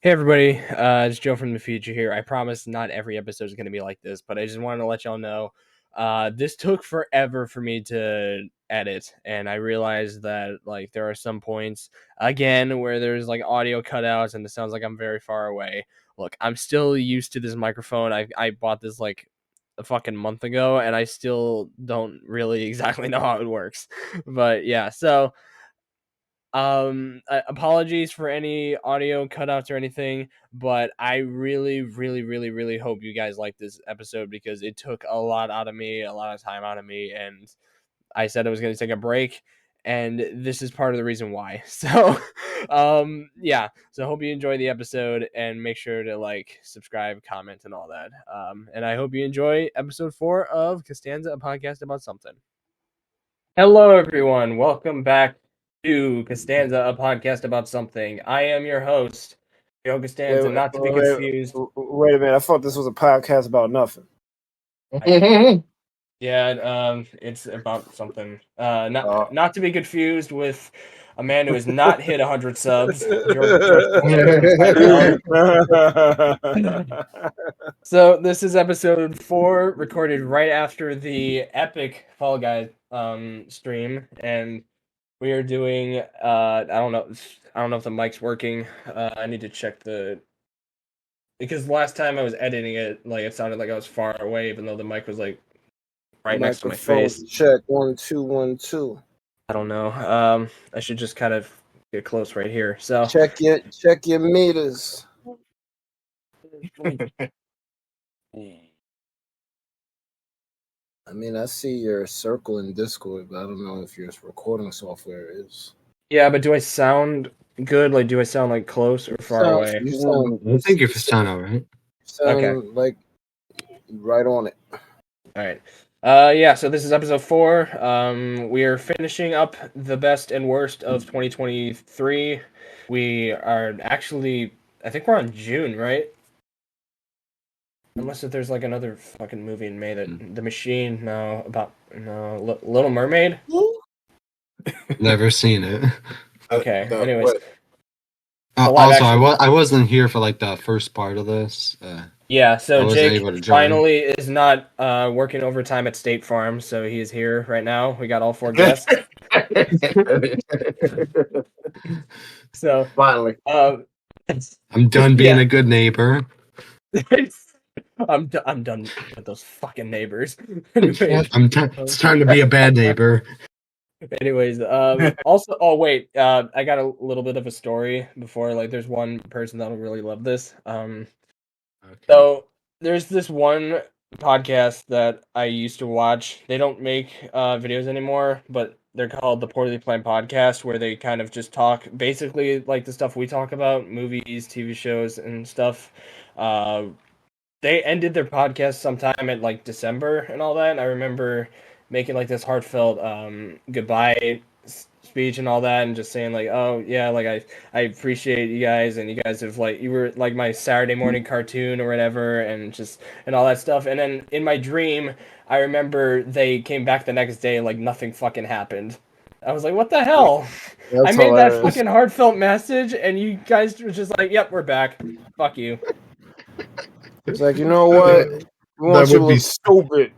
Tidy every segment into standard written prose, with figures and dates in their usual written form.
Hey everybody, it's Joe from the future here. I promise not every episode is going to be like this, but I just wanted to let y'all know this took forever for me to edit, and I realized that like there are some points again where there's like audio cutouts and it sounds like I'm very far away. Look, I'm still used to this microphone. I bought this like a fucking month ago, and I still don't really exactly know how it works. But yeah, so apologies for any audio cutouts or anything, but I really hope you guys like this episode because it took a lot out of me, a lot of time out of me, and I said I was going to take a break, and this is part of the reason why. So yeah, so I hope you enjoy the episode and make sure to like, subscribe, comment, and all that. And I hope you enjoy episode 4 of Costanza, a podcast about something. Hello, everyone. Welcome back to Costanza, a podcast about something. I am your host, Joe Costanza, not to be confused. Wait a minute. I thought this was a podcast about nothing. Yeah, it's about something. Not to be confused with a man who has not hit 100 subs. So this is episode 4, recorded right after the epic Fall Guys stream, and we are doing I don't know if the mic's working. I need to check because last time I was editing it, like it sounded like I was far away, even though the mic was like right next to my face. Check 1 2 1 2. I don't know. I should just kind of get close right here. So check your meters. I mean, I see your circle in Discord, but I don't know if your recording software is. Yeah, but do I sound good? Like, do I sound like close or far away? I think you sound all right. Okay, like right on it. All right. Yeah. So this is episode 4. We are finishing up the best and worst of 2023. We are actually, I think we're on June, right? Unless if there's like another fucking movie in May that The Machine. Little Mermaid. Never seen it. Okay. Anyways. Also, I wasn't here for like the first part of this. Yeah, so Jake finally is not working overtime at State Farm, so he is here right now. We got all 4 guests. So finally, I'm done being a good neighbor. I'm done with those fucking neighbors. It's time to be a bad neighbor. Anyways, also, oh wait, I got a little bit of a story before. Like, there's one person that'll really love this. Okay. So there's this one podcast that I used to watch. They don't make videos anymore, but they're called the Poorly Planned Podcast, where they kind of just talk basically like the stuff we talk about, movies, TV shows, and stuff. They ended their podcast sometime at like December and all that, and I remember making like this heartfelt goodbye speech and all that, and just saying like, oh yeah, like I appreciate you guys, and you guys have like, you were like my Saturday morning cartoon or whatever, and all that stuff. And then in my dream, I remember they came back the next day like nothing fucking happened. I was like, what the hell? I made that fucking heartfelt message, and you guys were just like, yep, we're back. Fuck you. It's like, you know what? That would be stupid.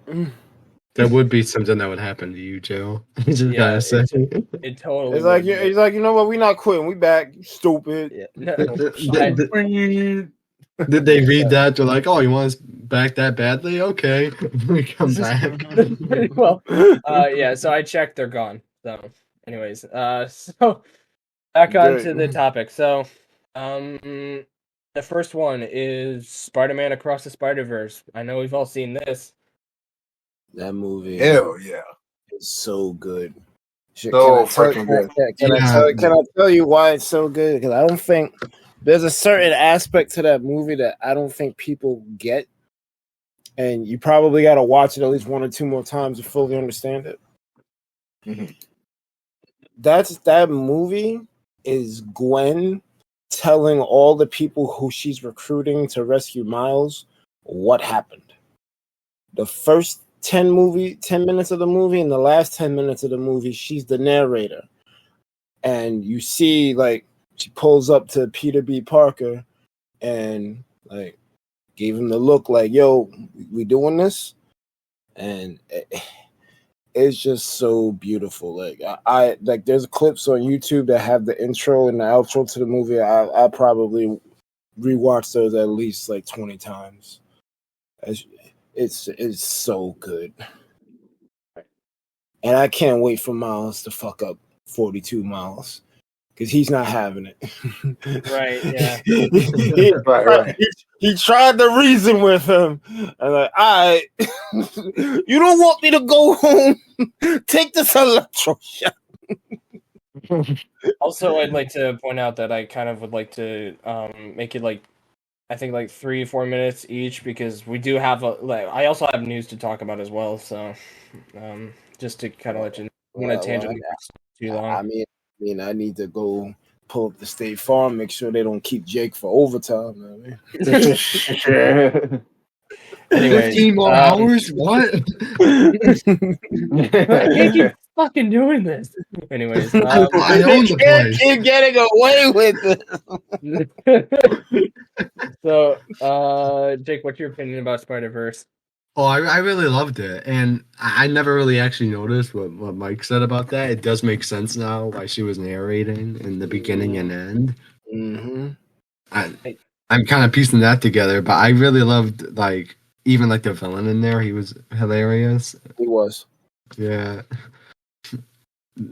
That would be something that would happen to you, Joe. Yeah, it totally. It's like, he's like, you know what? We're not quitting. We back. Stupid. Yeah. No, did they read that? They're like, oh, you want us back that badly? Okay, we come back. Well, yeah. So I checked; they're gone. So, anyways, so back on to the topic. So, the first one is Spider-Man Across the Spider-Verse. I know we've all seen this. That movie, hell yeah, it's so good. So freaking good. Can I tell you why it's so good? Because I don't think there's a certain aspect to that movie that I don't think people get, and you probably got to watch it at least 1 or 2 more times to fully understand it. Mm-hmm. That movie is Gwen telling all the people who she's recruiting to rescue Miles what happened. The first 10 minutes of the movie and the last 10 minutes of the movie, she's the narrator. And you see, like, she pulls up to Peter B. Parker and like gave him the look like, "Yo, we doing this," and it's just so beautiful. Like I like, there's clips on YouTube that have the intro and the outro to the movie. I probably rewatched those at least like 20 times. It's so good, and I can't wait for Miles to fuck up 42 Miles. Because he's not having it. Right, yeah. he tried to reason with him. And like, all right, you don't want me to go home? Take this electro shot. Also, I'd like to point out that I kind of would like to make it like, I think like 3-4 minutes each, because we do have I also have news to talk about as well. So, just to kind of let you know, I want to tangent too long. I mean, I need to go pull up the State Farm, make sure they don't keep Jake for overtime. Anyways, 15 more hours? What? I can't keep fucking doing this. Anyways, I own the place. Keep getting away with it. So, Jake, what's your opinion about Spider-Verse? Oh, I really loved it, and I never really actually noticed what Mike said about that. It does make sense now why she was narrating in the beginning and end. Mm-hmm. I'm kind of piecing that together, but I really loved even the villain in there. He was hilarious. He was. Yeah.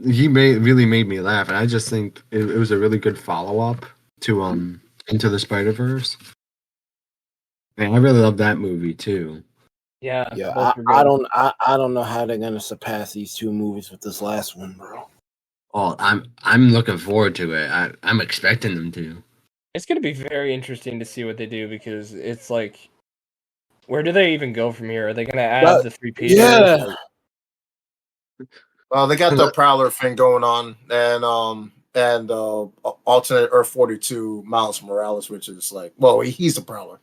He really made me laugh, and I just think it was a really good follow-up to Into the Spider-Verse. And I really love that movie too. Yeah. I don't know how they're gonna surpass these two movies with this last one, bro. Oh, I'm looking forward to it. I'm expecting them to. It's gonna be very interesting to see what they do, because it's like, where do they even go from here? Are they gonna add the 3 Peters? Yeah. Well, they got the Prowler thing going on, and alternate Earth 42 Miles Morales, which is like, well, he's the Prowler.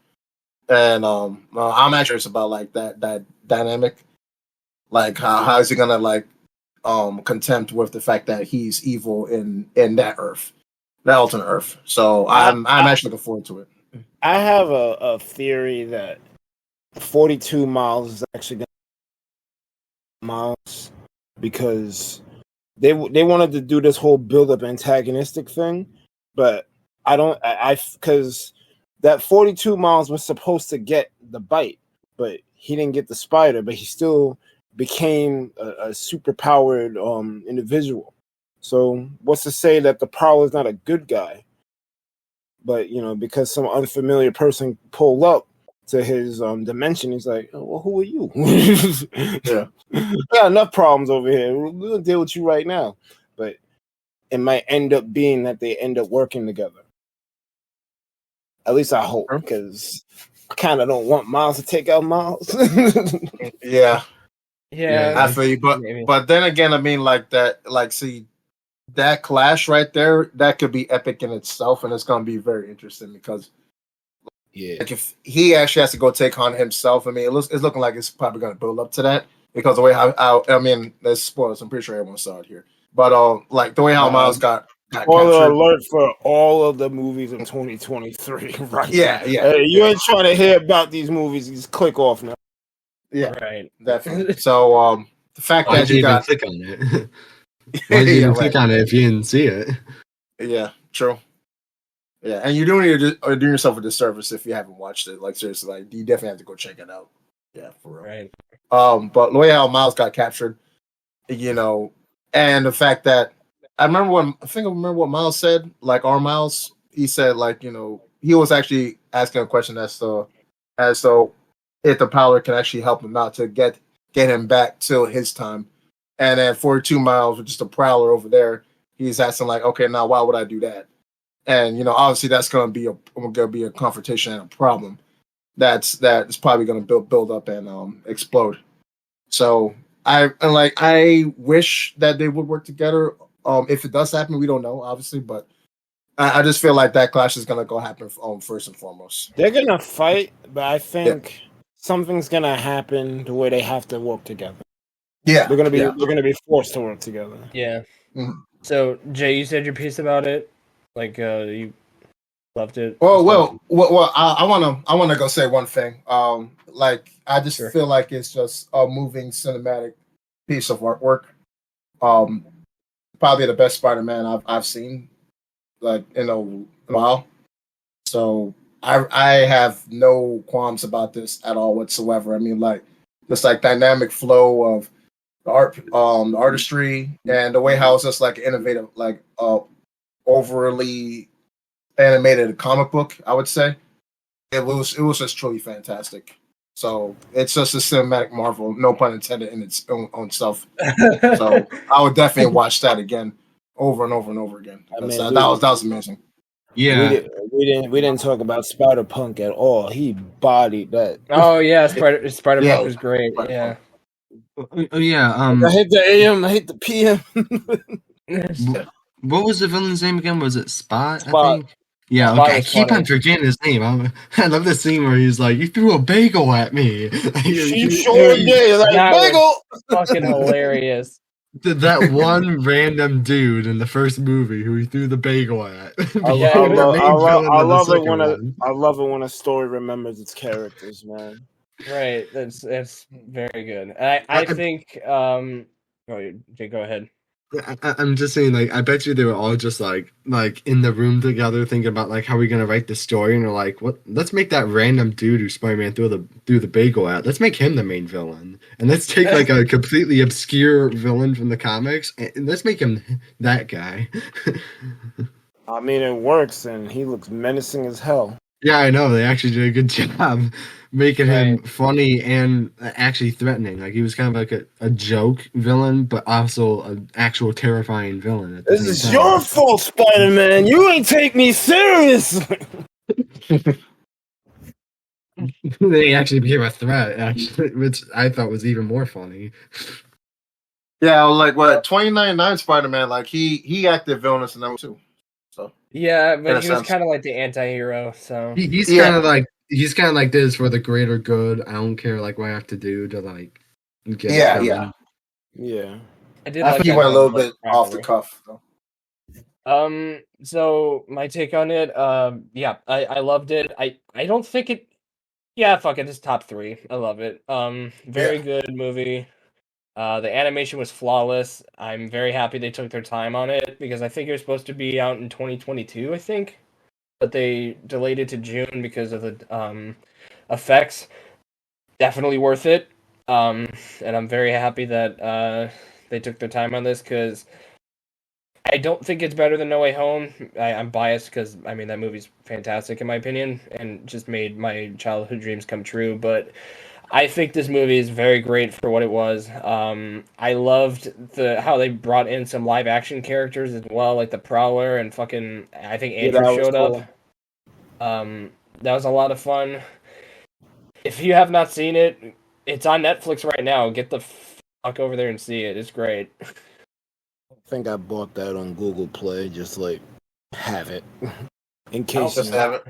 And I'm actually curious about like that dynamic, like how is he gonna like contempt with the fact that he's evil in that Earth, that alternate Earth. So I'm actually looking forward to it. I have a theory that 42 Miles is actually gonna be Miles, because they wanted to do this whole build up antagonistic thing, but I because that 42 Miles was supposed to get the bite, but he didn't get the spider, but he still became a super powered individual. So what's to say that the Prowler is not a good guy? But because some unfamiliar person pulled up to his dimension, he's like, oh, well, who are you? Yeah. We got enough problems over here. We're gonna deal with you right now. But it might end up being that they end up working together. At least I hope, because I kind of don't want Miles to take out Miles. Yeah. Yeah, I feel you, but then again, I mean, like that, like see that clash right there, that could be epic in itself, and it's gonna be very interesting because, like if he actually has to go take on himself, I mean, it's looking like it's probably gonna build up to that, because the way how I mean, there's spoilers. I'm pretty sure everyone saw it here, but like the way how Miles got spoiler alert for all of the movies in 2023, right? Yeah. You ain't trying to hear about these movies, just click off now. Yeah, right. Definitely. So the fact that you got click on it. Why did you even click on it if you didn't see it? Yeah, true. Yeah, and you're doing yourself a disservice if you haven't watched it. Like seriously, like you definitely have to go check it out. Yeah, for real. Right. But the way how Miles got captured, and the fact that I remember what Miles said. Like our Miles, he said like he was actually asking a question as to if the Prowler can actually help him out to get him back till his time. And then 42 Miles with just a Prowler over there, he's asking like, okay, now why would I do that? And obviously that's going to be a confrontation and a problem that's probably going to build up and explode. So I wish that they would work together. If it does happen, we don't know, obviously, but I just feel like that clash is going to go happen first and foremost. They're going to fight, but I think something's going to happen to where they have to work together. Yeah, they're gonna be forced to work together. Yeah. Mm-hmm. So Jay, you said your piece about it, like you Loved it. I wanna go say one thing. Like I just Sure. feel like it's just a moving cinematic piece of artwork. Um, Probably the best Spider-Man I've seen like in a while. So I have no qualms about this at all whatsoever. I mean, like this like dynamic flow of the artistry and the way how it's just like innovative, like overly animated comic book. I would say it was just truly fantastic. So it's just a cinematic marvel, no pun intended, in its own self. So I would definitely watch that again, over and over and over again. That was amazing. Yeah, We didn't talk about Spider Punk at all. He bodied that. Oh yeah, Spider Yeah. Punk was great. Yeah. yeah. I hate the AM. I hate the PM. What was the villain's name again? Was it Spot? I Spot. think. Yeah, Spot okay. I was keep funny. on forgetting his name. I love the scene where he's like, "You threw a bagel at me." She sure did. Like That bagel. Fucking hilarious. That one random dude in the first movie who he threw the bagel at. Yeah, I it was- love it one. I love it when a story remembers its characters, man. Right. That's very good. I think Jay, go ahead. I'm just saying, like, I bet you they were all just like in the room together thinking about like how we gonna write the story, and they're like, "What? Let's make that random dude who Spider-Man threw the bagel at. Let's make him the main villain, and let's take like a completely obscure villain from the comics, and let's make him that guy." I mean, it works, and he looks menacing as hell. Yeah, I know. They actually did a good job making him funny and actually threatening. Like he was kind of like a joke villain, but also an actual terrifying villain. At the This same is time. your fault, Spider-Man. You ain't take me seriously. They actually became a threat, actually, which I thought was even more funny. Yeah, like what 2099 Spider-Man, like he acted villainous in number 2. So Yeah, but In a he was sense. kind of like the anti-hero, so He's Yeah. kind of like this for the greater good. I don't care like what I have to do to like get Yeah, it yeah. done. Yeah. I did I like think he that went a little like, bit off the properly. cuff. Though. So my take on it, yeah, I loved it. I don't think it. Yeah, fuck it, it's top 3. I love it. Very good movie. The animation was flawless. I'm very happy they took their time on it because I think it was supposed to be out in 2022, I think, but they delayed it to June because of the effects. Definitely worth it. And I'm very happy that they took their time on this because I don't think it's better than No Way Home. I'm biased because I mean that movie's fantastic in my opinion and just made my childhood dreams come true. But I think this movie is very great for what it was. I loved how they brought in some live action characters as well, like the Prowler and fucking I think Andrew that was showed cool. up. That was a lot of fun. If you have not seen it, it's on Netflix right now. Get the fuck over there and see it. It's great. I think I bought that on Google Play, just like have it in I case. Just have it.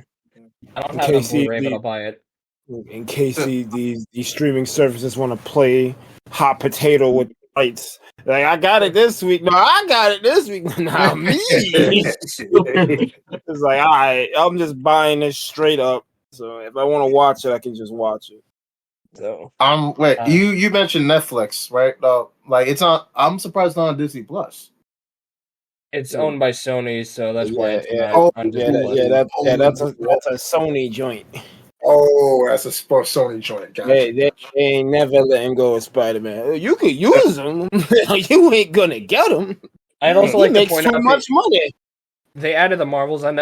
I don't In have it on case Blu-ray, but I'll buy it. in case these streaming services want to play hot potato with rights. Like I got it this week. No, I got it this week. Nah, me. It's like, all right, I'm just buying this straight up. So if I want to watch it, I can just watch it. So Wait, you mentioned Netflix, right? Like it's on. I'm surprised it's not on Disney Plus. it's owned by Sony, so that's why it's not Oh, on Disney Plus. That's a Sony joint. Oh, that's a Sony joint. Gotcha. They ain't never letting go of Spider-Man. You could use him. You ain't gonna get him. I'd also He like to makes point too out much money. they added the Marvels on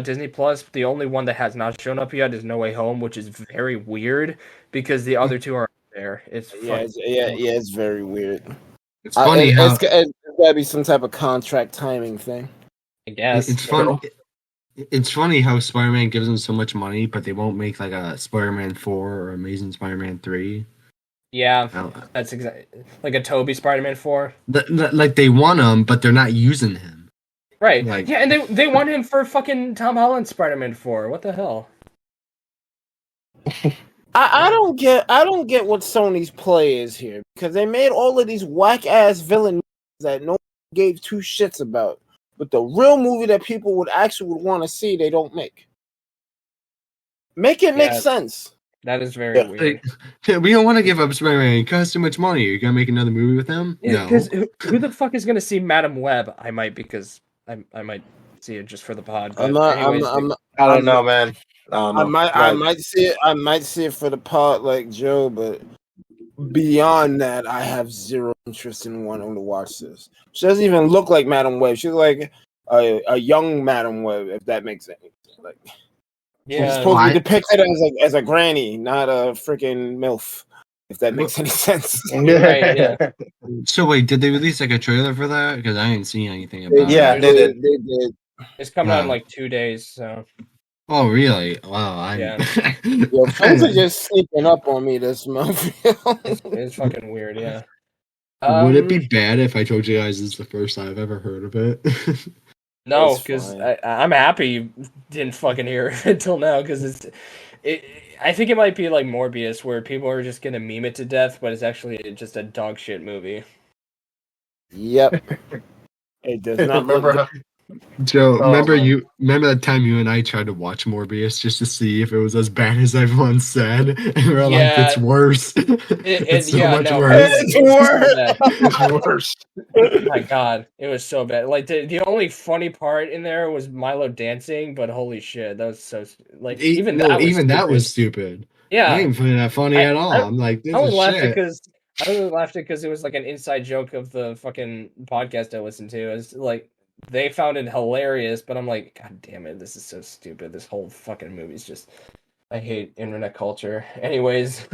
Disney Plus. The only one that has not shown up yet is No Way Home, which is very weird because the other two are there. It's It's very weird. It's funny how It's gotta be some type of contract timing thing. I guess it's fun. It's funny how Spider-Man gives them so much money, but they won't make like a Spider-Man 4 or Amazing Spider-Man 3. Yeah, Now, that's exactly like a Toby Spider-Man 4. like they want him, but they're not using him. Right. Like- Yeah, and they want him for fucking Tom Holland Spider-Man 4. What the hell? I don't get what Sony's play is here because they made all of these whack ass villain movies that no one gave two shits about. but the real movie that people would want to see, they don't make. Make it make sense. That is very weird. We don't want to give up Spider-Man. It costs too much money. You're gonna make another movie with them? No. Because who the fuck is gonna see Madam Web? I might, because I might see it just for the pod. But I don't know, man. I might see it. I might see it for the pod, like Joe, but beyond that, I have zero interest in wanting to watch this. She doesn't even look like Madam Web. She's like a young Madam Web, if that makes sense. Like, she's supposed to be depicted as a granny, not a freaking MILF. If that makes any sense. Right, yeah. So wait, did they release like a trailer for that? Because I didn't see anything about it. Yeah, they did. It's coming out in like 2 days. So. Oh really? Wow. Your friends are just sneaking up on me this month. It's fucking weird. Yeah. Would it be bad if I told you guys this is the first I've ever heard of it? No, because I'm happy you didn't fucking hear it until now, because I think it might be like Morbius, where people are just gonna meme it to death, but it's actually just a dog shit movie. Yep. It does not look. Joe, remember that time you and I tried to watch Morbius just to see if it was as bad as everyone said, and we were like, "It's worse. It's so much worse. It's worse." Oh my god, it was so bad. Like the only funny part in there was Milo dancing, but holy shit, that was so like that was stupid. Yeah, I didn't find that funny at all. I'm like, this is shit. I only laughed because it was like an inside joke of the fucking podcast I listened to. It's like they found it hilarious, but I'm like, god damn it, this is so stupid. This whole fucking movie's just. I hate internet culture. Anyways,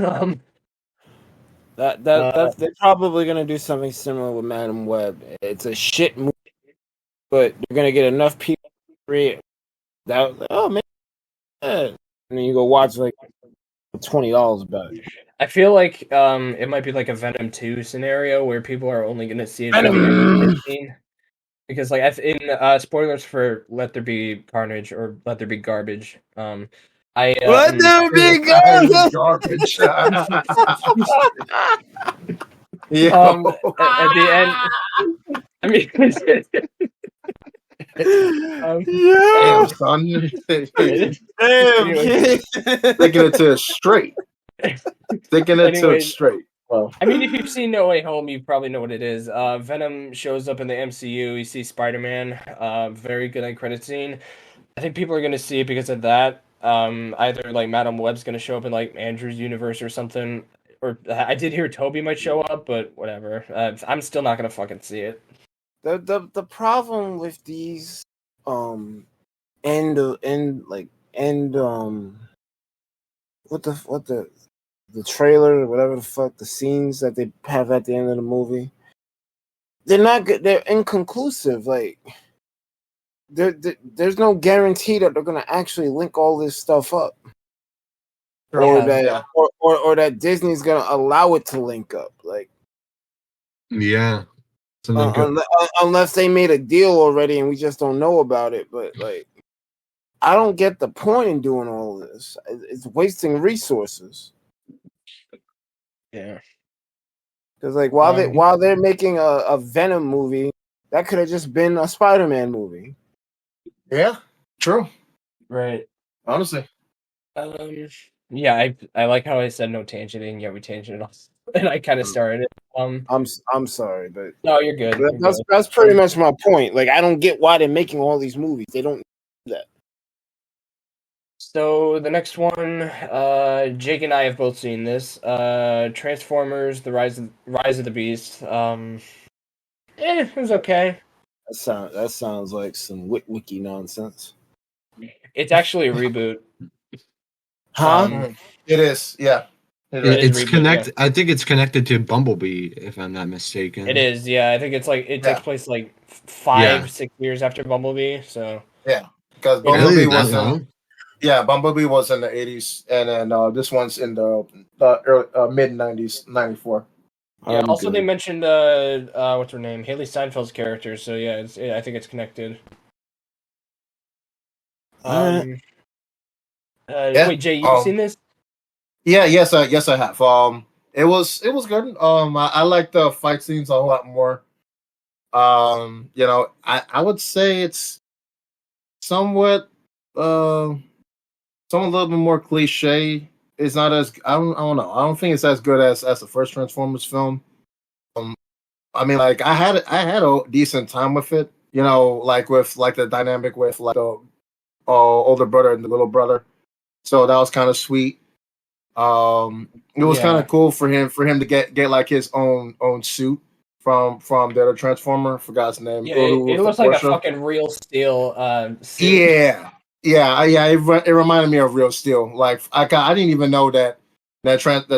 they're probably gonna do something similar with Madam Web. It's a shit movie, but they're gonna get enough people to read that. Oh man, and then you go watch like $20 about it. I feel like it might be like a Venom 2 scenario where people are only gonna see it for the end scene. Because like in spoilers for Let There Be Carnage or Let There Be Garbage, Let there be garbage. Yeah. At the end, I mean, damn, son. Damn, kid. Sticking it to it straight. Sticking it to it straight. Well, I mean, if you've seen No Way Home, you probably know what it is. Venom shows up in the MCU. You see Spider-Man. Very good end credit scene. I think people are going to see it because of that. Either like Madam Web's going to show up in like Andrew's universe or something. Or I did hear Toby might show up, but whatever. I'm still not going to fucking see it. The problem with these the trailer or whatever the fuck, the scenes that they have at the end of the movie, they're not good. They're inconclusive. Like there's no guarantee that they're gonna actually link all this stuff up, or that Disney's gonna allow it to link up. Like, yeah, unless they made a deal already and we just don't know about it. But like, I don't get the point in doing all this. It's wasting resources. Yeah, because like while they're making a Venom movie, that could have just been a Spider-Man movie. Yeah, true. Right. Honestly. Yeah, I like how I said no tangenting, yet we tangented off, and I kind of started it. I'm sorry, but no, you're good. That's pretty much my point. Like, I don't get why they're making all these movies. They don't do that. So the next one, Jake and I have both seen this. Transformers: The Rise of the Beast. It was okay. That sounds like some wiki nonsense. It's actually a reboot. Huh? It is, yeah. It's connected. Yeah. I think it's connected to Bumblebee, if I'm not mistaken. It is, yeah. I think it's like it takes place like 6 years after Bumblebee. So yeah, because Bumblebee was Bumblebee was in the 80s, and then this one's in the early, mid 90s, 94. Yeah. Also, they mentioned what's her name, Haley Steinfeld's character. So yeah, I think it's connected. Wait, Jay, you've seen this? Yeah, yes, I have. It was good. I like the fight scenes a whole lot more. I would say it's somewhat somewhat a little bit more cliche. It's not as I don't know. I don't think it's as good as the first Transformers film. Um, I mean, like I had a decent time with it. Like with like the dynamic with like the older brother and the little brother. So that was kind of sweet. It was kind Yeah. of cool for him to get like his own suit from the other Transformer. Forgot his name. Yeah, Who it was the looks like a Porsche? fucking real steel suit. Yeah, yeah. It reminded me of Real Steel. Like I didn't even know that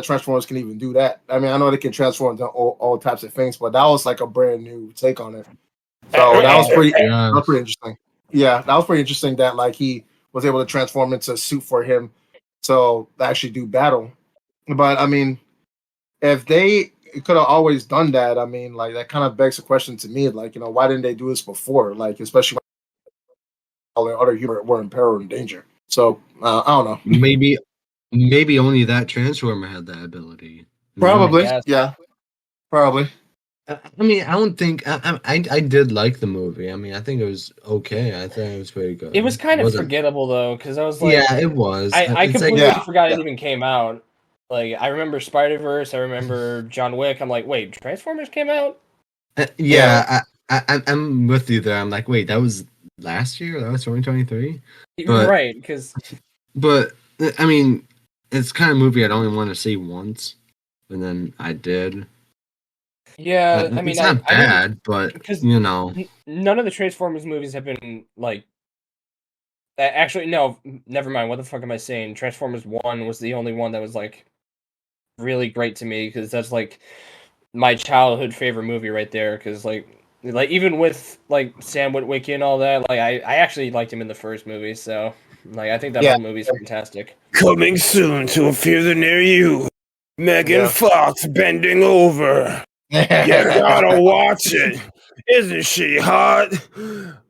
Transformers can even do that. I mean, I know they can transform into all types of things, but that was like a brand new take on it. So that was Yeah. pretty. That was Yes. pretty interesting. Yeah, that was pretty interesting. That like he was able to transform into a suit for him, so to actually do battle. But I mean, if they could have always done that, I mean, like that kind of begs the question to me, like why didn't they do this before? Like especially when all the other humans were in peril and danger. So I don't know. Maybe only that Transformer had that ability. I Probably, guess. yeah, probably. I mean, I don't think I did like the movie. I mean, I think it was okay. I think it was pretty good. It was kind It of wasn't. forgettable though, because I was like, Yeah, it was. I It's like completely Yeah, forgot it yeah, even came out. Like I remember Spider-Verse, I remember John Wick. I'm like, wait, Transformers came out? yeah. yeah. I'm with you there. I'm like, wait, that was last year. That was 2023. But Right, because but I mean, it's kind of movie I'd only want to see once, and then I did. yeah, I mean, It's not I didn't bad, but because none of the Transformers movies have been like. Actually, no, never mind. What the fuck am I saying? Transformers One was the only one that was like really great to me because that's like my childhood favorite movie right there. Because like even with like Sam Witwicky and all that, like I actually liked him in the first movie. So like I think that Yeah, whole movie's fantastic. Coming soon to a theater near you. Megan yeah. Fox bending over. You gotta watch it. Isn't she hot?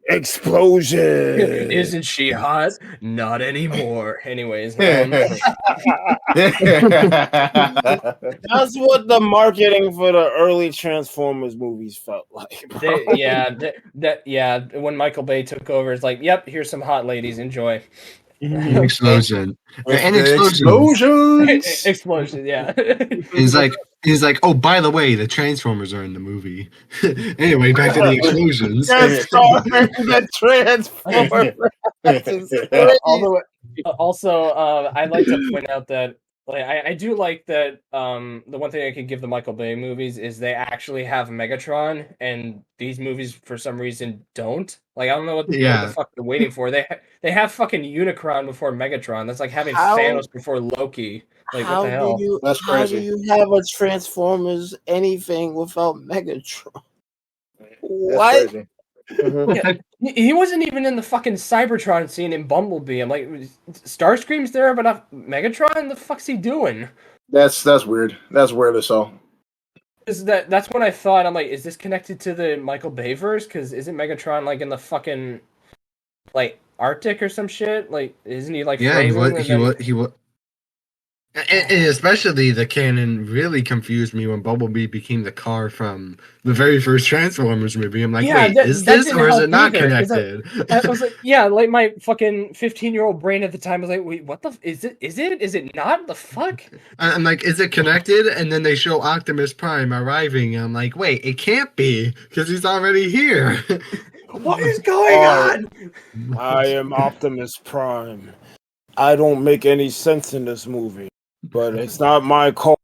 Explosion. Isn't she hot? Not anymore. Anyways, That's what the marketing for the early Transformers movies felt like, bro. yeah. When Michael Bay took over, it's like, yep, here's some hot ladies. Enjoy. an explosion, With an the explosion. explosions. Explosion. Yeah. He's like, oh, by the way, the Transformers are in the movie. Anyway, back to the explosions. Transformers, the Transformers. Although, also, I'd like to point out that like I do like that the one thing I can give the Michael Bay movies is they actually have Megatron, and these movies for some reason don't. Like I don't know what the Yeah, fuck they're waiting for. They have fucking Unicron before Megatron. That's like having How Thanos before Loki. Like what the hell? That's how do crazy. you have a Transformers anything without Megatron? That's What? crazy. Yeah, he wasn't even in the fucking Cybertron scene in Bumblebee. I'm like, Starscream's there, but not Megatron. The fuck's he doing? That's weird. That's weird as hell. Is that's when I thought I'm like, is this connected to the Michael Bay verse? Because isn't Megatron like in the fucking like Arctic or some shit? Like, isn't he like yeah. frozen? He was. And especially the canon really confused me when Bumblebee became the car from the very first Transformers movie. I'm like, Yeah, wait, that, is that this didn't or is help it not either. 'Cause connected? I was like, yeah, like my fucking 15-year-old brain at the time was like, wait, what the is it? Is it not? The fuck? I'm like, is it connected? And then they show Optimus Prime arriving. And I'm like, wait, it can't be because he's already here. What is going on? I am Optimus Prime. I don't make any sense in this movie, but it's not my call.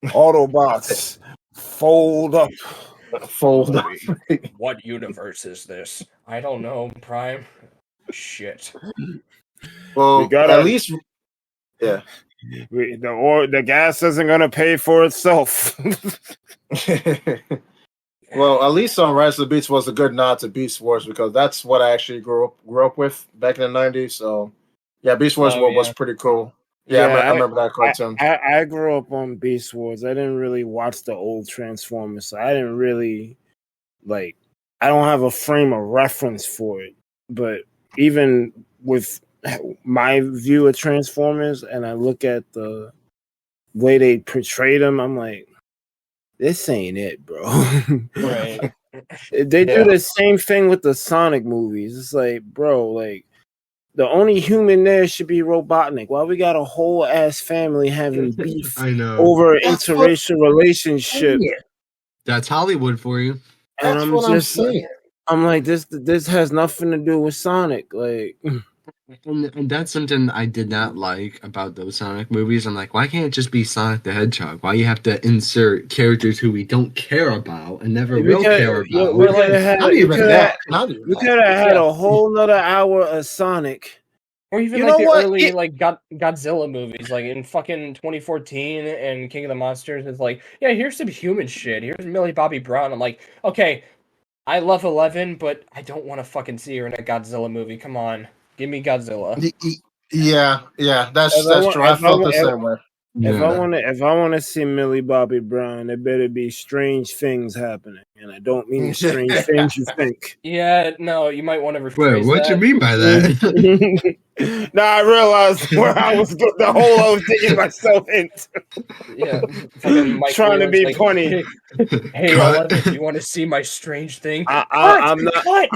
Autobots, fold up. Fold up. What universe is this? I don't know, Prime. Shit. Well, We gotta- at least, yeah. The gas isn't gonna pay for itself. Well, at least on Rise of the Beast was a good nod to Beast Wars because that's what I actually grew up with back in the '90s. So, yeah, Beast Wars was pretty cool. Yeah, I remember that cartoon. I grew up on Beast Wars. I didn't really watch the old Transformers, so I didn't really like. I don't have a frame of reference for it. But even with my view of Transformers, and I look at the way they portray them, I'm like, this ain't it, bro. Right. They do the same thing with the Sonic movies. It's like, bro, like the only human there should be Robotnik. Why we got a whole ass family having beef I know. over an That's what interracial relationship? That's Hollywood for you. And That's what I'm saying. I'm like, this has nothing to do with Sonic. Like, And that's something I did not like about those Sonic movies. I'm like, why can't it just be Sonic the Hedgehog? Why you have to insert characters who we don't care about and never will care about? We could have had, Not we even could that. have, Not even we that. could have had a whole nother hour of Sonic. Or even You like know the what? early like Godzilla movies, like in fucking 2014 and King of the Monsters. It's like, yeah, here's some human shit. Here's Millie Bobby Brown. I'm like, okay, I love 11, but I don't want to fucking see her in a Godzilla movie. Come on, give me Godzilla. Yeah, that's If I true. I felt the same way. If I want to see Millie Bobby Brown, there better be strange things happening, and I don't mean the strange things you think. Yeah, no, you might want to Wait, rephrase what do you that. mean by that? Now I realized where I was the hole I was digging myself into. Yeah, fucking Mike Trying to Wheeler's be like, funny. Hey, Cut. 11, you want to see my strange thing? I'm not. Cut!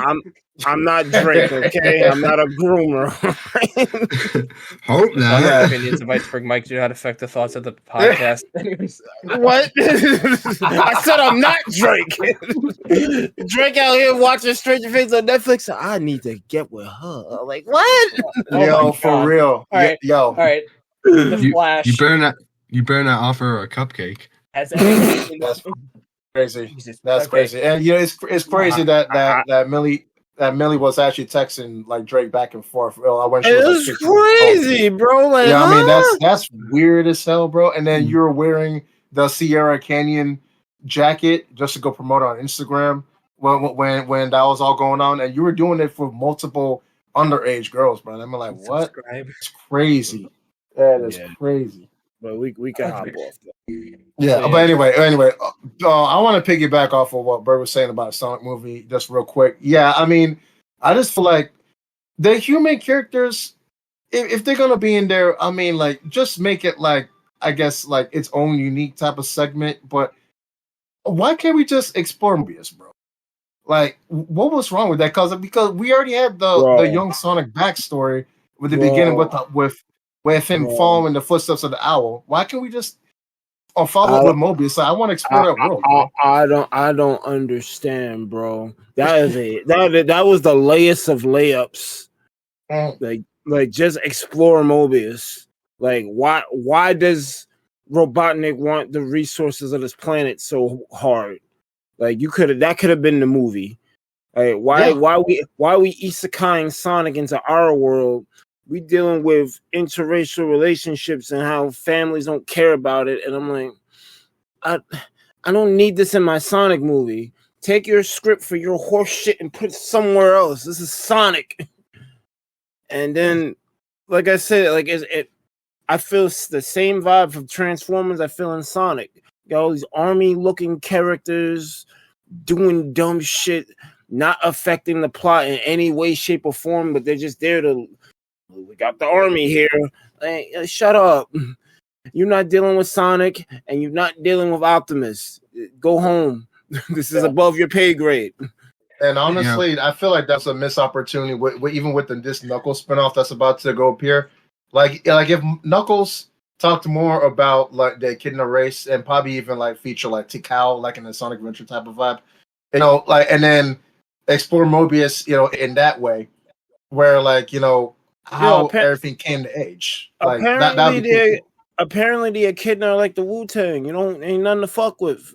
I'm not Drake, okay? I'm not a groomer. Hope Our not. opinions of Iceberg Mike do not affect the thoughts of the podcast. Anyways, What? I said I'm not Drake. Drake out here watching Stranger Things on Netflix. I need to get with her. Like what? Oh Yo, my for God. real. All right. Yo. All right, The Flash. You better not offer her a cupcake. Has anyone seen That's crazy. Jesus. That's Okay. crazy. And it's crazy that Millie was actually texting like Drake back and forth. When she It was was like, crazy, bro. Like, yeah, I mean huh? that's weird as hell, bro. And then you're wearing the Sierra Canyon jacket just to go promote it on Instagram when that was all going on, and you were doing it for multiple underage girls, bro. And I'm like, what? Subscribe. It's crazy. That is crazy. But we can hop off. Yeah, So, but anyway, I want to piggyback off of what Bird was saying about a Sonic movie, just real quick. Yeah, I mean, I just feel like the human characters, if they're gonna be in there, I mean, like, just make it like, I guess, like its own unique type of segment. But why can't we just explore Mobius, bro? Like, what was wrong with that? Because we already had the young Sonic backstory with the beginning with him following the footsteps of the owl. Why can't we just follow up with Mobius? So I want to explore that world. I don't understand, bro. That was the layest of layups. Like just explore Mobius. Like why does Robotnik want the resources of this planet so hard? Like that could have been the movie. Like why we isekaiing Sonic into our world? We dealing with interracial relationships and how families don't care about it. And I'm like, I don't need this in my Sonic movie. Take your script for your horse shit and put it somewhere else. This is Sonic. And then, like I said, like I feel the same vibe from Transformers I feel in Sonic. You got all these army-looking characters doing dumb shit, not affecting the plot in any way, shape, or form, but they're just there to. We got the army here. Like, shut up. You're not dealing with Sonic, and you're not dealing with Optimus. Go home. This is above your pay grade. And honestly, I feel like that's a missed opportunity. Even with this Knuckles spinoff that's about to go up here, like if Knuckles talked more about like the Echidna race and probably even like feature like Tikal, like in the Sonic Adventure type of vibe, like, and then explore Mobius, in that way, where like how everything came to age. Like apparently the Echidna are like the Wu-Tang. Ain't nothing to fuck with.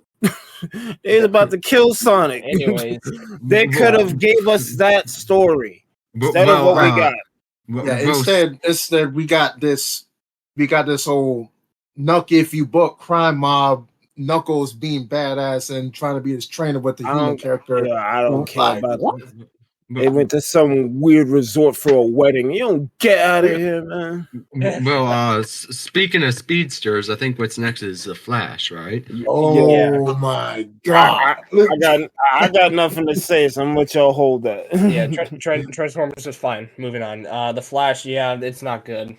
They're about to kill Sonic. Anyways, they could have gave us that story instead of what we got. Instead we got this whole Knuck if you book crime mob Knuckles being badass and trying to be his trainer with the human character. Yeah, I don't care about that. They went to some weird resort for a wedding. You don't get out of here, man. Well, speaking of speedsters, I think what's next is the Flash, right? Oh my god! I got nothing to say, so I'm gonna let y'all hold that. Yeah, Transformers is fine. Moving on. The Flash, it's not good.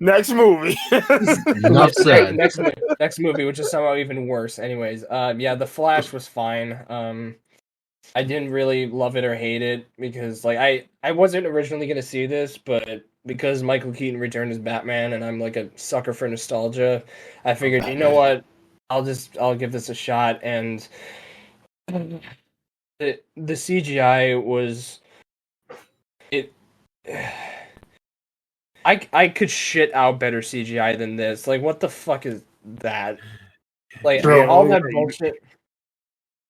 Next movie. Enough said. Next movie, which is somehow even worse. Anyways, yeah, The Flash was fine. I didn't really love it or hate it because like I wasn't originally gonna see this, but because Michael Keaton returned as Batman and I'm like a sucker for nostalgia, I figured, you know what, I'll give this a shot. And the CGI was it. I could shit out better CGI than this. Like, what the fuck is that? Like Bro, all that bullshit.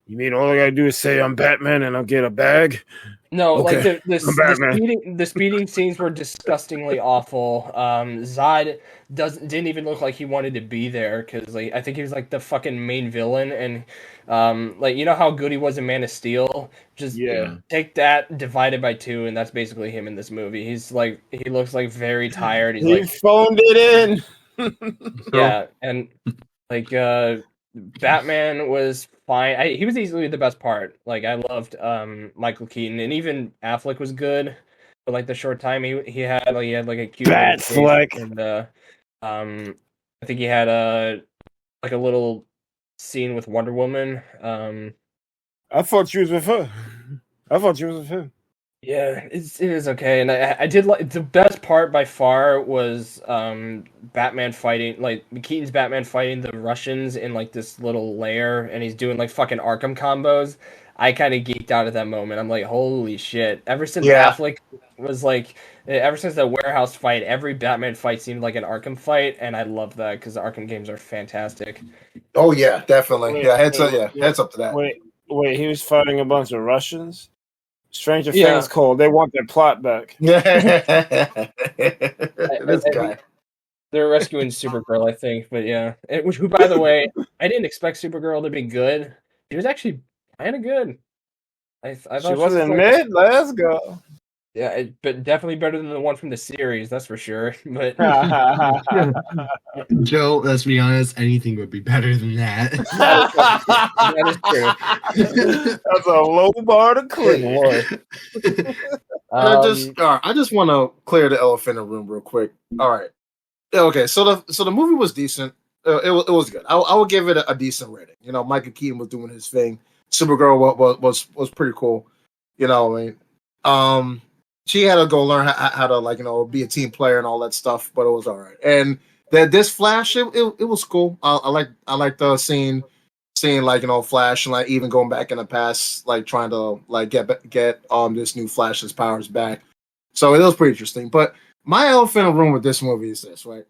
You mean all I gotta do is say I'm Batman and I'll get a bag? No, like Okay, I'm Batman. the speeding scenes were disgustingly awful. Zod didn't even look like he wanted to be there because like I think he was like the fucking main villain, and like you know how good he was in Man of Steel. Just Yeah. take that divided by two, and that's basically him in this movie. He's like he looks like very tired. He's He like phoned it in. yeah, and like Batman was fine. He was easily the best part. Like I loved Michael Keaton, and even Affleck was good. But like the short time he had like a cute little face, Batfleck. and I think he had a like a little scene with Wonder Woman. I thought you was with her. I thought you was with him. Yeah, it is okay, and I did like the best part by far was Batman fighting like Keaton's Batman fighting the Russians in like this little lair, and he's doing like fucking Arkham combos. I kind of geeked out at that moment. I'm like, holy shit! Ever since Yeah. Affleck was like, ever since the warehouse fight, every Batman fight seemed like an Arkham fight, and I love that because the Arkham games are fantastic. Oh yeah, definitely. Wait, Yeah, heads wait, up. Yeah, heads up to that. Wait, he was fighting a bunch of Russians? Stranger Yeah. Things called. They want their plot back. This guy. They're rescuing Supergirl, I think, but yeah. Who, by the way, I didn't expect Supergirl to be good. She was actually kind of good. I thought She wasn't was mid. Let's go. yeah, but definitely better than the one from the series, that's for sure. But Joe, let's be honest, anything would be better than that. that is true. That's a low bar to clear. Lord. I just want to clear the elephant in the room real quick. All right. Okay, so the movie was decent. It was good. I would give it a decent rating. You know, Michael Keaton was doing his thing. Supergirl was pretty cool. You know, I mean, she had to go learn how to like be a team player and all that stuff, but it was all right. And this Flash, it was cool. I like the seeing like Flash and like even going back in the past, like trying to like get this new Flash's powers back. So it was pretty interesting. But my elephant in the room with this movie is this, right?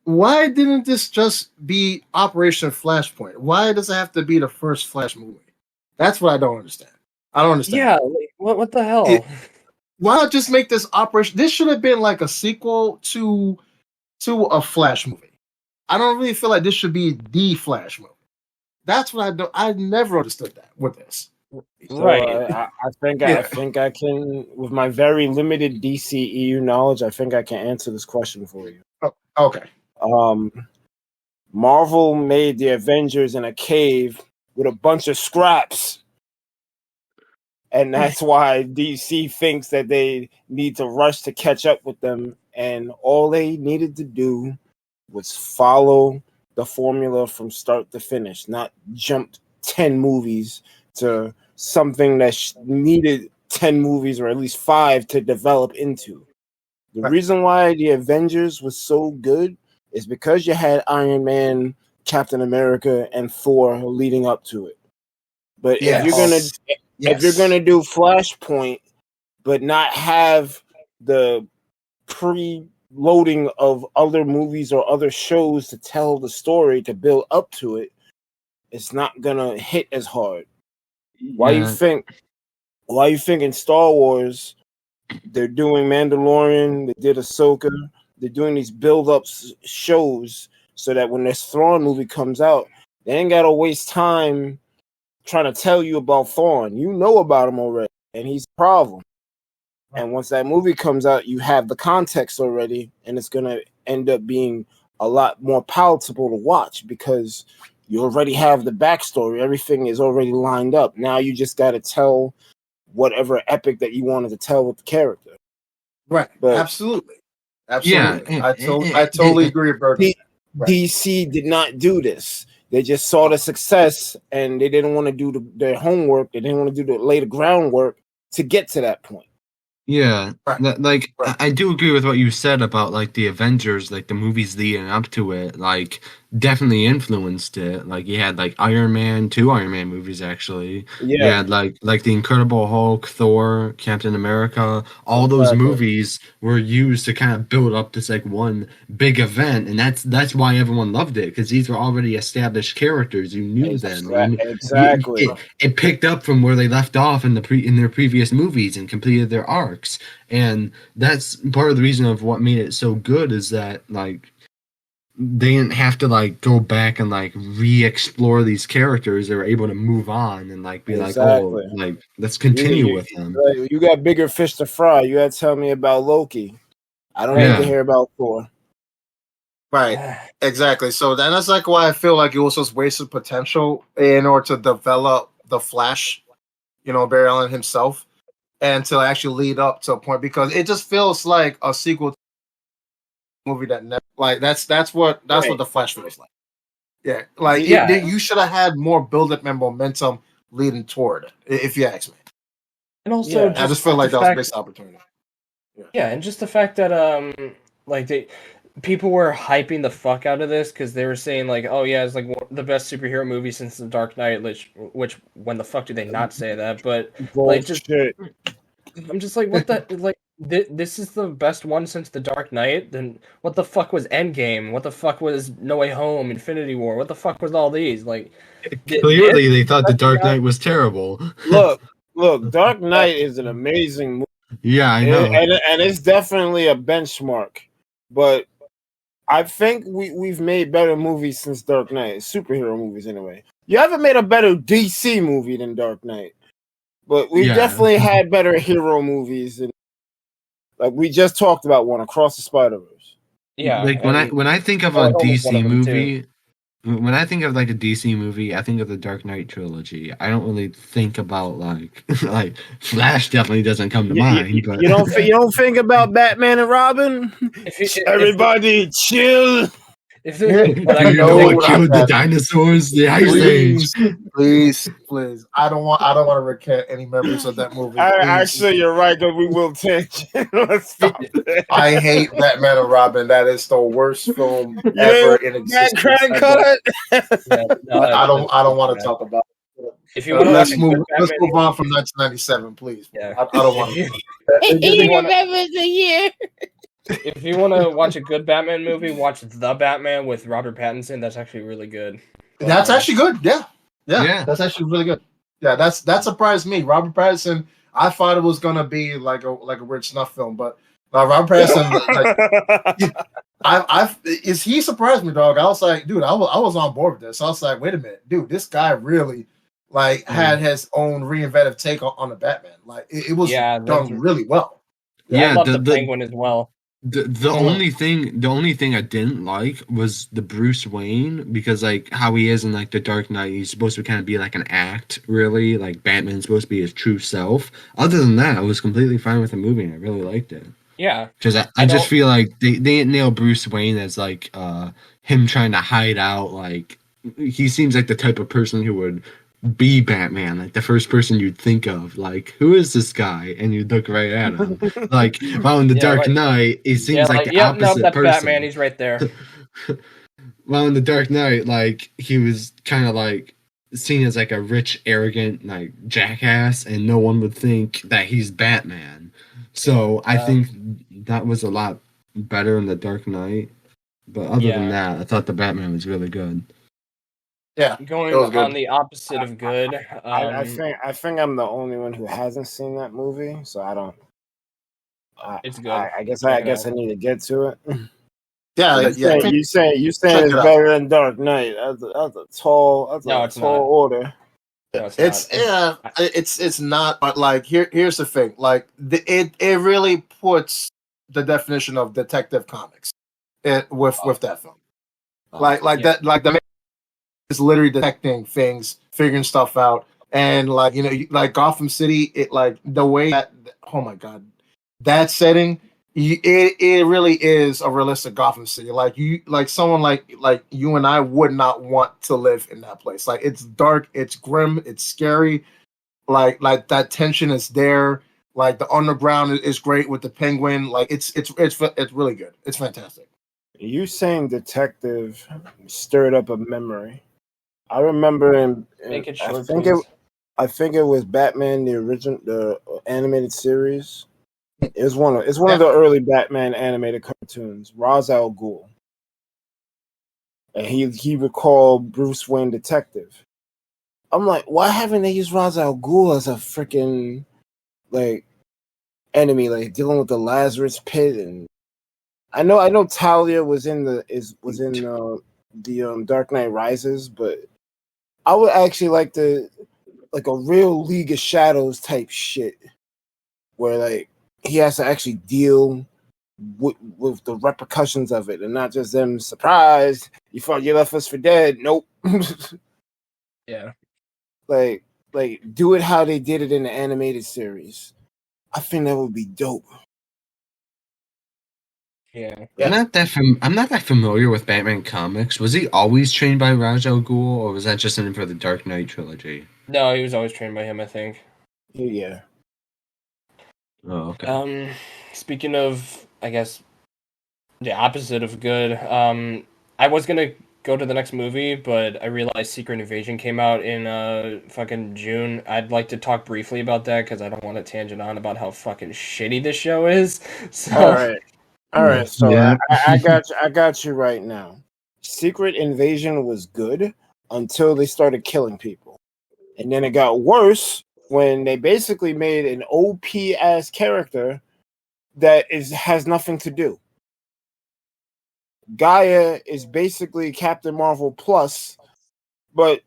Why didn't this just be Operation Flashpoint? Why does it have to be the first Flash movie? That's what I don't understand. I don't understand. Yeah, what the hell? Why not just make this Operation? This should have been like a sequel to a Flash movie. I don't really feel like this should be the Flash movie. That's what I don't. I never understood that with this. So, Right. I think I can, with my very limited DCEU knowledge, I think I can answer this question for you. Okay. Marvel made the Avengers in a cave with a bunch of scraps. And that's why DC thinks that they need to rush to catch up with them. And all they needed to do was follow the formula from start to finish, not jump 10 movies to something that needed 10 movies or at least 5 to develop into. The reason why the Avengers was so good is because you had Iron Man, Captain America, and Thor leading up to it. But if you're gonna do Flashpoint, but not have the pre-loading of other movies or other shows to tell the story to build up to it, it's not gonna hit as hard. Why you think in Star Wars they're doing Mandalorian, they did Ahsoka, they're doing these build-up shows so that when this Thrawn movie comes out, they ain't gotta waste time trying to tell you about Thrawn. You know about him already, and he's a problem. And once that movie comes out, you have the context already, and it's gonna end up being a lot more palatable to watch because you already have the backstory. Everything is already lined up. Now you just got to tell whatever epic that you wanted to tell with the character. Right. But absolutely. Absolutely. Yeah, I totally agree with Bird. D- DC did not do this. They just saw the success and they didn't want to do their homework. They didn't want to lay the groundwork to get to that point. yeah, Right. like Right. I do agree with what you said about like the Avengers, like the movies leading up to it, like definitely influenced it. Like you had like Iron Man, two Iron Man movies actually. You Yeah, had like the Incredible Hulk, Thor, Captain America. All those exactly. movies were used to kind of build up this like one big event, and that's why everyone loved it because these were already established characters. You knew them. Exactly. It picked up from where they left off in their previous movies and completed their arcs, and that's part of the reason of what made it so good is that like they didn't have to like go back and like re-explore these characters. They were able to move on and like be like, oh, Exactly. like let's continue with them. You got bigger fish to fry. You got to tell me about Loki. I don't need Yeah. to hear about Thor. Right. Exactly. So that's like why I feel like it was just wasted potential in order to develop the Flash, Barry Allen himself, and to actually lead up to a point because it just feels like a sequel to a movie that never like that's what Right. the Flash feels like. Yeah. Like Yeah. you should have had more build up and momentum leading toward it, if you ask me. And also, Yeah. I just feel like the that was a fact- missed opportunity. Yeah, and just the fact that like people were hyping the fuck out of this because they were saying like, oh yeah, it's like the best superhero movie since The Dark Knight. Which when the fuck do they not say that? But like, just Bullshit. I'm just like, what the like. This is the best one since The Dark Knight. Then what the fuck was Endgame? What the fuck was No Way Home? Infinity War? What the fuck was all these? Like, Clearly, they thought The Dark Knight was terrible. Look, Dark Knight is an amazing movie. Yeah, I know. And it's definitely a benchmark. But I think we've made better movies since Dark Knight, superhero movies anyway. You haven't made a better DC movie than Dark Knight, but we definitely had better hero movies. And like we just talked about one, Across the Spider-Verse. Yeah, like when I think of a almost one DC of them, movie, when I think of like a DC movie, I think of the Dark Knight trilogy. I don't really think about like like Flash. Definitely doesn't come to mind. But You don't think about Batman and Robin? Everybody chill. If you like, know know what what killed the I'm- dinosaurs? The Ice Age. Please. I don't want to recant any memories of that movie. Please. Actually, you're right, because we will tangent. Let's stop it. I hate Batman and Robin. That is the worst film ever in existence. Crack cut. I don't want to talk about it. If you want Let's to move on from 1997, please. Yeah. I don't want to. He remembers the year. If you want to watch a good Batman movie, watch The Batman with Robert Pattinson. That's actually really good. That's actually good. Yeah. Yeah. That's actually really good. Yeah, that surprised me. Robert Pattinson. I thought it was gonna be like a weird snuff film, but Robert Pattinson, he surprised me, dog. I was like, dude, I was on board with this. I was like, wait a minute, dude, this guy really had his own reinventive take on the Batman. Like it was done really well. I love the Penguin as well. The only thing I didn't like was the Bruce Wayne, because like how he is in like the Dark Knight, he's supposed to kind of be like an act, really. Like Batman's supposed to be his true self. Other than that, I was completely fine with the movie and I really liked it. Yeah. Because I just feel like they didn't nail Bruce Wayne as like him trying to hide out. Like he seems like the type of person who would be Batman, like the first person you'd think of, like, who is this guy? And you'd look right at him. Like, well, in the Dark Knight, it seems like the opposite that's person. Batman, he's right there. Well, in the Dark Knight, like, he was kind of like seen as like a rich, arrogant, like jackass, and no one would think that he's Batman. So I think that was a lot better in the Dark Knight. But other than that, I thought the Batman was really good. Yeah, going on the opposite of good. I think I'm the only one who hasn't seen that movie, so I don't. It's good. I guess I need to get to it. Yeah, You say it's better than Dark Knight. That's a tall order. No, it's not. But like here's the thing. Like it really puts the definition of Detective Comics with that film. That is literally detecting things, figuring stuff out, and like Gotham City. It like the way that, oh my god, that setting it really is a realistic Gotham City. Like someone like you and I would not want to live in that place. Like it's dark, it's grim, it's scary. Like that tension is there. Like the underground is great with the Penguin. Like it's really good. It's fantastic. You saying detective stirred up a memory. I remember Make it short, please. I think it was Batman the original, the animated series. It's one of the early Batman animated cartoons. Ra's al Ghul, and he recalled Bruce Wayne detective. I'm like, why haven't they used Ra's al Ghul as a freaking like enemy, like dealing with the Lazarus Pit? And I know Talia was in the Dark Knight Rises, but I would actually like a real League of Shadows type shit, where like he has to actually deal with the repercussions of it, and not just them surprised you thought you left us for dead. Nope. Yeah. Like do it how they did it in the animated series. I think that would be dope. Yeah. I'm not that familiar with Batman comics. Was he always trained by Ra's al Ghul, or was that just in for the Dark Knight trilogy? No, he was always trained by him, I think. Yeah. Oh, okay. Speaking of, I guess, the opposite of good, I was gonna go to the next movie, but I realized Secret Invasion came out in fucking June. I'd like to talk briefly about that because I don't want to tangent on about how fucking shitty this show is. So, All right. So Yeah. I got you right now. Secret Invasion was good until they started killing people, and then it got worse when they basically made an OP ass character that has nothing to do. Gaia is basically Captain Marvel plus, but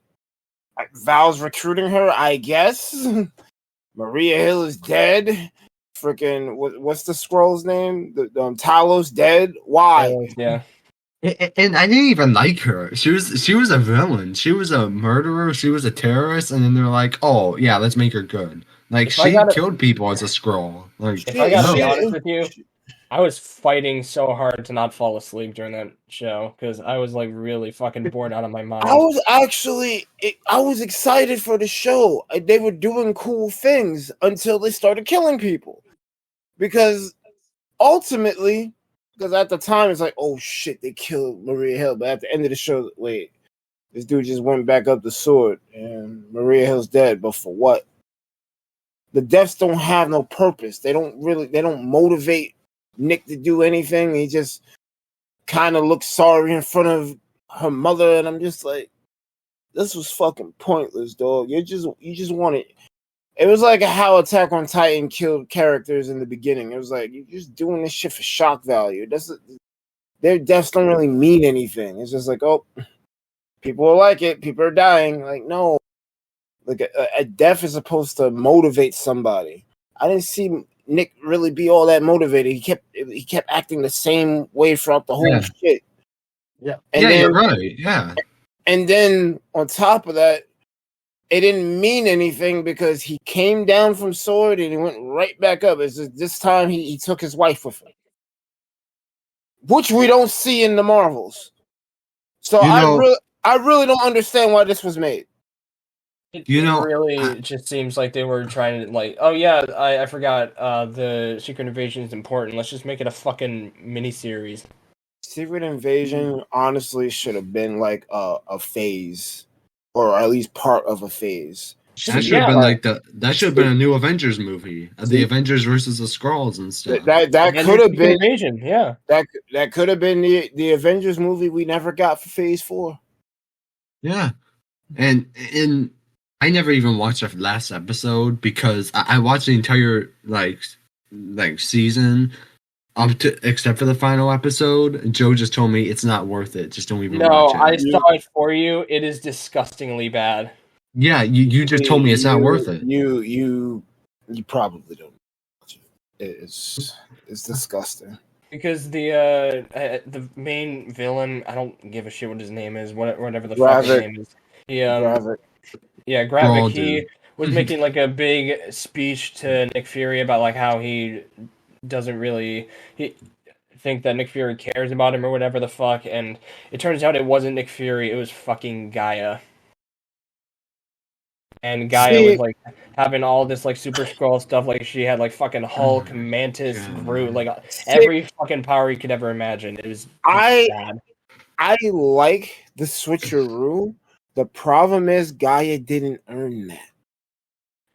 Val's recruiting her, I guess. Maria Hill is dead. Freaking what's the scroll's name? The Talos dead. Why? yeah. And I didn't even like her. She was a villain. She was a murderer. She was a terrorist. And then they're like, "Oh yeah, let's make her good." Like she killed people as a scroll. Like If I gotta be no. honest with you, I was fighting so hard to not fall asleep during that show because I was like really fucking bored out of my mind. I was excited for the show. They were doing cool things until they started killing people. Because ultimately, because at the time it's like, oh shit, they killed Maria Hill. But at the end of the show, wait, this dude just went back up the sword and Maria Hill's dead. But for what? The deaths don't have no purpose. They don't motivate Nick to do anything. He just kind of looks sorry in front of her mother, and I'm just like, this was fucking pointless, dog. You just wanted. It was like how Attack on Titan killed characters in the beginning. It was like you're just doing this shit for shock value. Their deaths don't really mean anything. It's just like, oh, people will like it. People are dying. Like, no, like a death is supposed to motivate somebody. I didn't see Nick really be all that motivated. He kept acting the same way throughout the whole shit. Yeah. And yeah, then, you're right. Yeah. And then on top of that, it didn't mean anything because he came down from sword and he went right back up. It's just, this time he took his wife with him, which we don't see in the Marvels. So I really don't understand why this was made. It really just seems like they were trying to like, oh yeah, I forgot the Secret Invasion is important. Let's just make it a fucking miniseries. Secret Invasion honestly should have been like a phase, or at least part of a phase. That should have been that should have been a new Avengers movie. The Avengers versus the Skrulls and stuff. That could have been Invasion, yeah. That could have been the Avengers movie we never got for Phase 4. Yeah. And I never even watched the last episode because I watched the entire like season up to except for the final episode. Joe just told me it's not worth it. Just don't even watch it. I saw it for you. It is disgustingly bad. Yeah, you just told me it's not worth it. You probably don't watch it. It's disgusting. Because the main villain, I don't give a shit what his name is, whatever the fuck his name is. Gravik. Yeah, Gravik. He was making like a big speech to Nick Fury about like how he doesn't really think that Nick Fury cares about him or whatever the fuck, and it turns out it wasn't Nick Fury, it was fucking Gaia. And Gaia was See, like having all this like Super Skrull stuff, like she had like fucking Hulk, Mantis, Groot, like see, every fucking power you could ever imagine. It was I bad. I like the switcheroo. The problem is Gaia didn't earn that.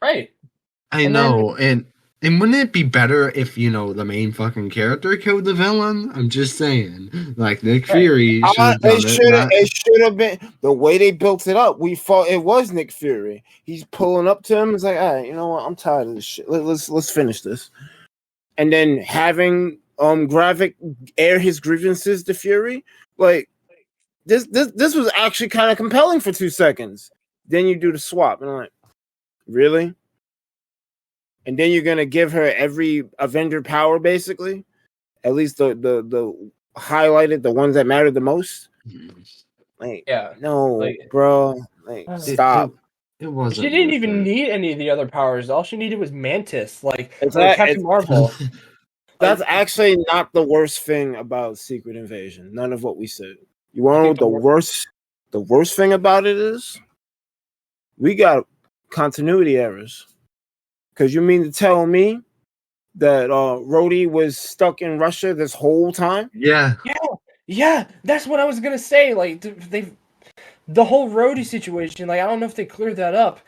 Right. I And know, and wouldn't it be better if the main fucking character killed the villain? I'm just saying, like Nick Fury should have done it. It should have been the way they built it up. We thought it was Nick Fury. He's pulling up to him. It's like, all right, you know what? I'm tired of this shit. Let's finish this. And then having Gravik air his grievances to Fury, like this was actually kind of compelling for 2 seconds. Then you do the swap, and I'm like, really? And then you're gonna give her every Avenger power, basically. At least the highlighted, the ones that matter the most. Like, yeah, no, like, bro. Like, stop. It wasn't. She didn't even need any of the other powers. All she needed was Mantis, like Captain Marvel. Marvel. That's actually not the worst thing about Secret Invasion. None of what we said. You want to know what the worst thing about it is? We got continuity errors. Because you mean to tell me that Rhodey was stuck in Russia this whole time? Yeah. Yeah, that's what I was gonna say. Like the whole Rhodey situation. Like I don't know if they cleared that up.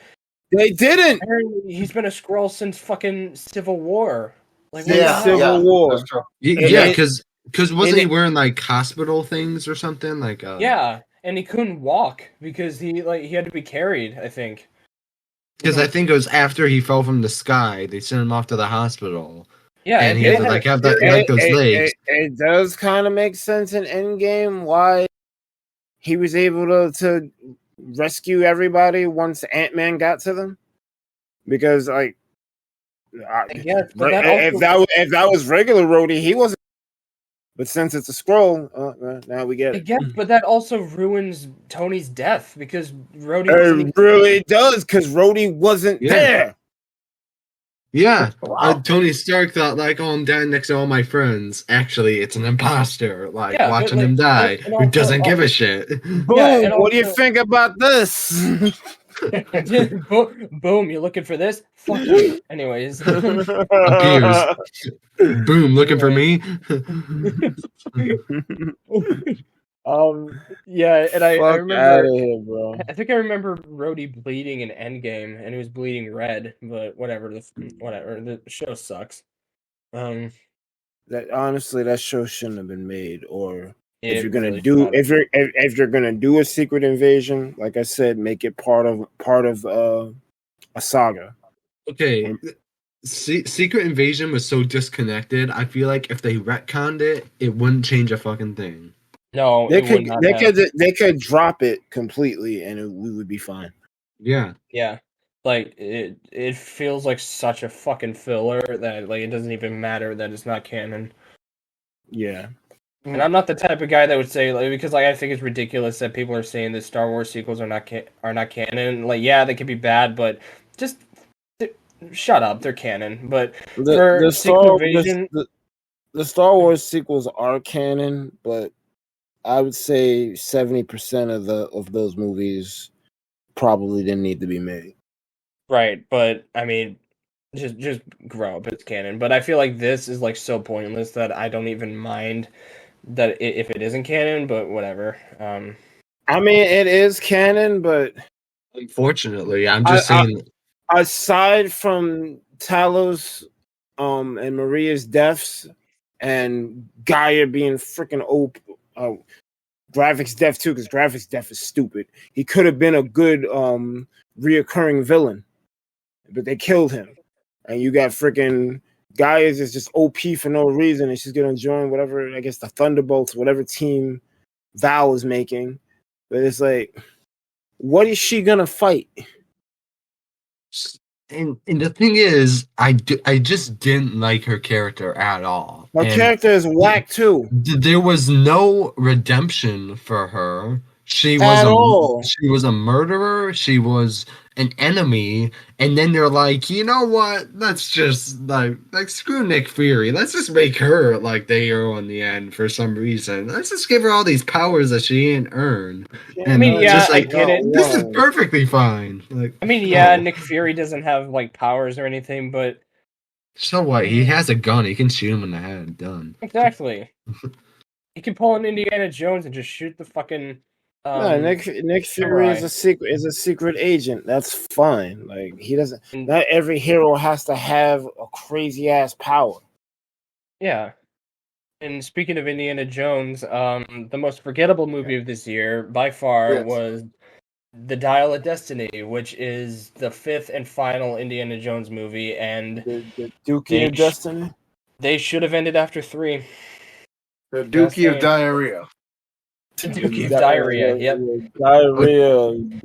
They didn't. Apparently, he's been a Skrull since fucking Civil War. Like Civil War. Yeah, because wasn't he wearing like hospital things or something? Like yeah, and he couldn't walk because he had to be carried. I think. Because I think it was after he fell from the sky, they sent him off to the hospital. Yeah, and he had to like have that like those legs. It does kind of make sense in Endgame why he was able to rescue everybody once Ant-Man got to them. Because like, I guess, if that was regular Rhodey, he wasn't. But since it's a Skrull, now we get it. I guess, but that also ruins Tony's death because Rhodey. It really does because Rhodey wasn't there. Yeah, wow. Tony Stark thought like, "Oh, I'm down next to all my friends." Actually, it's an imposter. Like watching him die, who doesn't give a shit. Boom! What do you think about this? Boom! You looking for this? Fuck you. Anyways, appears. Boom! Looking for me. Yeah, and I remember. Here, bro. I think I remember Rhodey bleeding in Endgame, and he was bleeding red. But whatever, the show sucks. That honestly, that show shouldn't have been made. Or if you're gonna really if you're gonna do a Secret Invasion, like I said, make it part of a saga. Okay. Secret Invasion was so disconnected. I feel like if they retconned it, it wouldn't change a fucking thing. No, they could drop it completely, and we would be fine. Yeah. Like it feels like such a fucking filler that like it doesn't even matter that it's not canon. Yeah. And I'm not the type of guy that would say like because like I think it's ridiculous that people are saying that Star Wars sequels are not canon. Like yeah, they could be bad, but just shut up, they're canon. But the Star Wars sequels are canon, but I would say 70% of those movies probably didn't need to be made. Right, but I mean, just grow up. It's canon. But I feel like this is like so pointless that I don't even mind that if it isn't canon. But whatever. I mean, it is canon, but unfortunately, I'm just saying. Aside from Talos, and Maria's deaths, and Gaia being freaking OP. Gravik's death too, because Gravik's death is stupid. He could have been a good reoccurring villain, but they killed him. And you got freaking Gaia's is just OP for no reason, and she's gonna join whatever, I guess the Thunderbolts, whatever team Val is making. But it's like, what is she gonna fight? And the thing is, I just didn't like her character at all. Her character is whack too. There was no redemption for her she was At a all. she was a murderer. She was an enemy, and then they're like, you know what? Let's just like screw Nick Fury. Let's just make her like the hero in the end for some reason. Let's just give her all these powers that she didn't earn, I mean, and yeah, just I like get it. this is perfectly fine. Like, I mean, yeah, oh, Nick Fury doesn't have like powers or anything, but so what? He has a gun. He can shoot him in the head. Done. exactly. He can pull an Indiana Jones and just shoot the fucking No, Nick Fury is a secret agent. That's fine. Like he doesn't. Not every hero has to have a crazy ass power. Yeah. And speaking of Indiana Jones, the most forgettable movie of this year by far was The Dial of Destiny, which is the 5th and final Indiana Jones movie, and the Dookie of Destiny. They should have ended after 3. The Dookie of Diarrhea. The Dookie of Diarrhea. Yep. Diarrhea.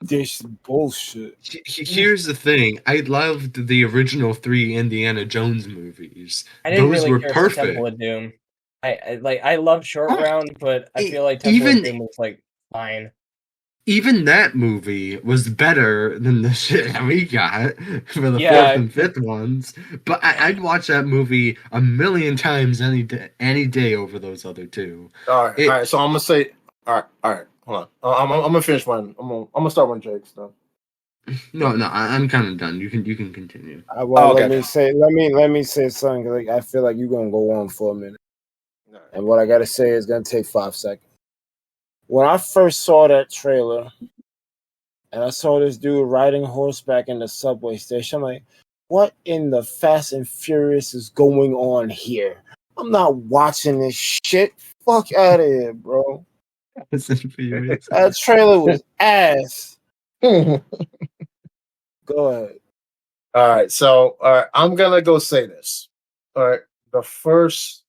This bullshit. Here's the thing: I loved the original 3 Indiana Jones movies. I didn't Those really were care perfect. for Temple of Doom. I love Short Round, but I feel like Temple of Doom was like fine. Even that movie was better than the shit that we got for the 4th and 5th ones. But I'd watch that movie a million times any day over those other 2. All right. So I'm gonna say, all right. Hold on. I'm gonna finish one. I'm gonna start when Jake's done. No, I'm kind of done. You can continue. Let me say something. Cause I feel like you're gonna go on for a minute, and what I gotta say is gonna take 5 seconds. When I first saw that trailer, and I saw this dude riding horseback in the subway station, I'm like, what in the Fast and Furious is going on here? I'm not watching this shit. Fuck out of here, bro. That trailer was ass. Go ahead. All right, so I'm gonna go say this. All right, the first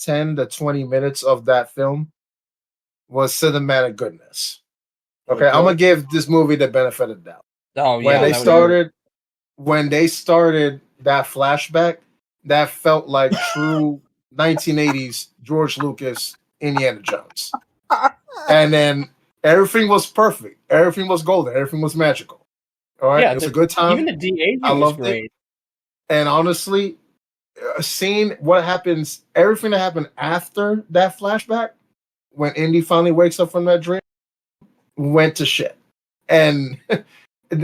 10 to 20 minutes of that film was cinematic goodness. Okay, I'm gonna give this movie the benefit of the doubt. Oh yeah, when they started that flashback, that felt like true 1980s George Lucas Indiana Jones. And then everything was perfect. Everything was golden. Everything was magical. All right, it was a good time. Even the de-aging I loved was great. it. And honestly, seeing what happens, everything that happened after that flashback, when Indy finally wakes up from that dream, went to shit. And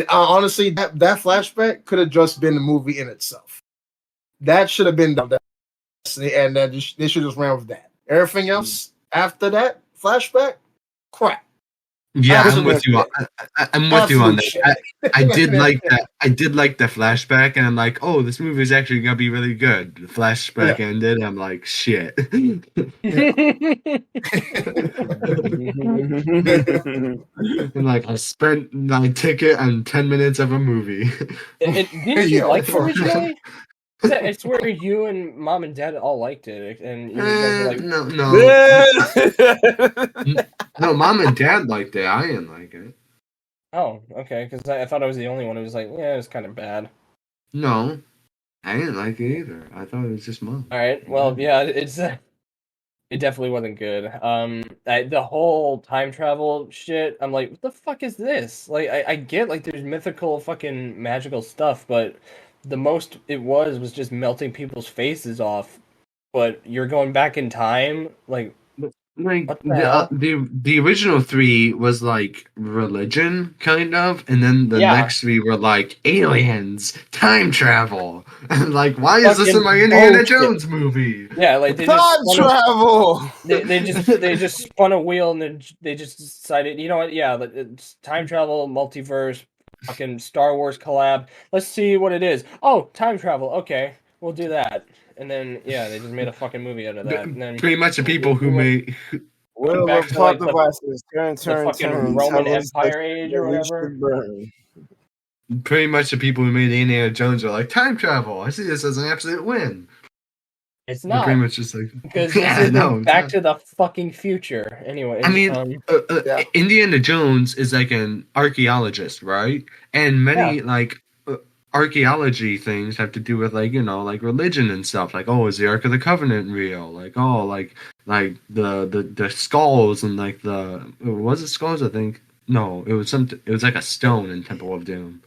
honestly, that flashback could have just been the movie in itself. That should have been done. And then they should just ran with that. Everything else after that flashback, crap. Yeah, I'm with you. I'm with you on that. I did like that. I did like the flashback, and I'm like, oh, this movie is actually gonna be really good. The flashback ended. I'm like, shit. And like, I spent my ticket on 10 minutes of a movie. Didn't you like it originally? I swear you and Mom and Dad all liked it, and you guys were like, no, Mom and Dad liked it. I didn't like it. Oh, okay, because I thought I was the only one who was like, yeah, it was kind of bad. No, I didn't like it either. I thought it was just Mom. All right, well, yeah, it definitely wasn't good. The whole time travel shit, I'm like, what the fuck is this? Like, I get like there's mythical fucking magical stuff, but the most it was just melting people's faces off. But you're going back in time, like the original 3 was like religion, kind of, and then the next 3 were like aliens, time travel, and like, why is this in my Indiana Jones movie? Yeah, like they time travel. They just spun a wheel and then they just decided, you know what? Yeah, it's time travel, multiverse, fucking Star Wars collab. Let's see what it is. Oh, time travel. Okay, we'll do that. And then they just made a fucking movie out of that. And then pretty much the people who made back to like the fucking Roman Empire age or whatever. Pretty much the people who made Indiana Jones are like, time travel. I see this as an absolute win. It's not. Pretty much just like, because Back to the fucking Future. Anyway, I mean, Indiana Jones is like an archaeologist, right? And many like archaeology things have to do with like like religion and stuff. Like, oh, is the Ark of the Covenant real? Like, oh, like the skulls and like was it skulls? I think no, it was something. It was like a stone in Temple of Doom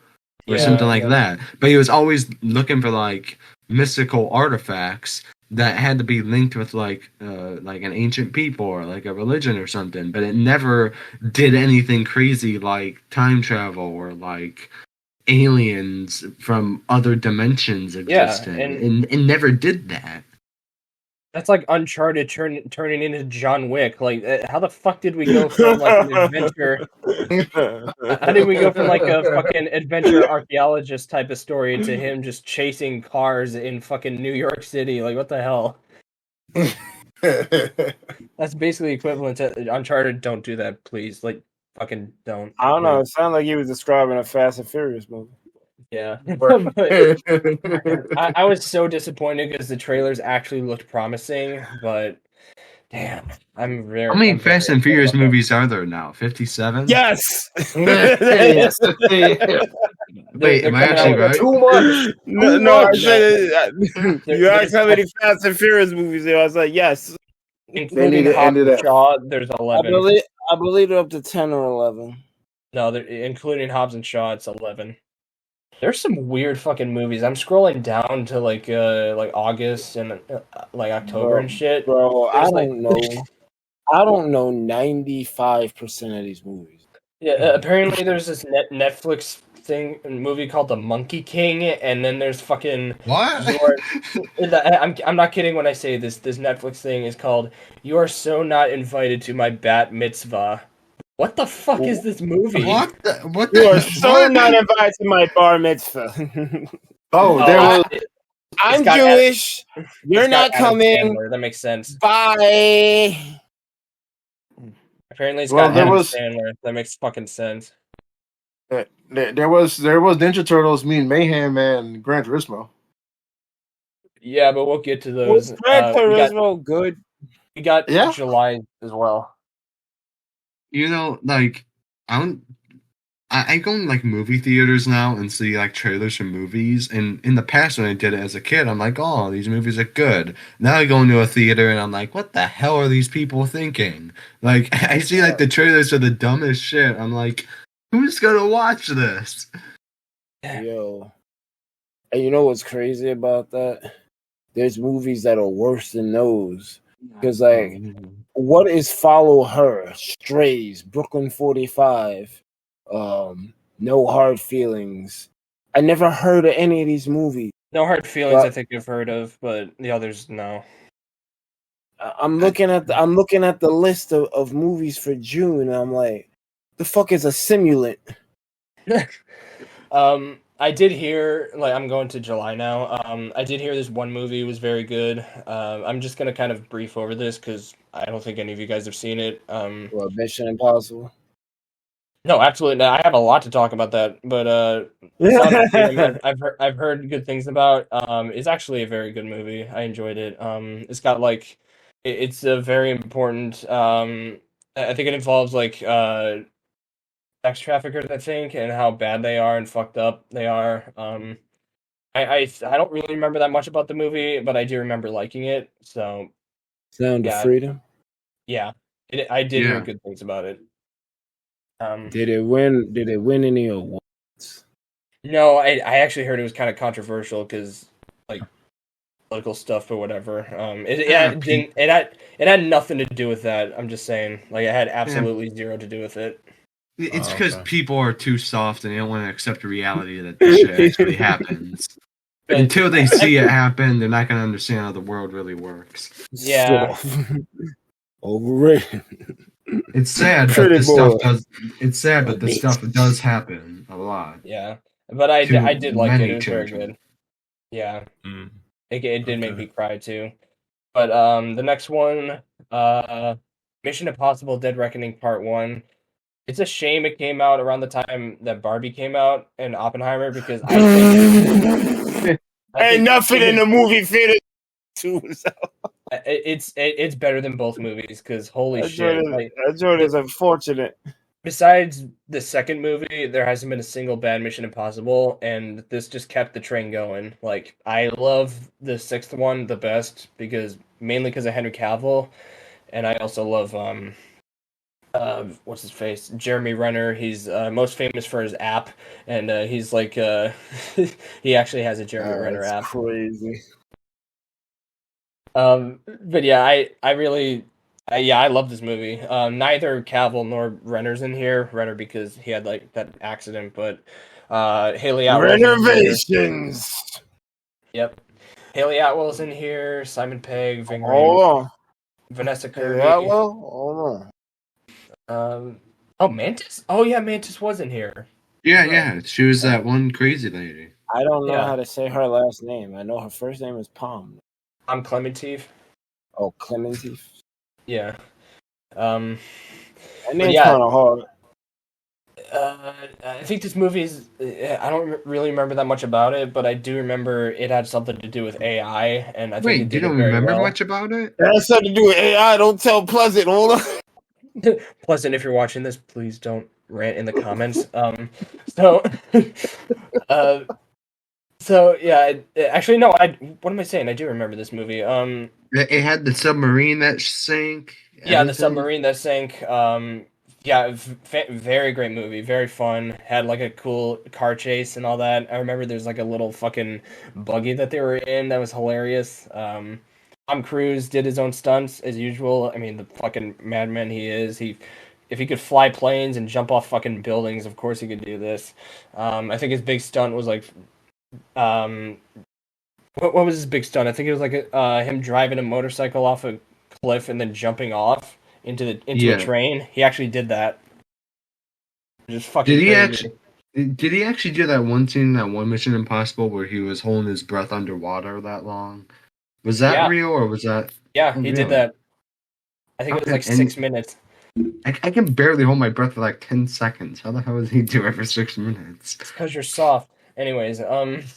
or something like that. But he was always looking for like mystical artifacts that had to be linked with like an ancient people or like a religion or something. But it never did anything crazy like time travel or like aliens from other dimensions existing. And it never did that. That's like Uncharted turning into John Wick. Like, how the fuck did we go from like an adventure? How did we go from like a fucking adventure archaeologist type of story to him just chasing cars in fucking New York City? Like, what the hell? That's basically equivalent to Uncharted. Don't do that, please. Like, fucking don't. I don't know. It sounded like he was describing a Fast and Furious movie. Yeah. I was so disappointed because the trailers actually looked promising, but damn, I'm very. How many Fast and Furious movies are there now? 57? Yes. Yes. Wait, am I actually right? Too much. No, I said you asked how many Fast and Furious movies there. I was like, yes. Including Hobbs and Shaw, there's 11. I believe they're up to 10 or 11. No, including Hobbs and Shaw, it's 11. There's some weird fucking movies. I'm scrolling down to like August and like October and shit. Bro, I don't know. I don't know 95% of these movies. Yeah, apparently there's this Netflix movie called The Monkey King, and then there's fucking what? I'm not kidding when I say this. This Netflix thing is called "You Are So Not Invited to My Bat Mitzvah." What the fuck is this movie? What you are so not invited to my bar mitzvah. I'm Jewish. You're not coming. That makes sense. Bye. Apparently, it's got Adam Sandler. That makes fucking sense. There was Ninja Turtles, Mean Mayhem, and Gran Turismo. Yeah, but we'll get to those. Was Gran Turismo good? We got July as well. Like I go in like movie theaters now and see like trailers for movies, and in the past when I did it as a kid, I'm like, oh, these movies are good. Now I go into a theater and I'm like, what the hell are these people thinking? Like I see like the trailers are the dumbest shit. I'm like, who's gonna watch this? Yo, and you know what's crazy about that? There's movies that are worse than those. Because, like, what is Follow Her, Strays, Brooklyn 45, No Hard Feelings? I never heard of any of these movies. No Hard Feelings, I think I've heard of, but the others, no. I'm looking at the list of movies for June, and I'm like, the fuck is a simulant? I did hear, like, I'm going to July now. I did hear this one movie was very good. I'm just gonna kind of brief over this because I don't think any of you guys have seen it. What, Mission Impossible? No, absolutely not. I have a lot to talk about that, but I've heard good things about. It's actually a very good movie. I enjoyed it. It's got like, it's a very important. I think it involves like sex traffickers, I think, and how bad they are and fucked up they are. I don't really remember that much about the movie, but I do remember liking it. So, Sound of Freedom. Yeah, I did hear good things about it. Did it win? Did it win any awards? No, I actually heard it was kind of controversial because like political stuff or whatever. It had nothing to do with that. I'm just saying, like, it had absolutely zero to do with it. It's because people are too soft and they don't want to accept the reality that this shit actually happens. But until they see it happen, they're not going to understand how the world really works. Yeah. Overrated. It's sad, but this stuff does. It's sad, but this stuff does happen a lot. Yeah, but I did like it. It was very good. Yeah, it did make me cry too. But the next one, Mission Impossible: Dead Reckoning Part 1. It's a shame it came out around the time that Barbie came out and Oppenheimer because I think ain't nothing in the movie theater. It's better than both movies because holy shit! That joint is unfortunate. besides the second movie, there hasn't been a single bad Mission Impossible, and this just kept the train going. Like, I love the sixth one the best mainly because of Henry Cavill, and I also love what's his face, Jeremy Renner. He's most famous for his app, and he's like he actually has a Jeremy Renner That's app. crazy. But yeah, I really, yeah, I love this movie. Neither Cavill nor Renner's in here. Renner because he had like that accident, but Haley Atwell's in here. Renovations. Yep, Haley Atwell's in here. Simon Pegg, Ving Rhames, Hold on. Vanessa Hey, that Kirby. well, hold on. Oh, Mantis. Oh yeah, Mantis was in here. Yeah, Right. yeah. She was that one crazy lady. I don't know Yeah. how to say her last name. I know her first name is Palm. I'm Clementive. Oh, Clemente. Yeah. Um. That name's yeah. kind of hard. I think this movie is. I don't really remember that much about it, but I do remember it had something to do with AI, and I think Wait, it you did it don't very remember well. much about it? That has something to do with AI. Don't tell Pleasant. Hold on. Pleasant, if you're watching this, please don't rant in the comments. So, uh, so yeah. Actually, no. What am I saying? I do remember this movie. It had the submarine that sank. Yeah, the Everything. submarine that sank. Yeah, very great movie, very fun. Had like a cool car chase and all that. I remember there's like a little fucking buggy that they were in that was hilarious. Tom Cruise did his own stunts as usual. I mean, the fucking madman he is. If he could fly planes and jump off fucking buildings, of course he could do this. I think his big stunt was like, um, what was his big stunt? I think it was like him driving a motorcycle off a cliff and then jumping off into a train. He actually did that. Just fucking Did he crazy. actually? Did he actually do that one scene, that one Mission Impossible, where he was holding his breath underwater that long? Was that Yeah. real, or was that? Yeah, Oh, he really? did that. I think it was like 6 minutes. I can barely hold my breath for like 10 seconds. How the hell does he do it for 6 minutes? It's because you're soft. Anyways, Wow.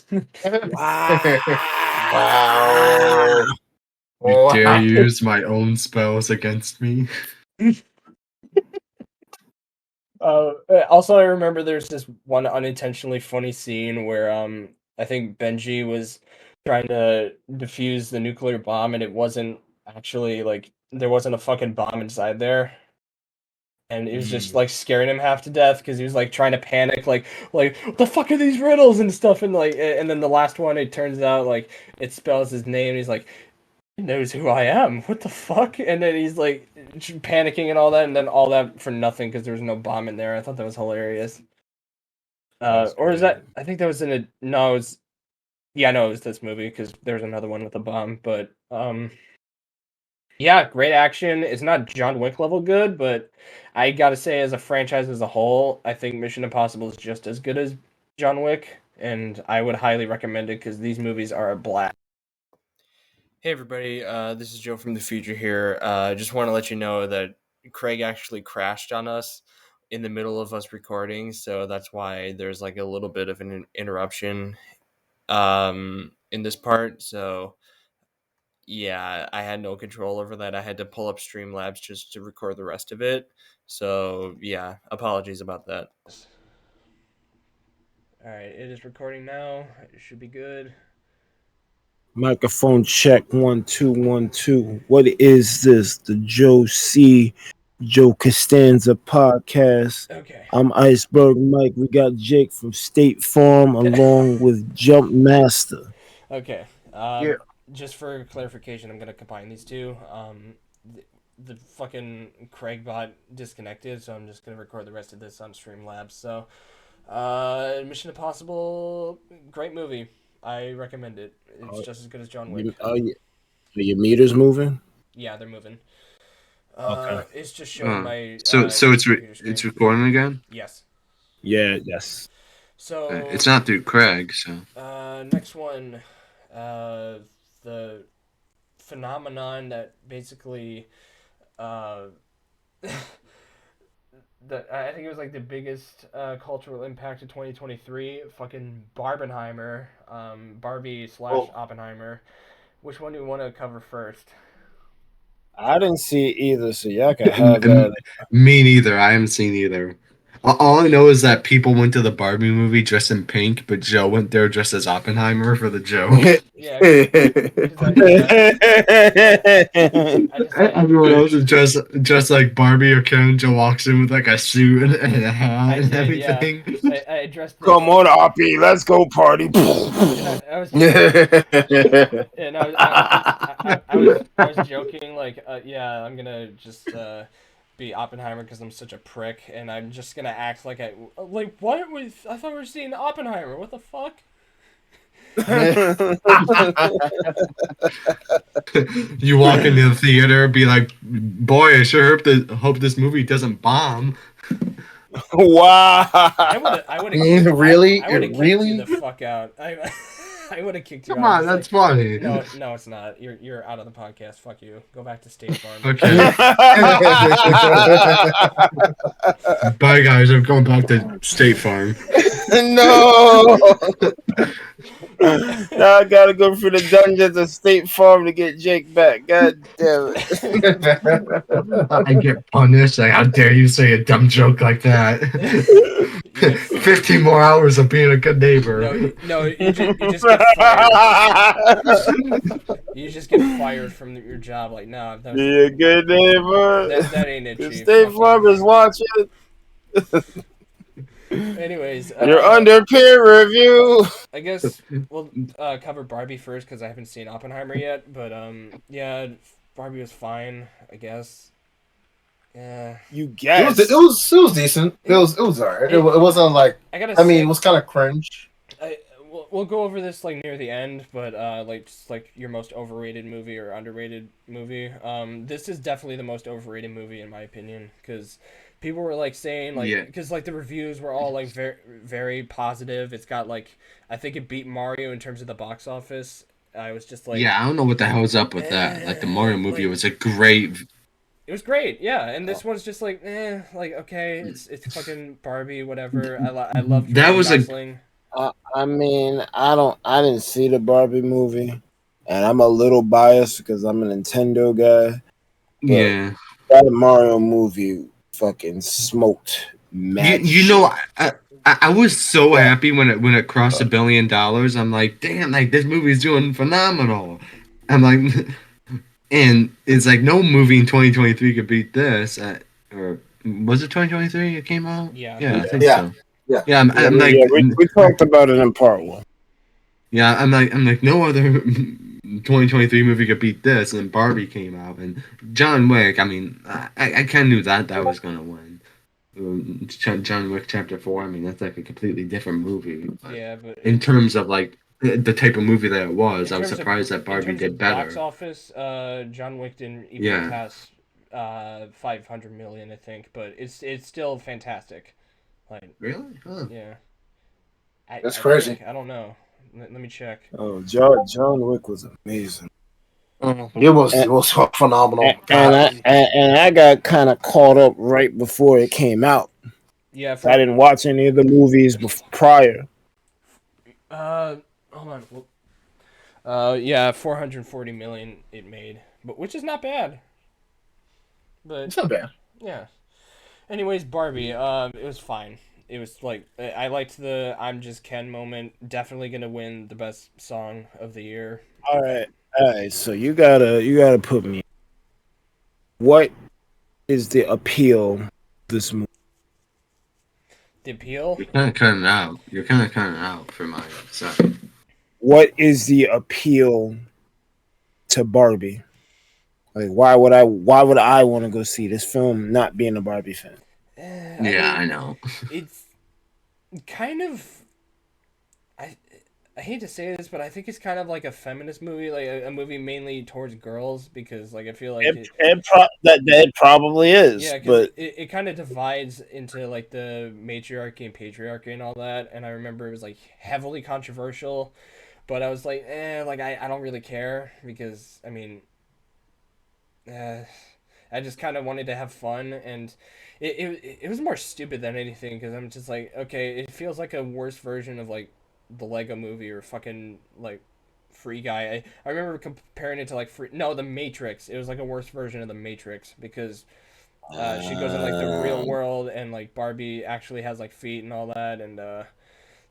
You dare use my own spells against me? Also I remember there's this one unintentionally funny scene where I think Benji was trying to defuse the nuclear bomb and it wasn't actually like there wasn't a fucking bomb inside there. And it was just like scaring him half to death because he was like trying to panic, like what the fuck are these riddles and stuff, and like, and then the last one, it turns out like it spells his name. And he's like, he knows who I am. What the fuck? And then he's like panicking and all that, and then all that for nothing because there was no bomb in there. I thought that was hilarious. Or is that? I think that was in a no. It was yeah, no, it was this movie because there was another one with a bomb, but yeah, great action. It's not John Wick level good, but I gotta say, as a franchise as a whole, I think Mission Impossible is just as good as John Wick, and I would highly recommend it because these movies are a blast. Hey everybody, this is Joe from the future here. Just want to let you know that Craig actually crashed on us in the middle of us recording, so that's why there's like a little bit of an interruption in this part. So yeah, I had no control over that. I had to pull up Streamlabs just to record the rest of it. So yeah, apologies about that. All right, it is recording now. It should be good. Microphone check 1 2 1 2. What is this? The Joe Costanza podcast. Okay. I'm Iceberg Mike. We got Jake from State Farm along with Jump Master. Okay. Yeah. Just for clarification, I'm gonna combine these two. The fucking Craig bot disconnected, so I'm just gonna record the rest of this on Streamlabs. So, Mission Impossible, great movie. I recommend it. It's just as good as John Wick. Are your meters moving? Yeah, they're moving. Okay. It's just showing my So computer screen. it's recording again. Yes. Yeah. Yes. So It's not through Craig. So next one, the phenomenon that basically, I think it was like the biggest cultural impact of 2023. Fucking Barbenheimer, Barbie / Oppenheimer. Which one do you want to cover first? I didn't see either, so y'all can have that. Me neither. I haven't seen either. All I know is that people went to the Barbie movie dressed in pink, but Joe went there dressed as Oppenheimer for the joke. Yeah, because I decided. Everyone else is dressed like Barbie or Ken. Joe walks in with like a suit and a hat and did, yeah. everything. I dressed. Come on, Oppie, let's go party. And I was. And I was joking like, yeah, I'm gonna just be Oppenheimer because I'm such a prick, and I'm just gonna act like what was I thought we were seeing Oppenheimer? What the fuck? You walk into the theater, be like, "Boy, I sure hope this movie doesn't bomb." Wow. I would have Really? I would have kicked you the Really? fuck out. I would have kicked you Come out. on, Just that's funny. no, it's not. You're out of the podcast. Fuck you. Go back to State Farm. Okay, bye guys. I'm going back to State Farm. No. Now I gotta go through the dungeons of State Farm to get Jake back. God damn it. I get punished. Like, how dare you say a dumb joke like that? You get 15 more hours of being a good neighbor. no, you just get fired. You just get fired from your job. Like, no, Be a good neighbor. that ain't it, If Chief. State Fuck Farm you. is watching, Anyways, you're under peer review. I guess we'll cover Barbie first because I haven't seen Oppenheimer yet. But yeah, Barbie was fine, I guess. Yeah, You It guess. was decent. It was alright. It wasn't like I mean it was kind of cringe. we'll go over this like near the end, but like just like your most overrated movie or underrated movie. This is definitely the most overrated movie in my opinion because people were like saying like Yeah. because like the reviews were all like very positive. It's got like I think it beat Mario in terms of the box office. I was just like Yeah, I don't know what the hell's up with that. Like the Mario movie was a great. it was great, yeah, and this one's just like like okay, it's fucking Barbie, whatever. I love That was a Gosling. I mean, I didn't see the Barbie movie, and I'm a little biased because I'm a Nintendo guy. yeah. That Mario movie fucking smoked mad. You know, I was so Yeah. happy when it crossed $1 billion. I'm like, damn, like this movie's doing phenomenal. I'm like, and it's like no movie in 2023 could beat this. Or was it 2023 it came out? Yeah. I think Yeah. so. Yeah. Yeah, I'm like, Yeah, we talked about it in part one. yeah, I'm like, no other 2023 movie could beat this. And then Barbie came out, and John Wick. I mean, I kind of knew that was gonna win. John Wick Chapter 4. I mean, that's like a completely different movie. But Yeah, but in terms of like the type of movie that it was, in I was terms of- surprised that in Barbie terms did of box better. office, John Wick didn't even Yeah. pass 500 million, I think, but it's still fantastic. Like, Really? Huh. yeah, That's I crazy. think. I don't know. Let me check. Oh, John Wick was amazing. It was phenomenal. And I got kind of caught up right before it came out. Yeah, I didn't watch any of the movies prior. hold on. Yeah, 440 million it made, but which is not bad. But It's not bad. yeah. Anyways, Barbie, it was fine. It was like I liked the "I'm Just Ken" moment. Definitely gonna win the best song of the year. All right. So you gotta put me. What is the appeal of this movie? The appeal. You're kind of cutting out. You're kind of cutting out for my side. What is the appeal to Barbie? Like, why would I want to go see this film? Not being a Barbie fan. Yeah, I know. It's kind of. I hate to say this, but I think it's kind of like a feminist movie, like a movie mainly towards girls, because like I feel like That probably is. yeah, but it kind of divides into like the matriarchy and patriarchy and all that. And I remember it was like heavily controversial, but I was like, like I don't really care because I mean, I just kind of wanted to have fun, and it was more stupid than anything because I'm just like, okay, it feels like a worse version of like the Lego Movie or fucking like Free Guy. I remember comparing it to like the Matrix. It was like a worse version of the Matrix because she goes in like the real world and like Barbie actually has like feet and all that and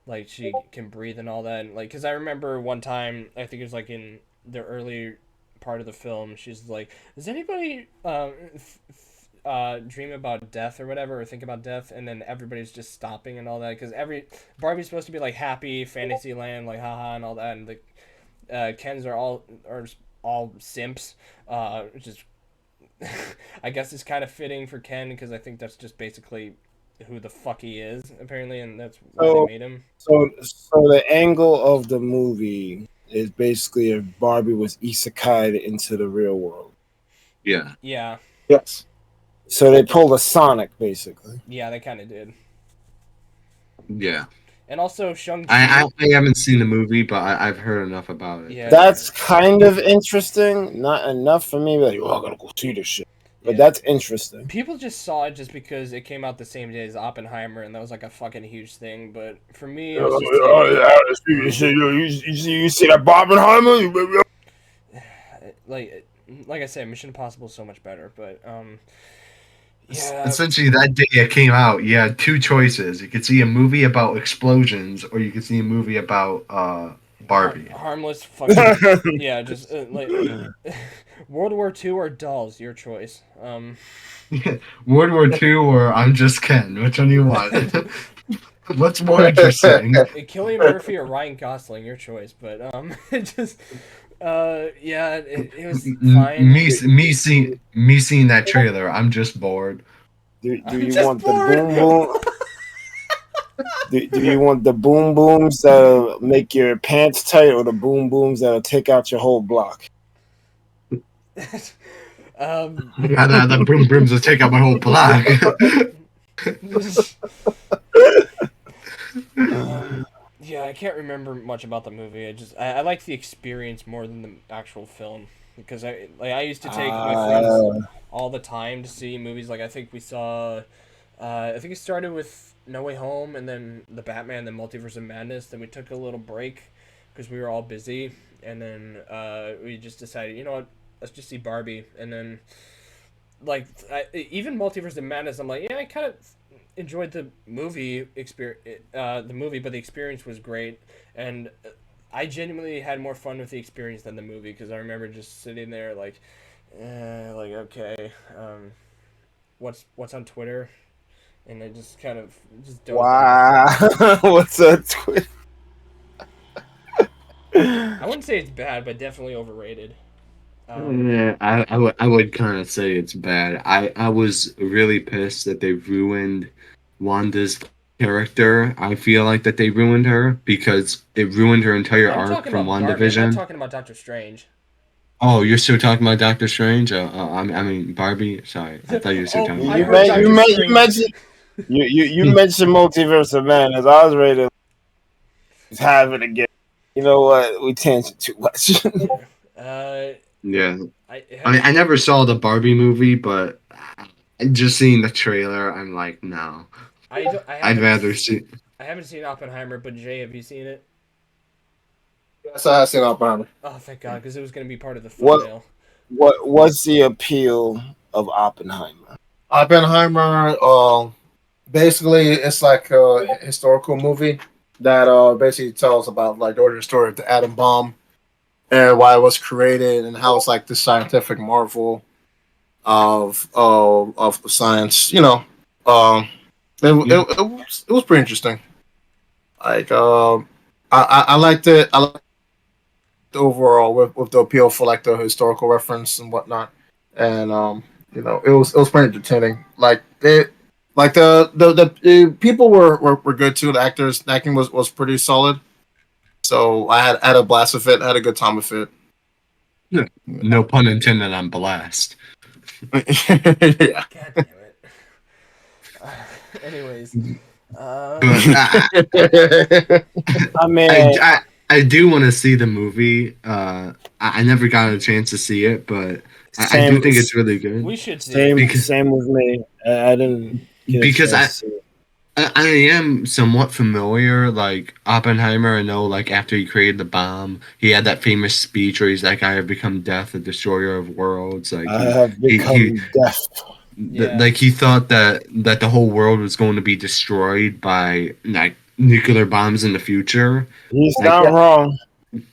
like she can breathe and all that and like because I remember one time I think it was like in the early part of the film she's like does anybody dream about death or whatever or think about death and then everybody's just stopping and all that because every Barbie's supposed to be like happy fantasy land like haha and all that and the Kens are all simps which is I guess it's kind of fitting for Ken because I think that's just basically who the fuck he is apparently and that's why they So, made him. so the angle of the movie is basically if Barbie was isekai'd into the real world. Yeah. Yeah. Yes. So they pulled a Sonic, basically. Yeah, they kind of did. Yeah. And also Shang-Chi. I haven't seen the movie, but I've heard enough about it. Yeah. That's kind of interesting. Not enough for me. Like, oh, I gotta go see this shit. But Yeah. that's interesting. People just saw it just because it came out the same day as Oppenheimer, and that was like a fucking huge thing. But for me, it was just You see that Barbenheimer? like I said, Mission Impossible is so much better. But yeah, Essentially, that day it came out, you had two choices. You could see a movie about explosions, or you could see a movie about Barbie. harmless fucking yeah, just like World War II or Dolls, your choice. World War II or I'm Just Ken. Which one do you want? What's more interesting? Cillian Murphy or Ryan Gosling, your choice. But it just yeah, it was fine. Me seeing that trailer, I'm just bored. Do I'm you just want bored. the boom boom? Do you want the boom booms that'll make your pants tight, or the boom booms that'll take out your whole block? The broom brooms will take out my whole block. Yeah, I can't remember much about the movie. I like the experience more than the actual film because I used to take my friends all the time to see movies. Like I think we saw, I think it started with No Way Home and then the Batman, then Multiverse of Madness. Then we took a little break because we were all busy, and then we just decided, you know what, let's just see Barbie, and then like even Multiverse of Madness. I'm like, yeah, I kind of enjoyed the movie but the experience was great, and I genuinely had more fun with the experience than the movie because I remember just sitting there like okay, what's on Twitter, and I just kind of just dozed off. Wow, what's a twist? I wouldn't say it's bad, but definitely overrated. Yeah, I would kind of say it's bad. I was really pissed that they ruined Wanda's character. I feel like that they ruined her because it ruined her entire I'm arc talking from about Barbie. I'm not WandaVision. talking about Doctor Strange. Oh, you're still talking about Doctor Strange? I mean Barbie. Sorry, I thought you were still talking I about heard Doctor You Doctor mentioned you mentioned Multiverse of Madness. I was ready to have it again. You know what? We tangent too much. Yeah, I I never saw the Barbie movie, but just seeing the trailer, I'm like, no. I'd rather see. I haven't seen Oppenheimer, but Jay, have you seen it? Yes, I have seen Oppenheimer. Oh, thank God, because it was going to be part of the What- thumbnail. What's the appeal of Oppenheimer? Oppenheimer, basically, it's like a historical movie that basically tells about like the origin story of the atom bomb and why it was created and how it's like the scientific marvel of science. You know, it was pretty interesting. Like, I liked it. I liked it overall with the appeal for like the historical reference and whatnot, and you know, it was pretty entertaining. Like it, like the people were good too. The acting was pretty solid. So I had a blast with it. I had a good time with it. No pun intended on blast. Yeah. God damn it. Anyways, But I mean, I do want to see the movie. I never got a chance to see it, but I do think it's really good. we should see it. same with me. I didn't get a Because chance to see it. I am somewhat familiar. Like Oppenheimer, I know. Like after he created the bomb, he had that famous speech where he's like, "I have become death, the destroyer of worlds." Like I have he become deaf. Yeah. like he thought that the whole world was going to be destroyed by like nuclear bombs in the future. He's Like not wrong.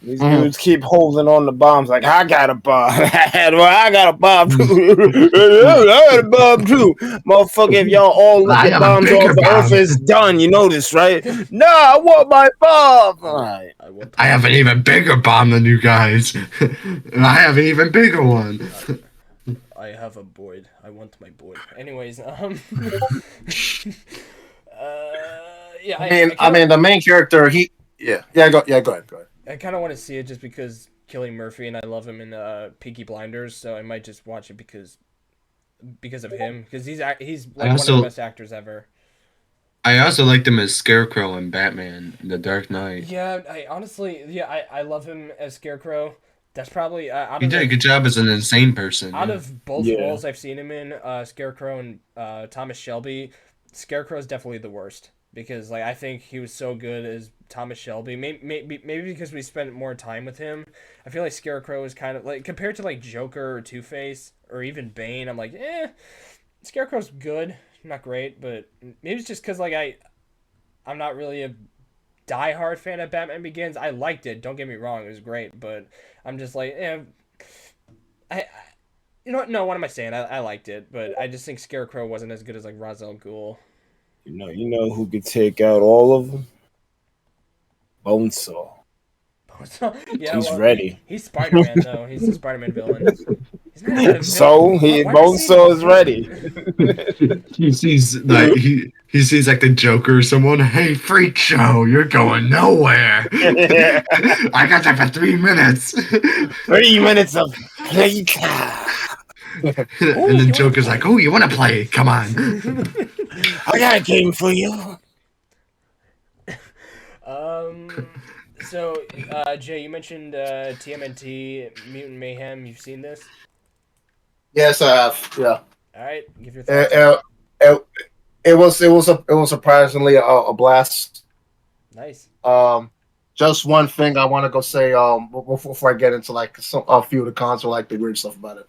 These dudes keep holding on the bombs like I got a bomb. I got a bomb too. I got a bomb too. Motherfucker, if y'all all let I the have a bombs bigger off, the earth bomb. is done. You know this, right? Nah, I want my bomb. All right. I have an even bigger bomb than you guys, and I have an even bigger one. I have a boyd. I want my boyd. Anyways, yeah, I mean, the main character, go ahead. I kind of want to see it just because Cillian Murphy and I love him in Peaky Blinders, so I might just watch it because of him because he's like one of the best actors ever. I also liked him as Scarecrow in Batman: The Dark Knight. Yeah, I love him as Scarecrow. That's probably He did a good job as an insane person. Out of both roles I've seen him in, Scarecrow and Thomas Shelby, Scarecrow is definitely the worst because like I think he was so good as Thomas Shelby. Maybe because we spent more time with him. I feel like Scarecrow is kind of like compared to like Joker or Two-Face or even Bane. I'm like, Scarecrow's good, not great, but maybe it's just because like I'm not really a diehard fan of Batman Begins. I liked it. Don't get me wrong, it was great, but I'm just like, I you know what? No, what am I saying? I liked it, but I just think Scarecrow wasn't as good as like Ra's al Ghul. You know who could take out all of them? Bonesaw. Yeah, he's ready. He's Spider-Man though. He's the Spider-Man villain. He's not even a So Bonesaw is ready. He sees like he sees like the Joker or someone. Hey, freak show, you're going nowhere. I got that for 3 minutes. 3 minutes of playtime. And then Joker's like, "Oh, you want to play? Come on." I got a game for you. So, Jay, you mentioned TMNT Mutant Mayhem. You've seen this? Yes, I have. Yeah. All right, give your thoughts. It was surprisingly a blast. Nice. Just one thing I want to go say before I get into like a few of the cons or like the weird stuff about it.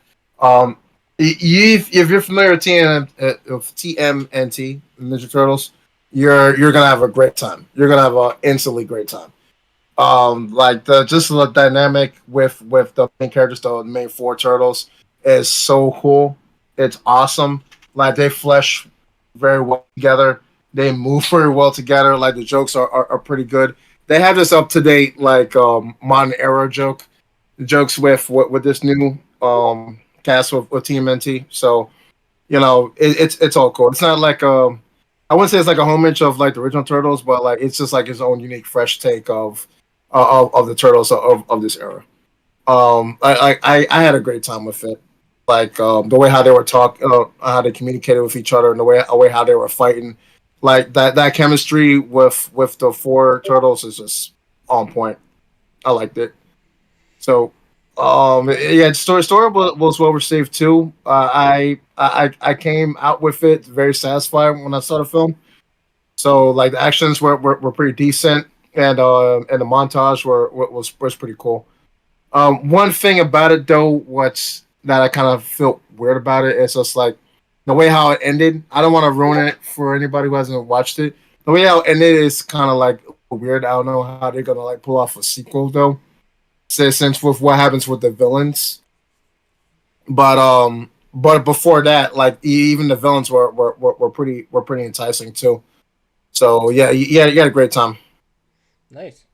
If you're familiar with TMNT Ninja Turtles, you're gonna have a great time. You're gonna have an instantly great time. Like the dynamic with the main characters, the main four turtles, is so cool. It's awesome. Like they flesh very well together. They move very well together. Like the jokes are pretty good. They have this up to date like modern era jokes with this new cast with TMNT. So it's all cool. It's not like I wouldn't say it's like a homage of like the original Turtles, but like it's just like its own unique, fresh take of the Turtles of this era. I had a great time with it. Like the way how they were talking, how they communicated with each other, and the way how they were fighting. Like that chemistry with the four turtles is just on point. I liked it. So yeah, story was well received too. I came out with it very satisfied when I saw the film. So like the actions were pretty decent, and the montage was pretty cool. One thing about it though, what's that I kind of felt weird about it is just like the way how it ended. I don't want to ruin it for anybody who hasn't watched it. The way how it ended is kind of like weird. I don't know how they're gonna like pull off a sequel though, since with what happens with the villains. But before that, like even the villains were pretty enticing too. So yeah, you had a great time. Nice.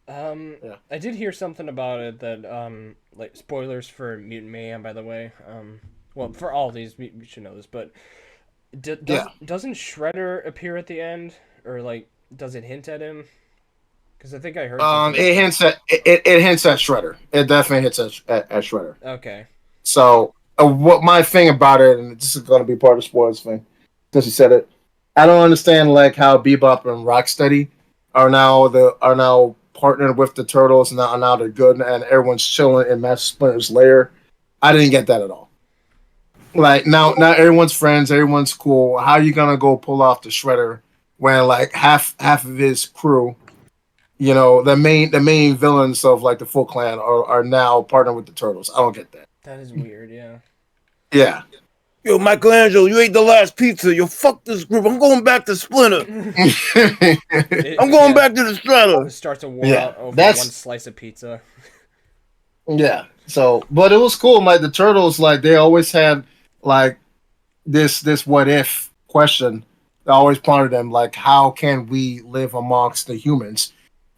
I did hear something about it that like spoilers for Mutant Mayhem, by the way. Well, for all these, we should know this, but doesn't Shredder appear at the end, or like does it hint at him? Because I think I heard. It hints at it hints at Shredder. It definitely hits at Shredder. Okay. So what my thing about it, and this is going to be part of the spoilers thing, since you said it, I don't understand like how Bebop and Rocksteady are now partnered with the Turtles, and now they're good, and everyone's chilling in Master Splinter's lair. I didn't get that at all. Like now everyone's friends, everyone's cool. How are you gonna go pull off the Shredder when like half of his crew, you know, the main villains of like the Foot Clan are now partnered with the Turtles. I don't get that. That is weird. Yeah. Yeah. Yo, Michelangelo, you ate the last pizza. Yo, fuck this group. I'm going back to Splinter. I'm going Yeah. back to the Stratter. It starts a war Yeah. out over one That's slice of pizza. yeah. So, but it was cool. Like the Turtles, like they always had like this what if question that always pondered them. Like, how can we live amongst the humans?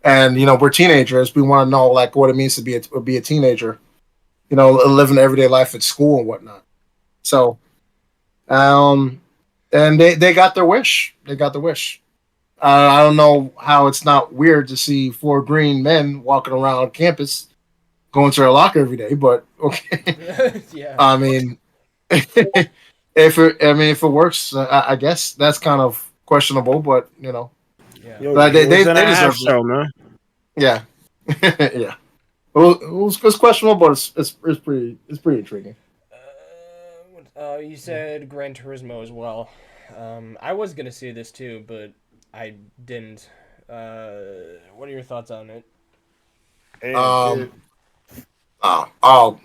And you know, we're teenagers. We want to know like what it means to be a teenager. You know, living everyday life at school and whatnot. So, um, and they got their wish. They got their wish. I don't know how it's not weird to see four green men walking around campus going to their locker every day, but okay. Yeah. I mean, if it works, I guess that's kind of questionable, but you know, Yeah. Yo, but he was in a they half deserve it. shell, man. Yeah, yeah. It's questionable, but it's pretty intriguing. You said Gran Turismo as well. I was gonna see this too, but I didn't. What are your thoughts on it? Damn, Um, kid. all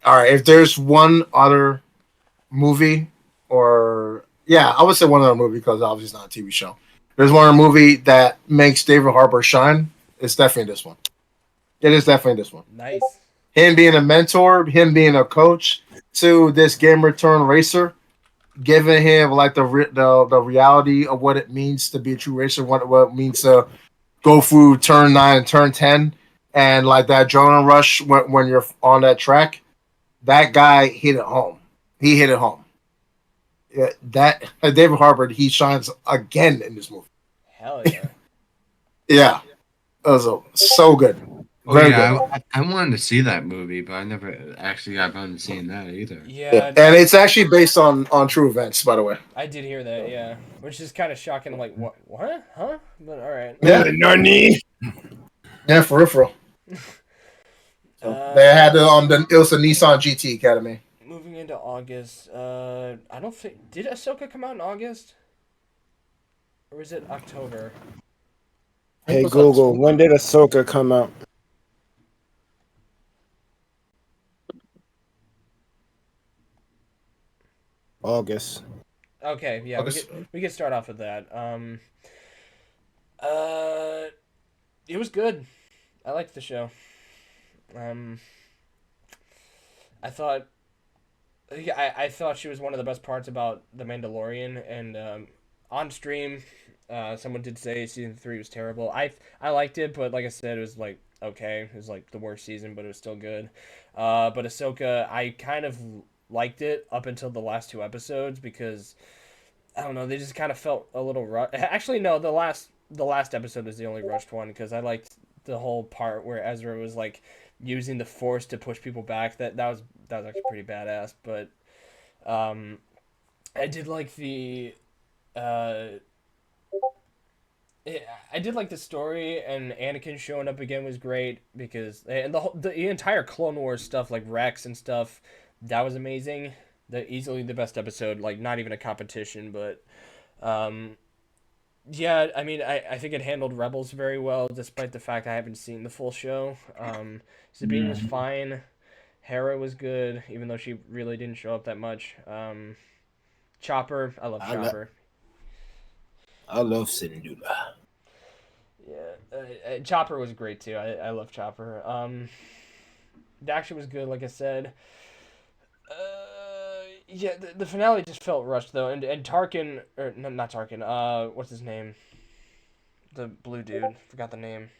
right. If there's one other movie, or yeah, I would say one other movie because obviously it's not a TV show. There's one other movie that makes David Harbour shine. It's definitely this one. It is definitely this one. Nice. Him being a mentor, him being a coach to this gamer turned racer, giving him like the reality of what it means to be a true racer, what it means to go through turn 9 and turn 10, and like that adrenaline rush when you're on that track. That guy hit it home. He hit it home. Yeah, that David Harbour, he shines again in this movie. Hell yeah. Yeah, it was so good, Oh very good. yeah, I wanted to see that movie, but I never actually got around to seeing that either. Yeah, Yeah, and it's actually based on true events, by the way. I did hear that. Yeah, which is kind of shocking. I'm like, what? What? Huh? But all right. Yeah, Nani? yeah, for real, for real. So they Uh, had it was the Nissan GT Academy. moving into August. I don't think did Ahsoka come out in August, or was it October? I think it Hey was Google, when October. did Ahsoka come out? August. Okay, yeah, August. we could start off with that. Uh, it was good. I liked the show. Um, I thought, yeah, I thought she was one of the best parts about the Mandalorian, and on stream, someone did say season 3 was terrible. I liked it, but like I said, it was like okay. It was like the worst season, but it was still good. But Ahsoka, I kind of liked it up until the last 2 episodes because I don't know. They just kind of felt a little rushed. Actually, no. The last episode was the only rushed one because I liked the whole part where Ezra was like using the Force to push people back. That was actually pretty badass. But um, I did like the uh, I did like the story, and Anakin showing up again was great because and the entire Clone Wars stuff like Rex and stuff that was amazing. Easily the best episode, like not even a competition, but um, yeah, I mean, I think it handled Rebels very well, despite the fact I haven't seen the full show. Sabine was fine. Hera was good, even though she really didn't show up that much. Chopper, I love I love Chopper. I love Syndulla. Yeah, Chopper was great too. I love Chopper. The action was good, like I said. Yeah, the finale just felt rushed though, and Tarkin or no, not Tarkin. What's his name? The blue dude. Forgot the name.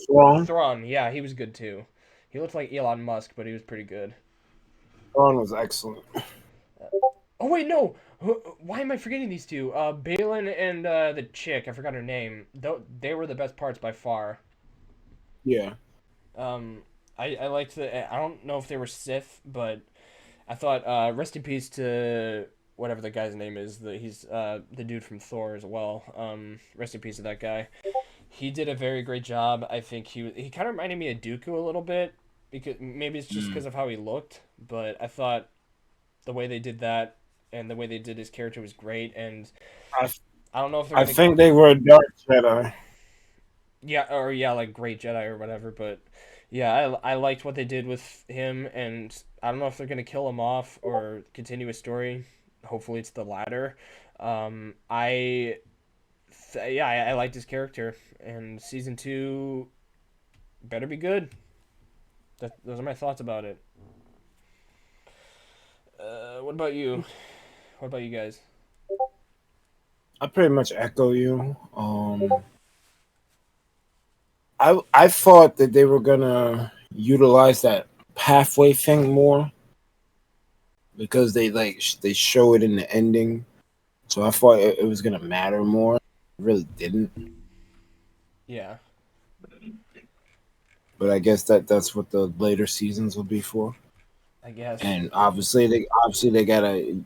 Thrawn. Thrawn, yeah, he was good too. He looked like Elon Musk, but he was pretty good. Thrawn was excellent. Oh wait, no. Why am I forgetting these two? Balin and the chick. I forgot her name. They were the best parts by far. Yeah. Um, I liked the. I don't know if they were Sith, but I thought rest in peace to whatever the guy's name is. He's the dude from Thor as well. Rest in peace to that guy. He did a very great job. I think he kind of reminded me of Dooku a little bit because maybe it's just because of how he looked, but I thought the way they did that and the way they did his character was great. And I I don't know if they're I gonna. think they were a Dark Jedi. Yeah, or yeah, like Great Jedi or whatever. But yeah, I liked what they did with him, and I don't know if they're gonna kill him off or continue his story. Hopefully, it's the latter. Yeah, I liked his character, and season two better be good. Those are my thoughts about it. What about you? What about you guys? I pretty much echo you. I thought that they were gonna utilize that pathway thing more because they show it in the ending. So I thought it was gonna matter more. It really didn't. Yeah, But I guess that's what the later seasons will be for. I guess. And obviously they gotta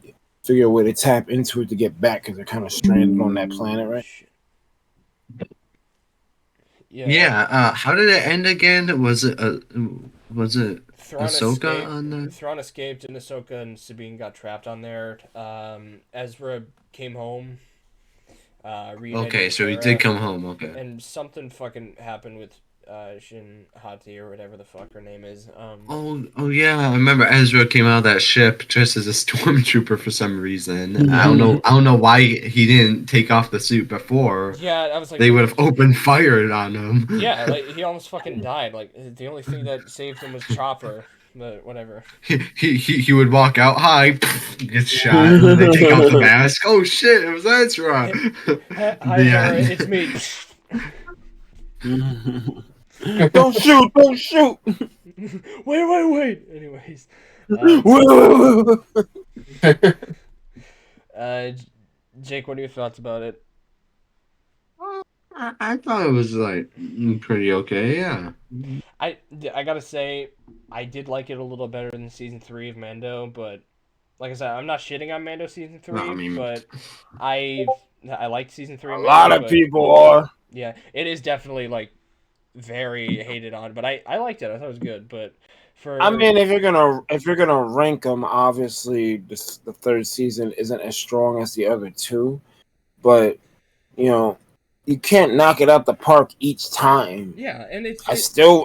figure a way to tap into it to get back because they're kind of stranded on that planet, right? Shit. Yeah, Yeah. How did it end again? Was it Thrawn Ahsoka escaped. on the? Thrawn escaped, and Ahsoka and Sabine got trapped on there. Ezra came home, reunited Okay, with so he did Hera, come home. Okay. and something fucking happened with Shin Hati or whatever the fuck her name is. Oh yeah, I remember Ezra came out of that ship dressed as a stormtrooper for some reason. I don't know. I don't know why he didn't take off the suit before. Yeah, I was like, They would have opened fire on him. yeah, like he almost fucking died. Like the only thing that saved him was Chopper, but whatever. He would walk out, hi, gets shot, and then they take off the mask. Oh shit, it was Ezra. Hi, Hera, it's me. Don't shoot! Don't shoot! Wait. Anyways, uh, Jake, what are your thoughts about it? I thought it was like pretty okay. Yeah. I gotta say, I did like it a little better than season three of Mando, but like I said, I'm not shitting on Mando season Well, three, I mean, but I I liked season three A of lot Mando, of but people are. yeah, it is definitely like very hated on, but I liked it. I thought it was good, but I for mean, if you're gonna rank them, obviously the third season isn't as strong as the other two, but you know, you can't knock it out the park each time. yeah, and I still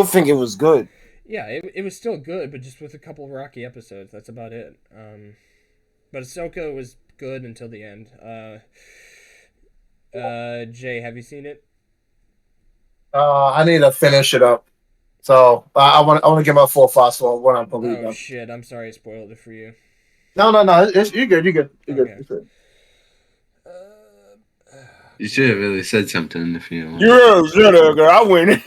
think it was good. yeah, it was still good, but just with a couple of rocky episodes. That's about it. But Ahsoka was good until the end. Jay, have you seen it? I need to finish it up. So I want to give my full thoughts on what I believe Oh in. shit! I'm sorry, I spoiled it for you. No. You're good. You're good. You're Okay. good. You're good. you should have really said something if you. Yeah, shut girl. I win.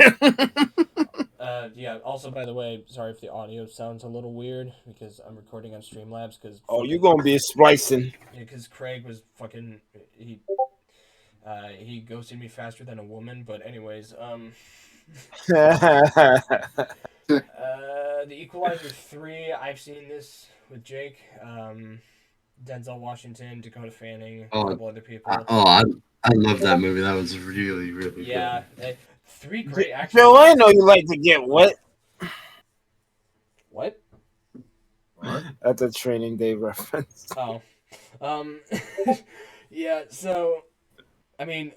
Yeah. Also, by the way, sorry if the audio sounds a little weird because I'm recording on Streamlabs because Oh, you gonna be splicing. yeah, because Craig was fucking he ghosted me faster than a woman. But anyways, The Equalizer 3. I've seen this with Jake, Denzel Washington, Dakota Fanning, a Oh, couple other people. I love that movie. That was really Yeah, good. three great action. Phil, I know you like to get wet. What? That's a Training Day reference. Oh, yeah. So, I mean,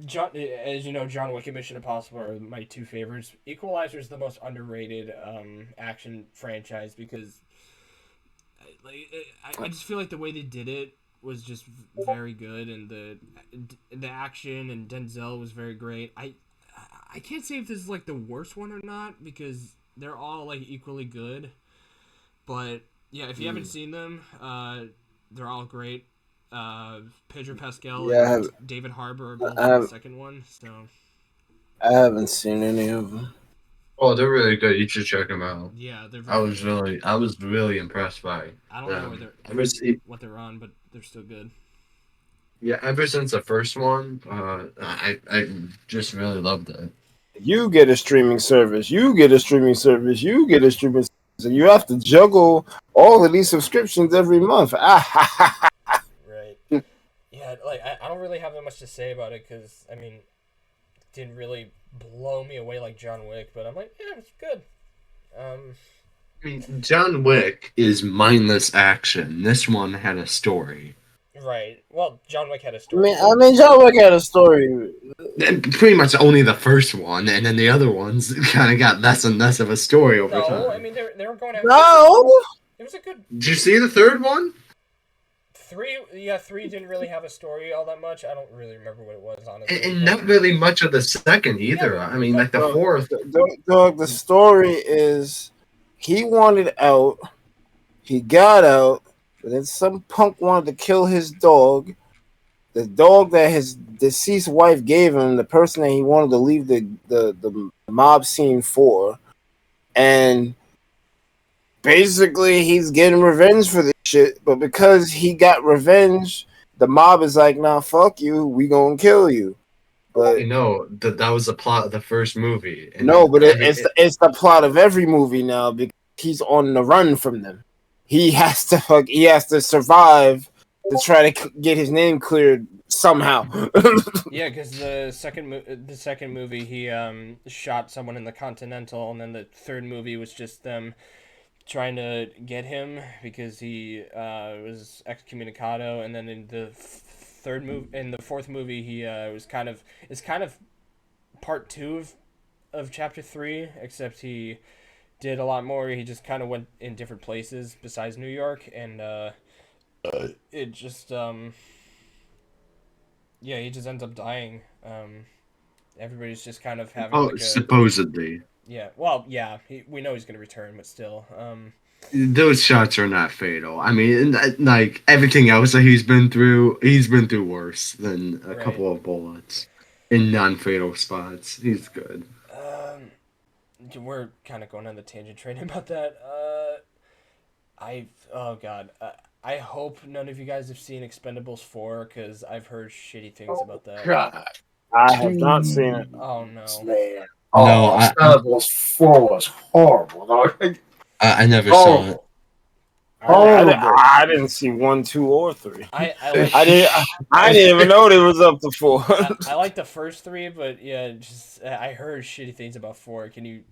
John, as you know, John Wick and Mission Impossible are my two favorites. Equalizer is the most underrated action franchise because, I just feel like the way they did it was just very good, and the action and Denzel was very great. I can't say if this is like the worst one or not because they're all like equally good, but yeah, if you haven't seen them, they're all great. Pedro Pascal Yeah, and David Harbour are both I in the have- second one. So I haven't seen any of them. Oh, they're really good. You should check them out. yeah, they're very good. I was really impressed by. I don't know where they're what they're on, but they're still good. Yeah, ever since the first one, I just really loved it. You get a streaming service. You get a streaming service. You get a streaming service. And you have to juggle all of these subscriptions every month. Right. Yeah, like I don't really have that much to say about it because I mean, it didn't really blow me away like John Wick, but I'm like, yeah, it's good. I mean, John Wick is mindless action. This one had a story. Right. Well, John Wick had a I story. mean, John Wick had a story. Pretty much only the first one, and then the other ones kind of got less and less of a story over No, I time. mean they were going out. No, It was a good Did you see the third one? 3. Yeah, 3 didn't really have a story all that much. I don't really remember what it was, honestly. And but- not really much of the second either. Yeah, I mean, like the fourth. Dog, the story is he wanted out, he got out, but then some punk wanted to kill his dog. The dog that his deceased wife gave him, the person that he wanted to leave the mob scene for, and basically he's getting revenge for this shit. But because he got revenge, the mob is like, "Nah, fuck you, we gonna kill you." But You know, that was the plot of the first movie. And no, but every- it's the plot of every movie now because he's on the run from them. He has to survive to try to get his name cleared somehow. Yeah, because the second movie he shot someone in the Continental, and then the third movie was just them trying to get him because he was excommunicado, and then in the fourth movie he it's kind of part 2 of chapter 3, except he did a lot more. He just kind of went in different places besides New York, and it just yeah, he just ends up dying. Everybody's just kind of having like a supposedly. yeah. Well, yeah, we know he's gonna return, but still, Those shots are not fatal. I mean, like everything else that he's been through worse than a Right. couple of bullets in non-fatal spots. He's good. We're kind of going on the tangent train about that. Oh god, I hope none of you guys have seen Expendables 4 because I've heard shitty things about that. God. I have not seen it. Oh no. Man. No, Expendables 4 was horrible. Dog. I never saw it. I didn't see 1, 2, or 3. I I didn't even know they was up to 4. I like the first 3, but yeah, just I heard shitty things about 4. Can you,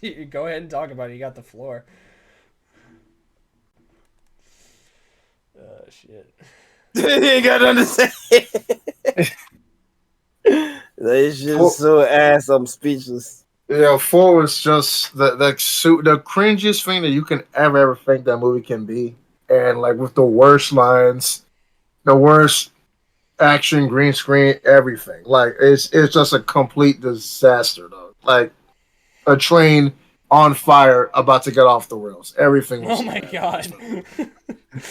you go ahead and talk about it? You got the floor. Shit. You gotta understand. They just so ass. I'm speechless. Yeah, 4 was just the cringiest thing that you can ever think that movie can be, and like with the worst lines, the worst action, green screen, everything. Like it's just a complete disaster, though. Like a train on fire about to get off the rails. Everything was Oh my god.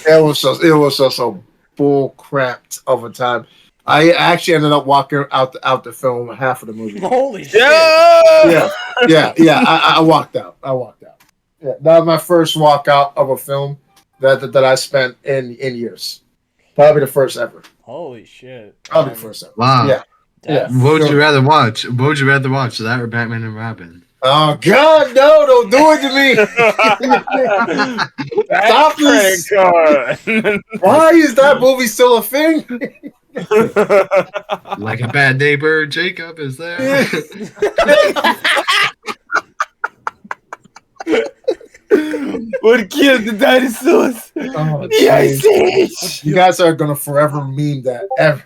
it was just a bull crap of a time. I actually ended up walking out the film half of the movie. Holy shit. Yeah. Yeah. I walked out. Yeah, that was my first walkout of a film that I spent in years. Probably the first ever. Holy shit. Probably the first ever. Wow. Yeah. That's- What would you rather watch? What would you rather watch, that or Batman and Robin? Oh God, no! Don't do it to me. Stop this. Card. Why is that movie still a thing? Like a bad neighbor, Jacob is there. What killed the dinosaurs? Oh, The Ice Age. you guys are gonna forever meme that ever.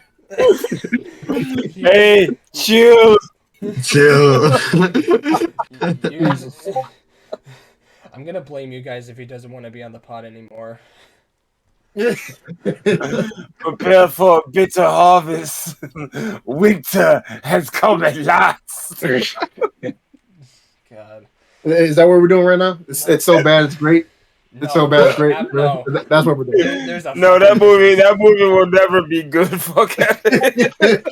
Hey, chill. Chill. You guys, I'm gonna blame you guys if he doesn't want to be on the pod anymore. Prepare for a bitter harvest. Winter has come at last. God. Is that what we're doing right now? It's so bad, it's great. It's so bad, it's great. No. That's what we're doing. There's a No, that movie will never be good. Fuck it.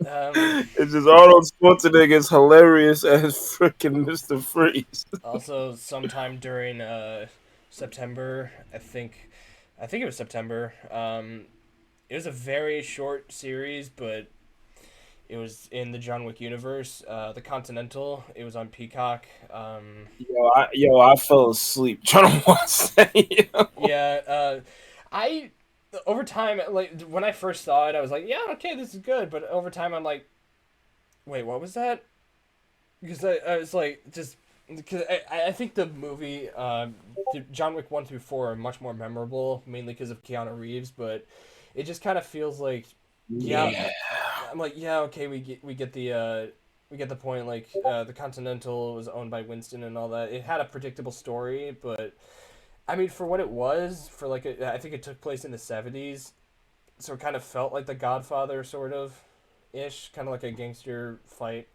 It's just Arnold Schwarzenegger is hilarious as freaking Mr. Freeze. Also, sometime during September, I think it was September. It was a very short series, but it was in the John Wick universe. The Continental. It was on Peacock. I fell asleep trying to watch that. Yeah. Over time, like when I first saw it, I was like, yeah, okay, this is good. But over time, I'm like, wait, what was that? Because I was like, just because I think the movie John Wick 1 through 4 are much more memorable, mainly because of Keanu Reeves, but it just kind of feels like, yeah, Yeah. I'm like, yeah, okay, we get the point. Like, the Continental was owned by Winston and all that. It had a predictable story, but I mean, for what it was, for like, I think it took place in the '70s, so it kind of felt like The Godfather, sort of, ish, kind of like a gangster fight,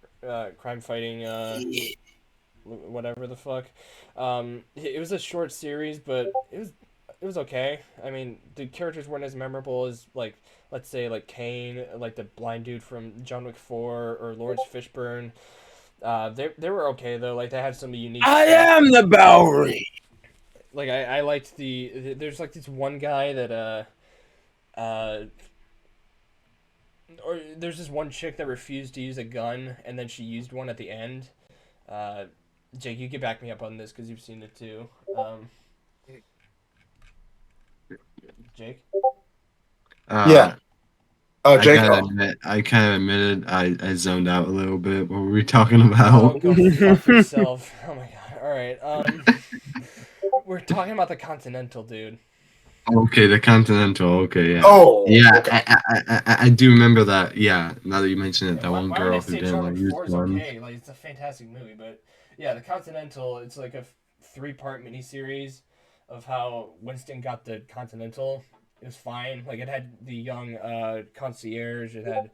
crime fighting, whatever the fuck. It was a short series, but it was okay. I mean, the characters weren't as memorable as, like, let's say, like Kane, like the blind dude from John Wick 4, or Lawrence Fishburne. They were okay though. Like, they had some unique I stuff. am the Bowery. Like, I liked there's like this one guy that uh or there's this one chick that refused to use a gun, and then she used one at the end. Uh, Jake, you can back me up on this because you've seen it too. Jake. Uh, Yeah. I Jake. gotta Oh. admit, I kind of admitted I zoned out a little bit. What were we talking Oh, about? go fuck yourself. Oh my god. All right. We're talking about the Continental, dude. Okay, the Continental. Okay, yeah, Oh. yeah. Okay. I do remember that. Yeah, now that you mention it, Yeah, that one why would I girl who say didn't John like Wick use 4 is guns. okay? Like, it's a fantastic movie, but yeah, the Continental, it's like a three-part miniseries of how Winston got the Continental. It was fine. Like, it had the young concierge, it had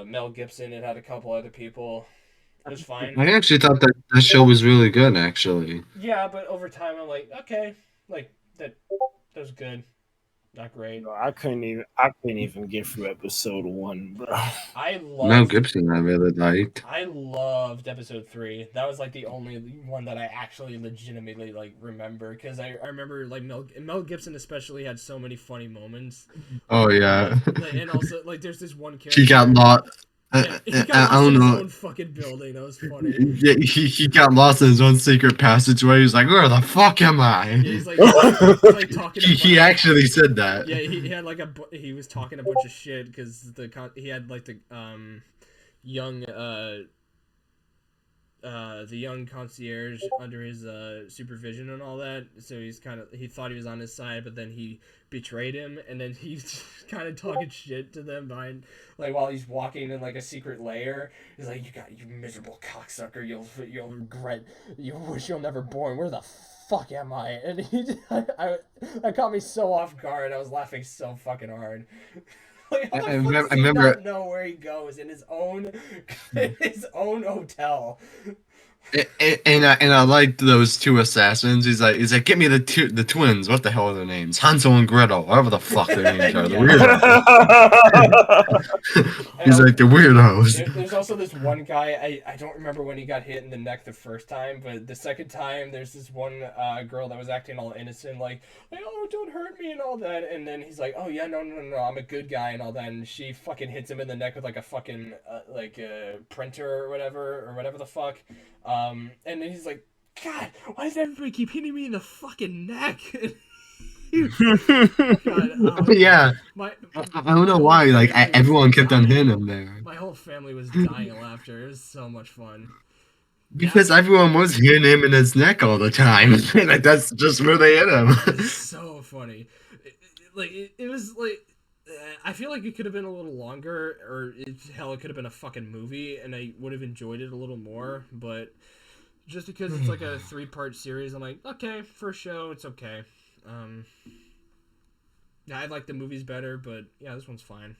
Mel Gibson, it had a couple other people. It was fine. I actually thought that show was really good. Actually, Yeah, but over time, I'm like, okay, like that was good, not great. Yo, I couldn't even get through episode 1, bro. I Mel loved Gibson I really liked. I loved episode 3. That was like the only one that I actually legitimately like remember, because I remember like Mel Gibson especially had so many funny moments. Oh yeah, And also, like, there's this one she got character. lost. Yeah, he got I lost in don't his know. own fucking building. That was funny. Yeah, he got lost in his own secret passageway. He's like, "Where the fuck am I?" Yeah, he's like talking a He bunch of. actually said that. Yeah, he had like he was talking a bunch of shit because he had like the young the young concierge under his supervision and all that. So he thought he was on his side, but then he betrayed him, and then he's kind of talking shit to them behind, like, while he's walking in like a secret lair. He's like, you miserable cocksucker, you'll regret, you wish you'll never born. Where the fuck am I?" And that caught me so off guard. I was laughing so fucking hard. Like, how the fuck does I he remember, not know where he goes in his own in his own hotel? and I liked those two assassins. He's like, "Get me the twins. What the hell are their names? Hansel and Gretel, whatever the fuck their names are. The Yeah. weirdos." He's like the weirdos. There's also this one guy. I don't remember when he got hit in the neck the first time, but the second time, there's this one girl that was acting all innocent, like, "Oh, don't hurt me," and all that. And then he's like, "Oh yeah, no, I'm a good guy," and all that. And she fucking hits him in the neck with like a fucking like a printer or whatever the fuck. And then he's like, "God, why does everybody keep hitting me in the fucking neck?" God, Yeah, my I don't know why. Like everyone kept on hitting him there my whole family was dying of laughter. It was so much fun. because everyone was hitting him in his neck all the time. Like that's just where they hit him. It's so funny. It was like, I feel like it could have been a little longer, or hell, it could have been a fucking movie, and I would have enjoyed it a little more. But just because it's like a 3-part series, I'm like, okay, for a show, it's okay. Yeah, I like the movies better, but yeah, this one's fine.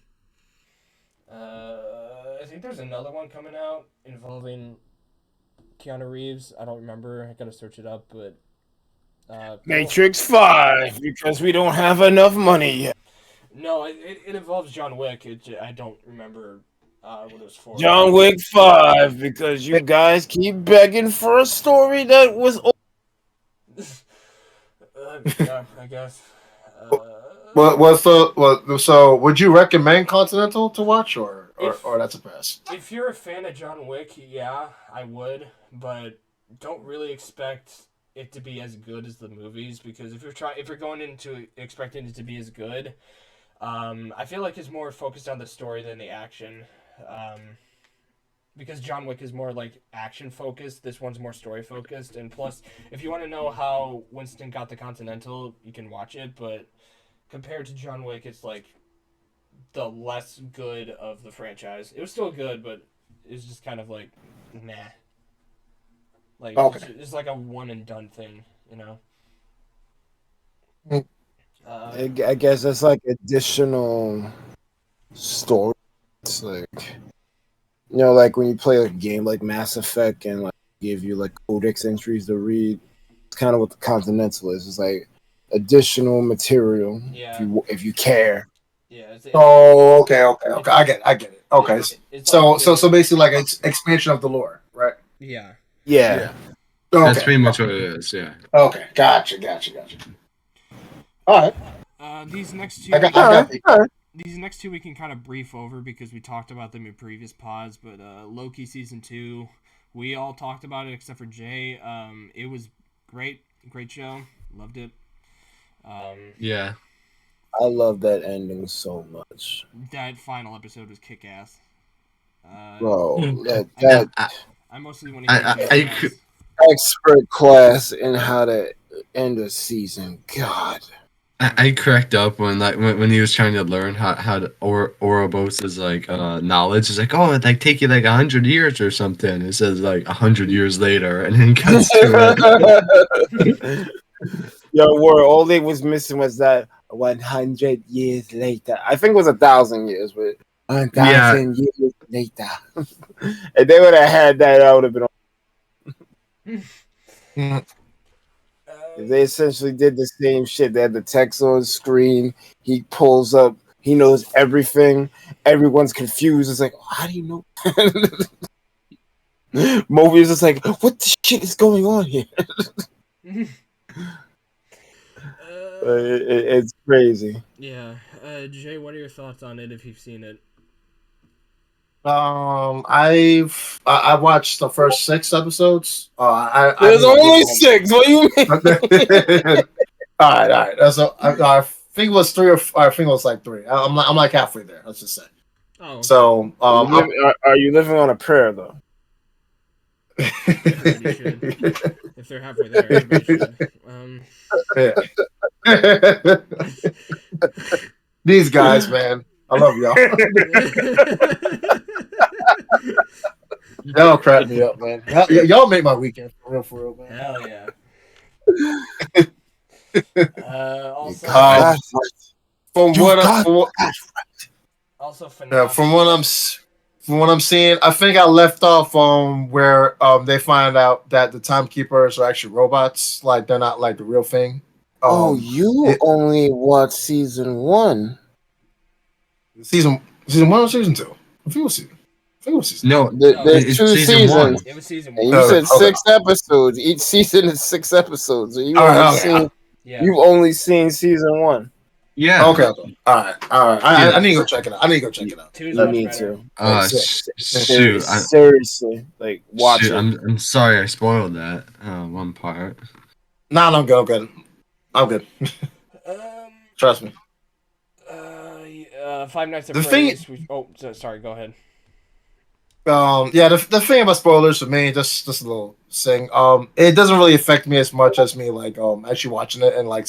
I think there's another one coming out involving Keanu Reeves. I don't remember. I gotta search it up, but Matrix 5, because we don't have enough money yet. No, it involves John Wick. I don't remember what it was for. John Wick 5, because you guys keep begging for a story that was. Yeah, I guess. So would you recommend Continental to watch, or that's a pass? If you're a fan of John Wick, yeah, I would, but don't really expect it to be as good as the movies, because if you're going into expecting it to be as good, I feel like it's more focused on the story than the action. because John Wick is more like action focused. This one's more story focused, and plus, if you want to know how Winston got the Continental, you can watch it. But compared to John Wick, it's like the less good of the franchise. It was still good, but it's just kind of like nah. Like Okay. it's like a one and done thing, you know. Mm. I guess that's like additional story. It's like like when you play like a game like Mass Effect and like give you like codex entries to read. It's kind of what the Continental is. It's like additional material Yeah. if you care. Yeah. Oh, okay. I get it. Okay. It's So like giving, basically like it's expansion of the lore, right? yeah. Yeah. That's Okay. pretty much what it is. Yeah. Okay. Gotcha. All right. These next two, I got the. these next two we can kind of brief over because we talked about them in previous pods. But Loki season 2, we all talked about it except for Jay. It was great show, loved it. Yeah. I love that ending so much. That final episode was kick ass. Bro, I, I mostly want to hear I, Jay's I, thoughts. expert class in how to end a season. God. I cracked up when he was trying to learn how to Ouroboros' like knowledge. It's like, oh, it like take you like 100 years or something. It says like 100 years later, and then he cuts to it. Yo, word, all they was missing was that 100 years later. I think it was 1,000 years, but 1,000 years later. If they would have had that, I would have been. They essentially did the same shit. They had the text on screen. He pulls up. He knows everything. Everyone's confused. It's like, how do you know? Mobius is like, what the shit is going on here? It's crazy. Yeah. Jay, what are your thoughts on it if you've seen it? I watched the first 6 episodes. There's only 6. What do you mean? all right. So I think it was 3 or I think it was like 3. I'm like halfway there. Let's just say. Oh. Okay. So are you living on a prayer though? Everybody should. If they're halfway there, everybody should. Yeah. These guys, man. I love y'all. Y'all crack me up, man. Y'all make my weekend for real, man. Hell yeah. Also, from what I'm seeing, I think I left off where they find out that the timekeepers are actually robots, like they're not like the real thing. You only watched season 1. Season 1 or season 2? I think it was season. No, there's 2 seasons. 1. It was season 1. And you said 6 episodes. Each season is 6 episodes. So you've only seen season 1. Yeah. Okay. All right. I need to go check it out. You need to. Shoot. Seriously, like watch it. I'm sorry I spoiled that one part. Nah, I'm good. Trust me. Five Nights at Freddy's. Sorry. Go ahead. The thing about spoilers for me, just a little thing. It doesn't really affect me as much as me like actually watching it and like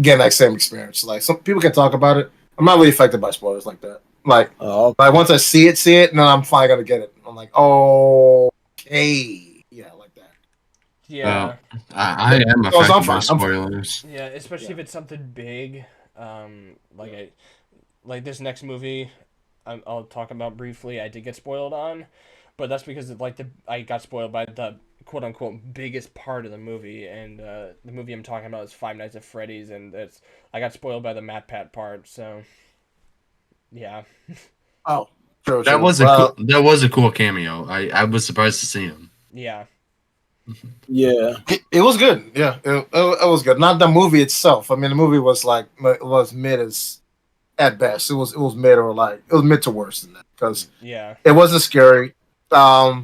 getting that same experience. Like some people can talk about it. I'm not really affected by spoilers like that. Like once I see it, and then I'm finally gonna get it. I'm like, okay, yeah, like that. Yeah, I am affected by spoilers. Yeah, especially if it's something big, like this next movie. I'll talk about briefly. I did get spoiled on, but that's because I got spoiled by the quote unquote biggest part of the movie, and the movie I'm talking about is Five Nights at Freddy's, and I got spoiled by the Matt Pat part. So, yeah. Oh, true. That was a cool cameo. I was surprised to see him. Yeah. Yeah, it was good. Yeah, it was good. Not the movie itself. I mean, the movie was mid as at best. It was mid or it was mid to worse than that because it wasn't scary. I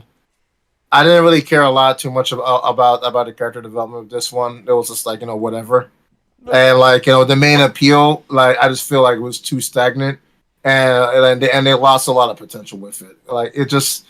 didn't really care a lot too much about the character development of this one. It was just whatever, and the main appeal, I just feel like it was too stagnant, and they lost a lot of potential with it. It just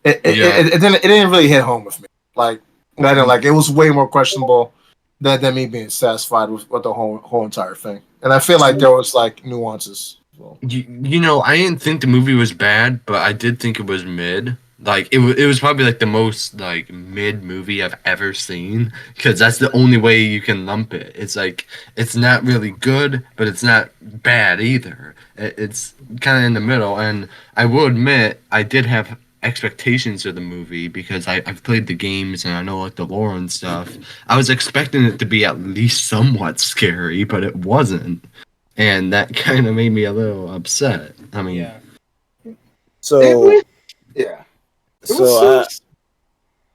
It didn't really hit home with me. Like I didn't like it was way more questionable than me being satisfied with the whole entire thing. And I feel like there was like nuances. So. I didn't think the movie was bad, but I did think it was mid. Like it was probably like the most like mid movie I've ever seen because that's the only way you can lump it. It's like it's not really good, but it's not bad either. It's kind of in the middle, and I will admit I did have expectations of the movie because I've played the games and I know like the lore and stuff. I was expecting it to be at least somewhat scary, but it wasn't. And that kind of made me a little upset. I mean, Yeah. So Yeah. so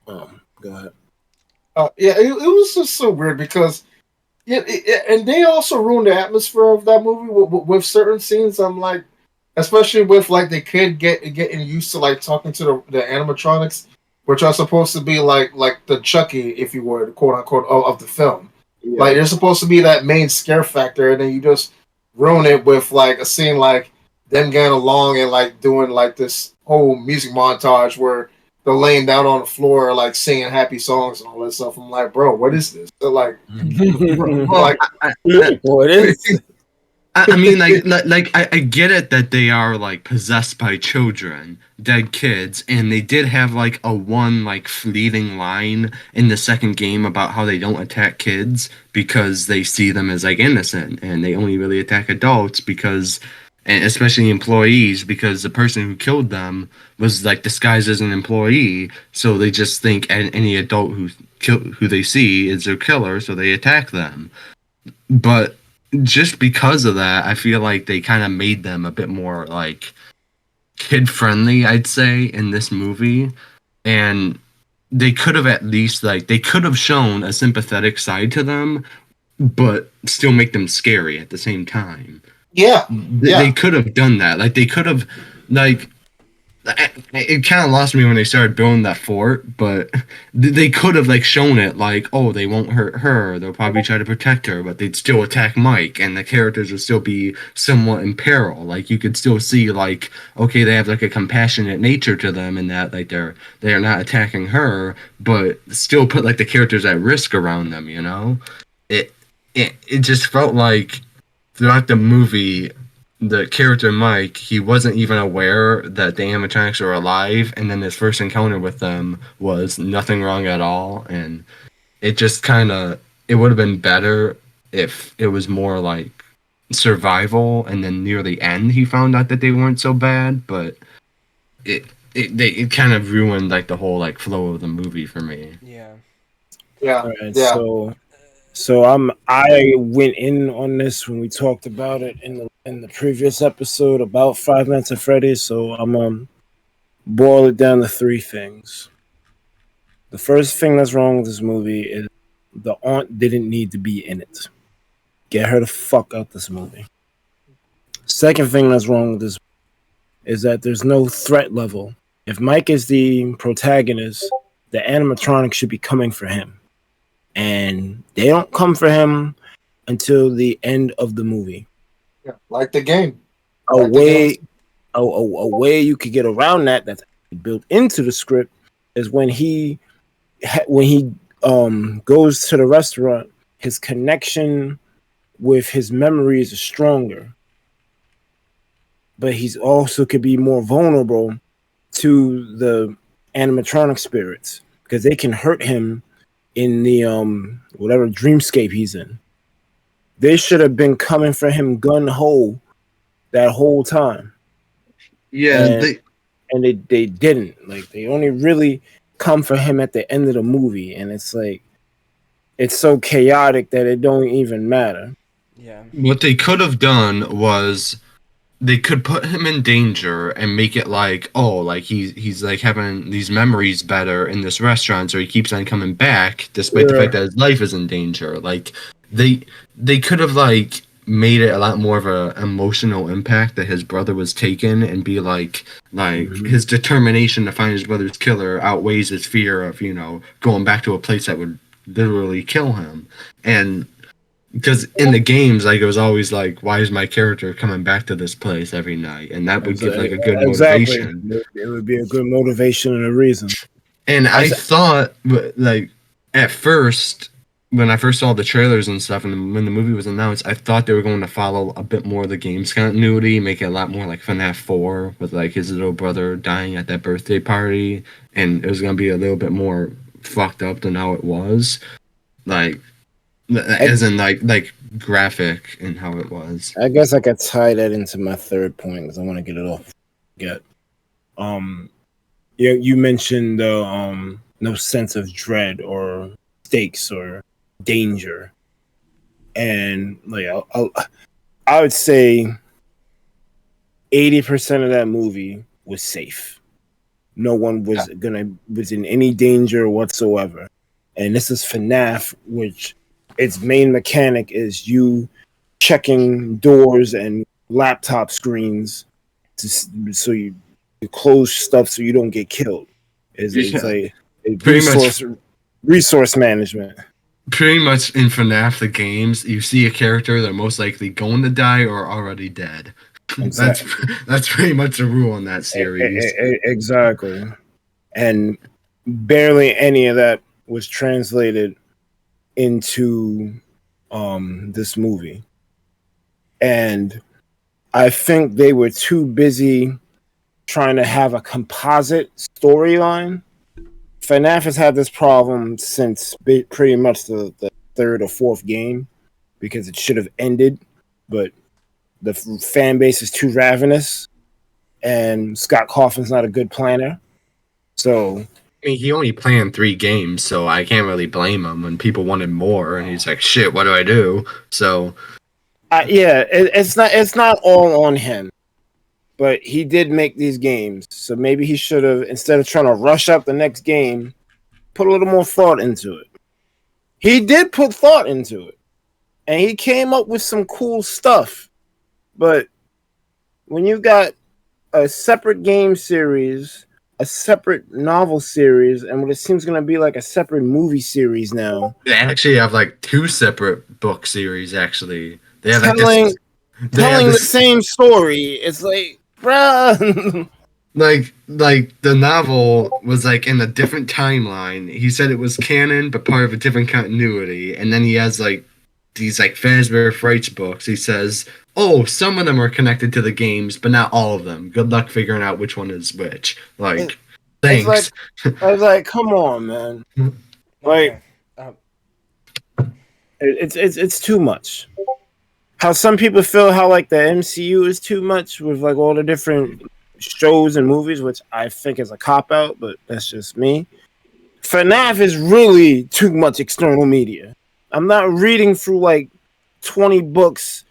go ahead. It was just so weird because and they also ruined the atmosphere of that movie with certain scenes. I'm like, especially with like the kid getting used to like talking to the animatronics, which are supposed to be like the Chucky, if you would, quote unquote, of the film. Yeah. Like they're supposed to be that main scare factor, and then you just ruin it with like a scene like them getting along and like doing like this whole music montage where they're laying down on the floor like singing happy songs and all that stuff. I'm like, bro, what is this? They're like, bro, like What is? I mean, I get it that they are like possessed by children, dead kids, and they did have like a one like fleeting line in the second game about how they don't attack kids because they see them as like innocent, and they only really attack adults because, and especially employees, because the person who killed them was like disguised as an employee, so they just think any adult who they see is their killer, so they attack them. But just because of that, I feel like they kind of made them a bit more like kid friendly, I'd say, in this movie. And they could have at least like they could have shown a sympathetic side to them, but still make them scary at the same time. yeah, They could have done that. Like they could have like it kind of lost me when they started building that fort, but they could have like shown it like, oh, they won't hurt her, they'll probably try to protect her, but they'd still attack Mike, and the characters would still be somewhat in peril. Like you could still see like, okay, they have like a compassionate nature to them, and that like they are not attacking her, but still put like the characters at risk around them. It just felt like throughout the movie, the character Mike, he wasn't even aware that the animatronics were alive, and then his first encounter with them was nothing wrong at all, and it just kind of it would have been better if it was more like survival, and then near the end he found out that they weren't so bad, but it kind of ruined like the whole like flow of the movie for me. Yeah. All right, so I went in on this when we talked about it in the previous episode about Five Nights at Freddy's. So I'm boil it down to three things. The first thing that's wrong with this movie is the aunt didn't need to be in it. Get her the fuck out this movie. Second thing that's wrong with this is that there's no threat level. If Mike is the protagonist, the animatronic should be coming for him. And they don't come for him until the end of the movie. Yeah, like the game. A way you could get around that's built into the script is when he goes to the restaurant, his connection with his memories is stronger, but he's also could be more vulnerable to the animatronic spirits because they can hurt him in the whatever dreamscape he's in. They should have been coming for him gun ho that whole time. Yeah, and they didn't. Like they only really come for him at the end of the movie, and it's like it's so chaotic that it don't even matter. Yeah. what they could have done was they could put him in danger and make it like, oh, like he's like having these memories better in this restaurant, so he keeps on coming back despite the fact that his life is in danger. Like they could have like made it a lot more of a emotional impact that his brother was taken, and be like his determination to find his brother's killer outweighs his fear of going back to a place that would literally kill him. And because in the games, like it was always like, why is my character coming back to this place every night? And that would give like a good Exactly. motivation. It would be a good motivation and a reason. And I thought, like, at first, when I first saw the trailers and stuff, and when the movie was announced, I thought they were going to follow a bit more of the game's continuity, make it a lot more like FNAF 4, with like his little brother dying at that birthday party, and it was going to be a little bit more fucked up than how it was, like, as in like graphic and how it was. I guess I could tie that into my third point because I want to get it off. You mentioned no sense of dread or stakes or danger, and like I would say 80% of that movie was safe. No one was in any danger whatsoever, and this is FNAF, which its main mechanic is you checking doors and laptop screens so you close stuff so you don't get killed. It's like resource management. Pretty much in FNAF the games, you see a character, they're most likely going to die or already dead. Exactly. That's pretty much the rule in that series. Exactly. And barely any of that was translated into this movie. And I think they were too busy trying to have a composite storyline. FNAF has had this problem since pretty much the third or fourth game because it should have ended, but the fan base is too ravenous, and Scott Cawthon's not a good planner. So, I mean, he only planned 3 games, so I can't really blame him when people wanted more, and he's like, "Shit, what do I do?" So, it's not all on him, but he did make these games, so maybe he should have, instead of trying to rush up the next game, put a little more thought into it. He did put thought into it, and he came up with some cool stuff. But when you've got a separate game series, a separate novel series, and what it seems going to be like a separate movie series now. They actually have like 2 separate book series, actually. They have telling the same story. It's like, bruh. like the novel was like in a different timeline. He said it was canon, but part of a different continuity. And then he has like these like Fazbear Frights books. He says, "Oh, some of them are connected to the games, but not all of them. Good luck figuring out which one is which." Like, thanks. I was like, come on, man. Like, it's too much. How some people feel how like the MCU is too much with like all the different shows and movies, which I think is a cop out, but that's just me. FNAF is really too much external media. I'm not reading through like 20 books,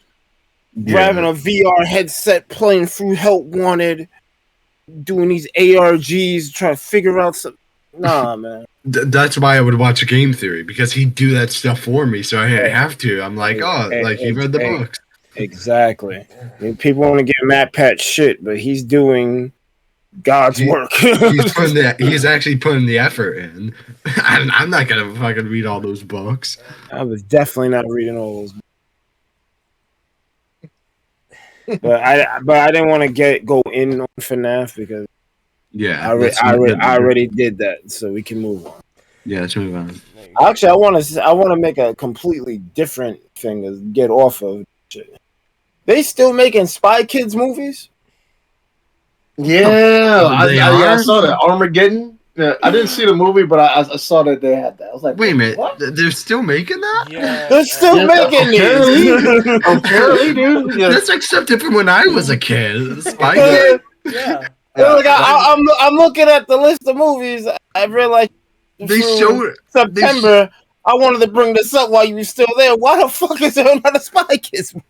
grabbing a VR headset, playing through Help Wanted, doing these ARGs, trying to figure out some. Nah, man. That's why I would watch a Game Theory, because he'd do that stuff for me, so I didn't have to. I'm like, he read the books. Exactly. I mean, people want to give Matt Pat shit, but he's doing God's work. he's actually putting the effort in. I'm not gonna fucking read all those books. I was definitely not reading all those books. But I didn't want to go in on FNAF because I already did that, so we can move on. Yeah, let's move on. Actually, I want to make a completely different thing to get off of shit. They still making Spy Kids movies? Yeah, I saw that Armageddon. Yeah, I didn't see the movie, but I saw that they had that. I was like, wait a minute, what? They're still making that? Yeah, they're still making it. Apparently, dude. Yeah. That's accepted from when I was a kid. Spy Kids. Yeah. Like, I'm looking at the list of movies. I realized they showed September. I wanted to bring this up while you were still there. Why the fuck is there not a Spy Kids movie?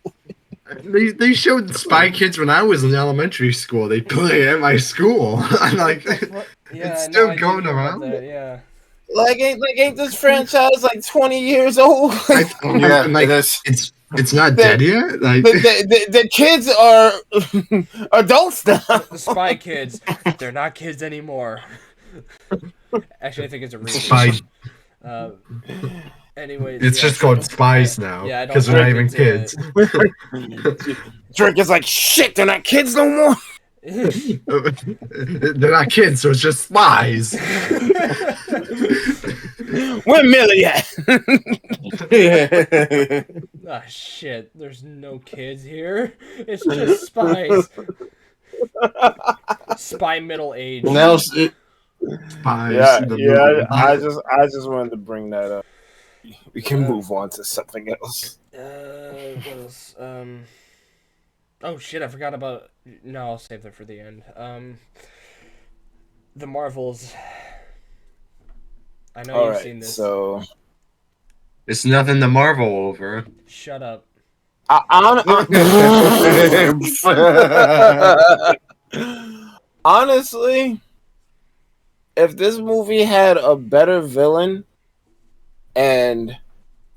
They showed Spy Kids when I was in elementary school. They played it at my school. I'm like, it's still going around. Yeah. Like ain't this franchise like 20 years old? It's not dead yet. Like the kids are adults now. The Spy Kids, they're not kids anymore. Actually, I think it's a remake. Anyways, It's yeah, just called Spies I, now yeah, I because don't they're not look even into kids. Drake is like, shit, they're not kids no more. They're not kids, so it's just spies. Where Millie at? Ah, shit. There's no kids here. It's just spies. Spy middle age. Now, Spies, Yeah, the yeah. movie. I just wanted to bring that up. We can Uh, move on to something else. what else? Oh shit, I forgot about. No, I'll save that for the end. The Marvels. I know All you've right, seen this. so It's nothing to marvel over. Shut up. honestly, if this movie had a better villain and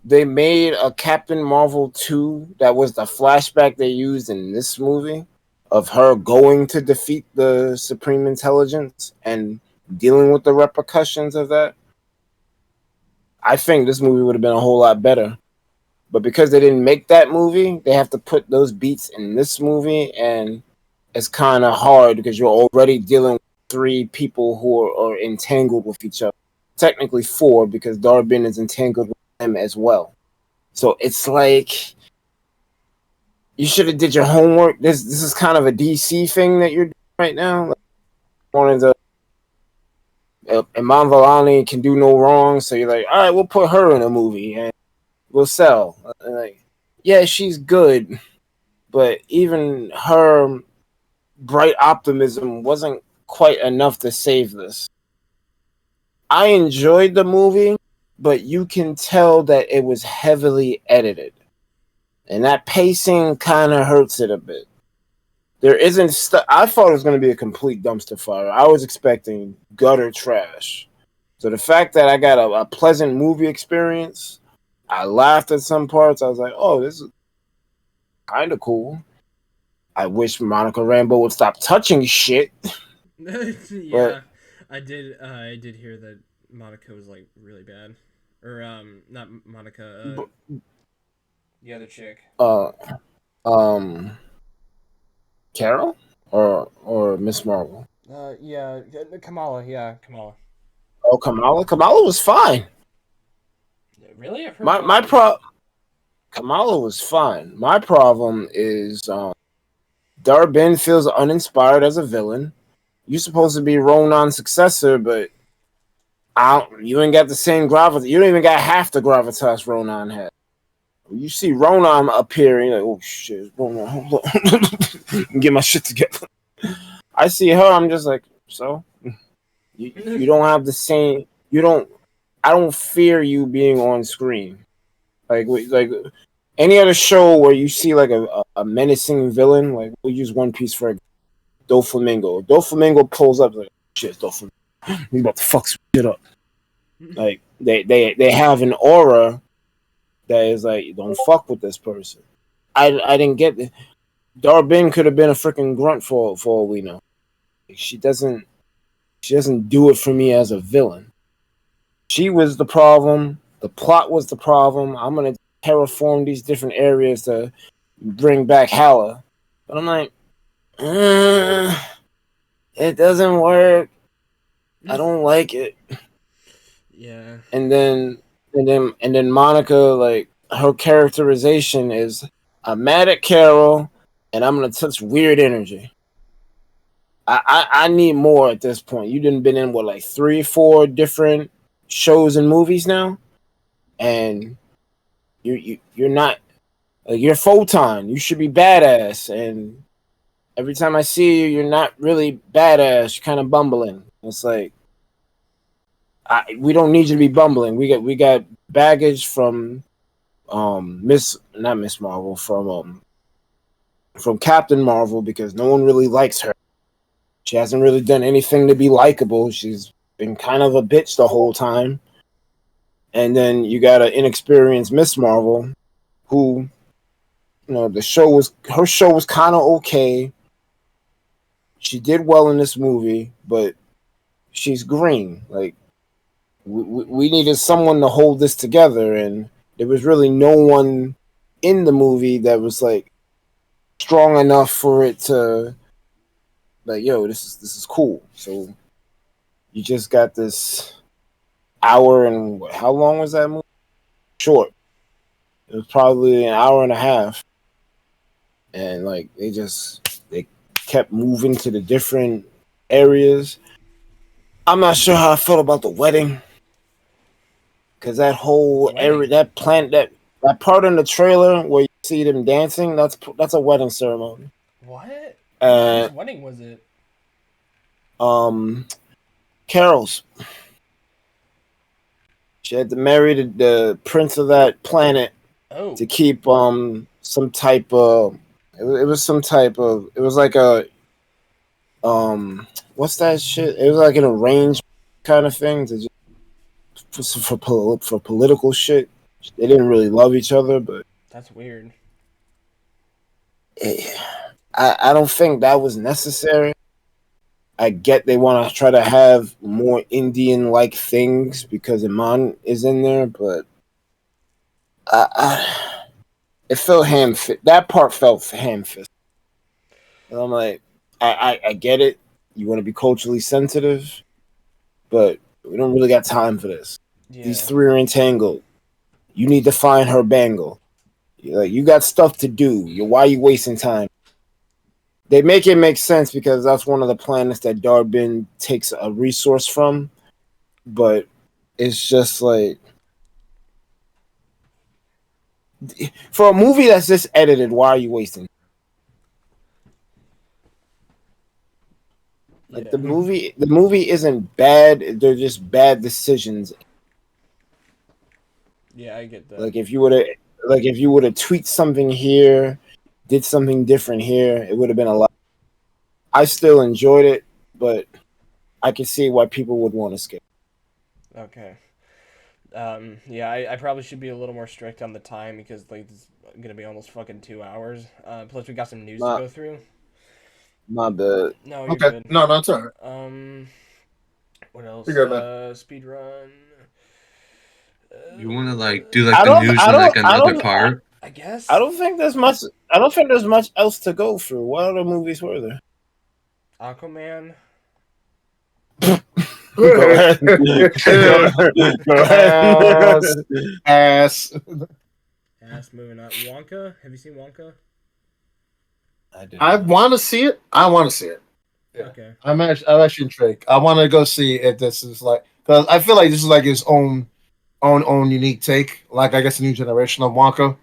they made a Captain Marvel 2 that was the flashback they used in this movie of her going to defeat the Supreme Intelligence and dealing with the repercussions of that, I think this movie would have been a whole lot better. But because they didn't make that movie, they have to put those beats in this movie, and it's kind of hard because you're already dealing with three people who are entangled with each other. Technically four, because Darbin is entangled with them as well. So it's like you should have did your homework. This is kind of a DC thing that you're doing right now. Like, one of the Iman Vellani can do no wrong, so you're like, all right, we'll put her in a movie and we'll sell. Like, yeah, she's good, but even her bright optimism wasn't quite enough to save this. I enjoyed the movie, but you can tell that it was heavily edited. And that pacing kind of hurts it a bit. There isn't I thought it was going to be a complete dumpster fire. I was expecting gutter trash. So the fact that I got a pleasant movie experience, I laughed at some parts. I was like, oh, this is kind of cool. I wish Monica Rambeau would stop touching shit. Yeah, I did. I did hear that Monica was like really bad, or not Monica. The other chick. Um, Carol or Miss Marvel. Yeah, Kamala. Yeah, Kamala. Oh, Kamala. Kamala was fine. Really? I've heard My Kamala was fine. My problem is Darbin feels uninspired as a villain. You're supposed to be Ronan's successor, but you ain't got the same gravitas. You don't even got half the gravitas Ronan had. You see Ronan appear, and you're like, oh shit, Ronan, hold on. Get my shit together. I see her, I'm just like, so? You don't have the same, I don't fear you being on screen. Like any other show where you see like a menacing villain, like we'll use One Piece for Doflamingo. Doflamingo pulls up like, shit, Doflamingo, we about to fuck some shit up. Like they have an aura that is like, don't fuck with this person. I didn't get it. Darbin could have been a freaking grunt for all we know. She doesn't do it for me as a villain. She was the problem. The plot was the problem. I'm gonna terraform these different areas to bring back Hala. But I'm like, it doesn't work. I don't like it. Yeah. And then Monica, like her characterization is, I'm mad at Carol, and I'm gonna touch weird energy. I need more at this point. You done been in what, like 3-4 different shows and movies now, and you're not, like, you're Photon. You should be badass, and every time I see you, you're not really badass. You're kind of bumbling. It's like, we don't need you to be bumbling. We got baggage from not Miss Marvel, from Captain Marvel, because no one really likes her. She hasn't really done anything to be likable. She's been kind of a bitch the whole time. And then you got an inexperienced Miss Marvel, who, her show was kind of okay. She did well in this movie, but she's green. Like, we needed someone to hold this together, and there was really no one in the movie that was like strong enough for it to like, yo, this is cool. So you just got this hour and how long was that movie? Short. It was probably an hour and a half, and like they kept moving to the different areas. I'm not sure how I felt about the wedding, because that whole area, that part in the trailer where you see them dancing, that's a wedding ceremony. What? And Whose wedding was it? Carol's. She had to marry the prince of that planet Oh. to keep some type of it was some type of it was like a what's that shit? It was like an arranged kind of thing to just for political shit. They didn't really love each other, but That's weird. I don't think that was necessary. I get they want to try to have more Indian like things because Iman is in there, but it felt ham fit. That part felt ham fist. And I'm like, I get it. You want to be culturally sensitive, but we don't really got time for this. Yeah. These three are entangled. You need to find her bangle. Like, you got stuff to do. Why are you wasting time? They make it make sense because that's one of the planets that Darbin takes a resource from, but it's just like for a movie that's just edited, why are you wasting? Like Yeah. the movie isn't bad. They're just bad decisions. Yeah, I get that. Like if you would have tweaked something here, did something different here, it would have been a lot. I still enjoyed it, but I can see why people would want to skip. Okay. Yeah, I probably should be a little more strict on the time because like it's gonna be almost fucking 2 hours. Plus we got some news to My go through. my bad. No, you're Okay. good. No, it's all right. What else? You're good, man. Speed run. You want to like do like I the don't. news I in like don't. I another don't. part? I guess. I don't think there's much. I don't think there's much else to go through. What other movies were there? Aquaman. Go ahead. Go ahead. Ass. Ass moving up. Wonka. Have you seen Wonka? I want to see it. Yeah. Okay. I'm actually intrigued. I want to go see if this is like because I feel like this is like his own unique take. Like I guess a new generation of Wonka.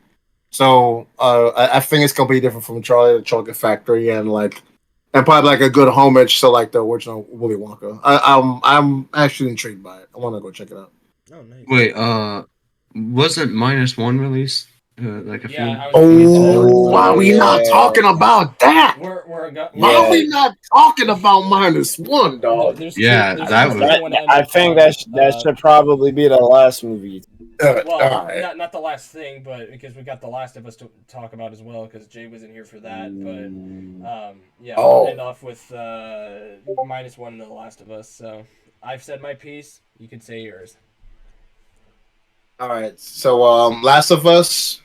So I think it's gonna be different from Charlie the Chocolate Factory and probably like a good homage to like the original Willy Wonka. I'm actually intrigued by it. I want to go check it out. Oh, nice. Wait, wasn't -1 released like a few? Yeah. Oh, Why are we not yeah. talking about that? We're Why are we not talking about -1, dog? Yeah, that was- I think that should probably be the last movie. Well, not the last thing, but because we got The Last of Us to talk about as well, because Jay wasn't here for that. But yeah, we'll end off with -1 in The Last of Us. So I've said my piece. You can say yours. All right. So Last of Us,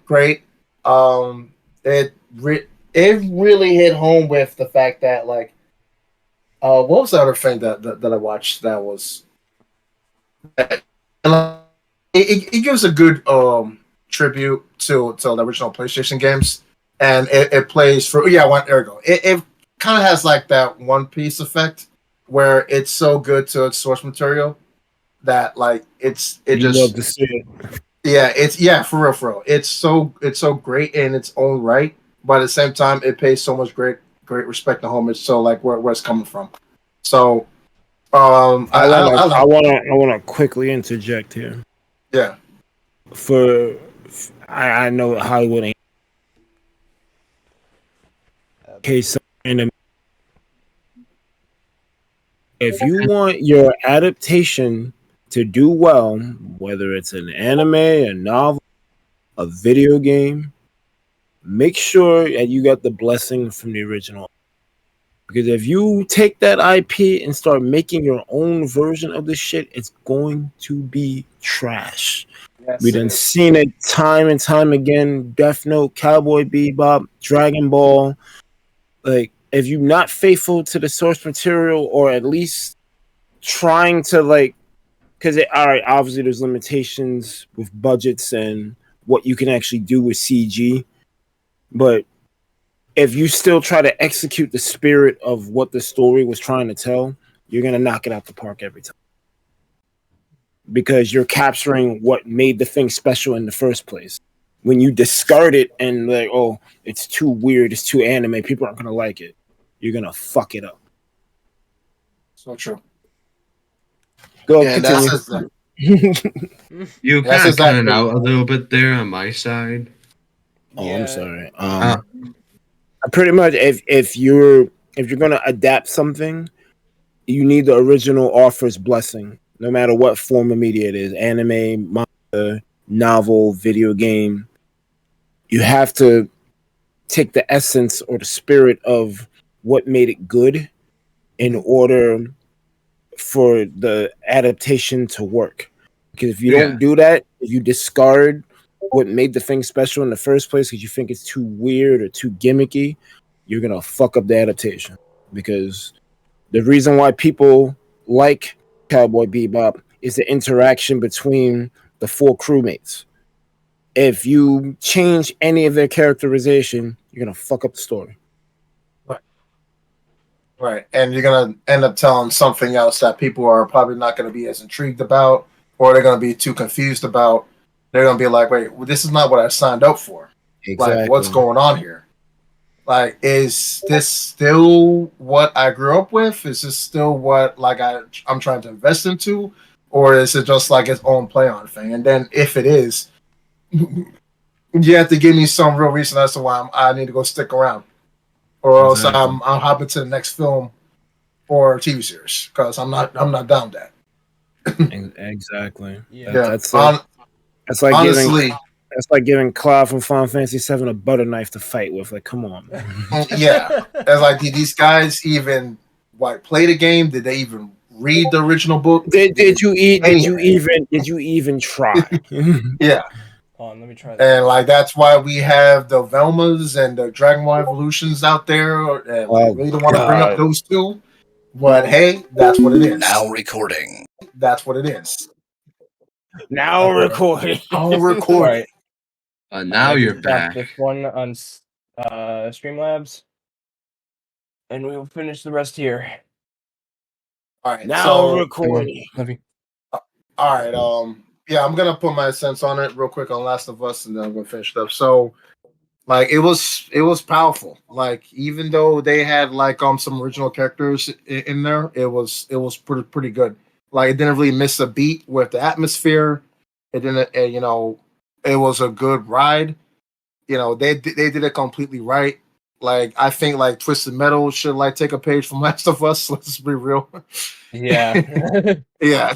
great. It really hit home with the fact that like what was the other thing that I watched that was it gives a good tribute to the original PlayStation games, and it plays for there we go. It kind of has like that One Piece effect where it's so good to its source material that like you love to see it. it's for real. It's so great in its own right, but at the same time it pays so much great respect and homage to like where it's coming from. So I want to quickly interject here. Yeah. I know Hollywood ain't case random. If you want your adaptation to do well, whether it's an anime, a novel, a video game, make sure that you got the blessing from the original. Because if you take that IP and start making your own version of this shit, it's going to be trash. Yes, We it done is. seen it time and time again. Death Note, Cowboy Bebop, Dragon Ball. Like, if you're not faithful to the source material, or at least trying to like, because all right, obviously there's limitations with budgets and what you can actually do with CG, but if you still try to execute the spirit of what the story was trying to tell, you're gonna knock it out the park every time. Because you're capturing what made the thing special in the first place. When you discard it and like, oh, it's too weird, it's too anime, people aren't gonna like it, you're gonna fuck it up. So true. Go Yeah, continue. You That's kind of cut it exactly. out a little bit there on my side. Oh, I'm sorry. Uh, Pretty much, if you're gonna adapt something, you need the original author's blessing, no matter what form of media it is, anime, manga, novel, video game. You have to take the essence or the spirit of what made it good in order for the adaptation to work. Because if you don't do that, if you discard what made the thing special in the first place because you think it's too weird or too gimmicky, you're gonna fuck up the adaptation. Because the reason why people like Cowboy Bebop is the interaction between the four crewmates. If you change any of their characterization, you're gonna fuck up the story. Right. And you're going to end up telling something else that people are probably not going to be as intrigued about, or they're going to be too confused about. They're going to be like, wait, well, this is not what I signed up for. Exactly. Like, what's going on here? Like, is this still what I grew up with? Is this still what like I'm trying to invest into? Or is it just like its own play on thing? And then if it is, you have to give me some real reason as to why I need to go stick around. Or else I'm hopping to the next film or TV series because I'm not down that. Exactly. Yeah. That's like honestly, giving Cloud from Final Fantasy VII a butter knife to fight with. Like, come on, man. yeah. It's like, did these guys even like play the game? Did they even read the original book? Did you even try? Yeah. Hold on, let me try that. And like that's why we have the Velmas and the Dragon Ball Evolutions out there. And we really don't want to bring up those two. But hey, that's what it is. Now recording. That's what it is. Now recording. Now recording. now you're back. This one on Streamlabs, and we will finish the rest here. All right. Now recording. Love you. All right. Yeah, I'm gonna put my sense on it real quick on Last of Us, and then I'm gonna finish it up. So, like, it was powerful. Like, even though they had like some original characters in there, it was pretty good. Like, it didn't really miss a beat with the atmosphere. It didn't, it was a good ride. They did it completely right. Like, I think like Twisted Metal should like take a page from Last of Us. Let's be real. Yeah. Yeah.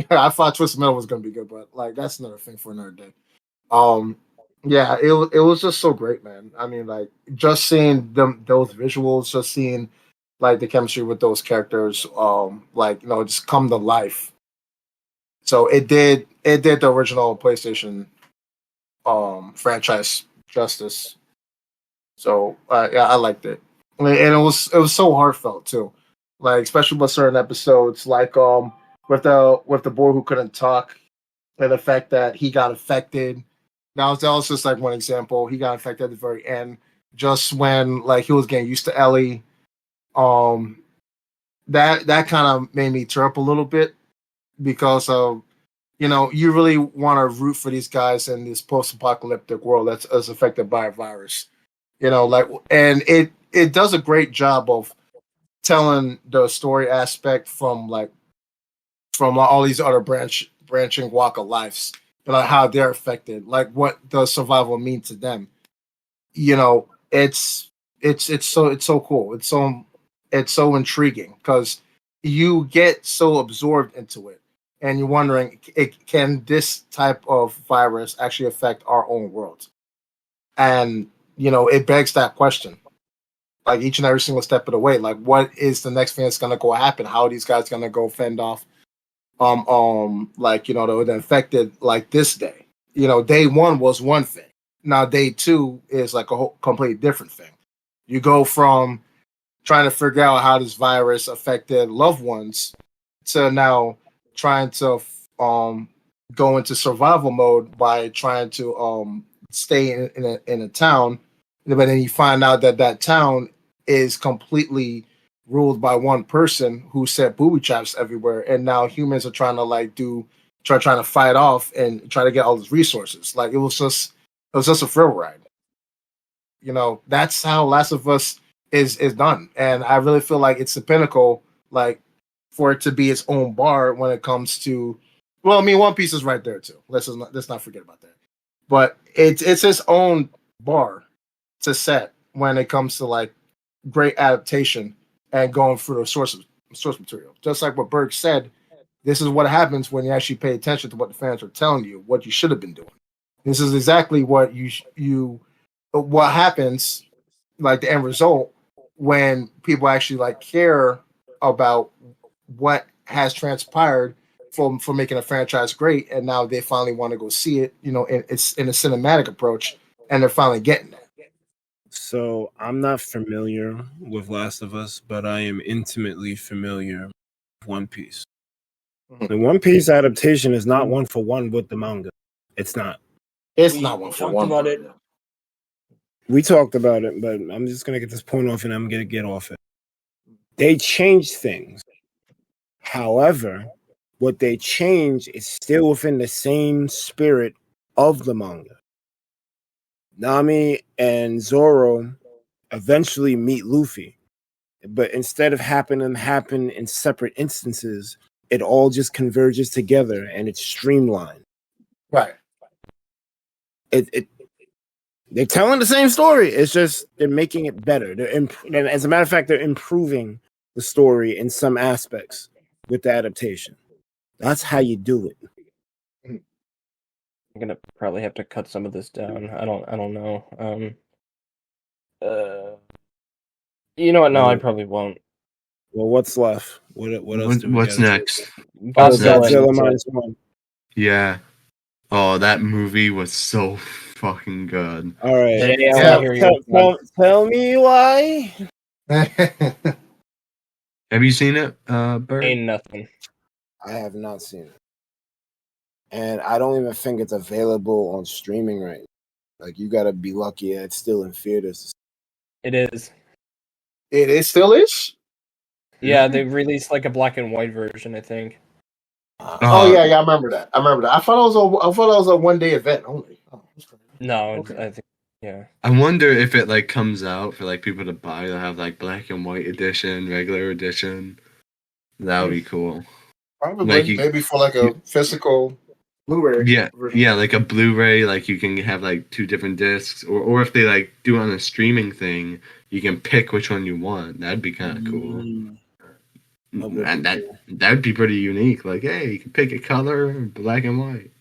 I thought Twisted Metal was gonna be good, but like that's another thing for another day. Yeah, it was just so great, man. I mean, like just seeing those visuals, just seeing like the chemistry with those characters, just come to life. So it did the original PlayStation franchise justice. So yeah, I liked it, and it was so heartfelt too, like especially with certain episodes, like with the boy who couldn't talk, and the fact that he got affected. That was just like one example. He got affected at the very end, just when like he was getting used to Ellie. That kind of made me tear up a little bit because of you really want to root for these guys in this post-apocalyptic world that's affected by a virus. And it does a great job of telling the story aspect from all these other branching walk of lives, how they're affected, like what does survival mean to them. It's so cool. It's so intriguing because you get so absorbed into it, and you're wondering, can this type of virus actually affect our own world? And it begs that question. like each and every single step of the way. Like, what is the next thing that's gonna go happen? How are these guys gonna go fend off like, the infected like this day? Day one was one thing. Now day two is like a whole completely different thing. You go from trying to figure out how this virus affected loved ones to now trying to go into survival mode by trying to stay in a town, but then you find out that that town is completely ruled by one person who set booby traps everywhere, and now humans are trying to trying to fight off and try to get all these resources. Like, it was just a thrill ride. That's how Last of Us is done, and I really feel like it's the pinnacle, like, for it to be its own bar when it comes to. Well, I mean, One Piece is right there too. Let's not forget about that. But it's its own bar to set when it comes to like great adaptation and going through the source material. Just like what Berg said, this is what happens when you actually pay attention to what the fans are telling you, what you should have been doing. This is exactly what what happens, like the end result, when people actually like care about what has transpired for making a franchise great, and now they finally want to go see it. It's in a cinematic approach, and they're finally getting that. So I'm not familiar with Last of Us, but I am intimately familiar with One Piece. Mhm. The One Piece adaptation is not one for one with the manga. It's not. It's We not one for talked one. about it. We talked about it, but I'm just gonna get this point off, and I'm gonna get off it. They changed things. However, what they changed is still within the same spirit of the manga. Nami and Zoro eventually meet Luffy, but instead of having them happen in separate instances, it all just converges together and it's streamlined. Right. They're telling the same story. It's just they're making it better. As a matter of fact, they're improving the story in some aspects with the adaptation. That's how you do it. I'm gonna probably have to cut some of this down. I don't know. You know what? No, I probably won't. Well, what's left? What else do we What's got? next? Godzilla. Minus one. Yeah. Oh, that movie was so fucking good. All right. Jay, I wanna hear your thoughts. Tell me why. Have you seen it, Bert? Ain't nothing. I have not seen it, and I don't even think it's available on streaming right now. Like, you gotta be lucky it's still in theaters. It is. It still is. Yeah, they released like a black and white version, I think. Oh yeah, I remember that. I thought it was a 1-day event only. Oh, No, okay. I think yeah. I wonder if it like comes out for like people to buy. They'll have like black and white edition, regular edition. That would be cool. Probably Like maybe for like a physical Blu-ray. Yeah, version. yeah, like a Blu-ray. Like you can have like 2 different discs, or if they like do it on a streaming thing, you can pick which one you want. That'd be kind of cool. And that'd be pretty unique. Like, hey, you can pick a color, black and white.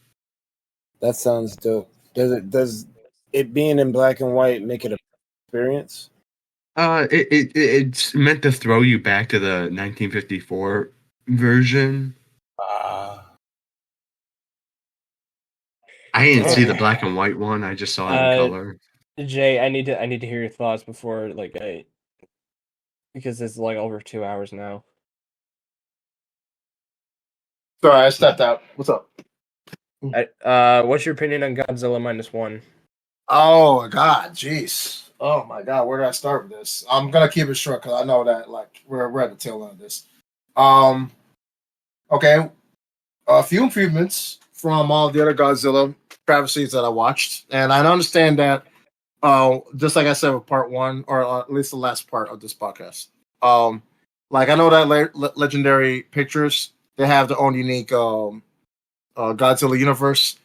That sounds dope. Does it being in black and white make it an experience? It's meant to throw you back to the 1954 version. I didn't see the black and white one. I just saw it in color. Jay, I need to hear your thoughts before because it's like over 2 hours now. Sorry, I stepped out. What's up? What's your opinion on Godzilla -1? Oh my god, jeez. Oh my god, where do I start with this? I'm gonna keep it short because I know that like we're at the tail end of this. Okay, a few improvements from all the other Godzilla travesties that I watched, and I understand that. Just like I said with part one, or at least the last part of this podcast. Like I know that Legendary Pictures, they have their own unique Godzilla universe.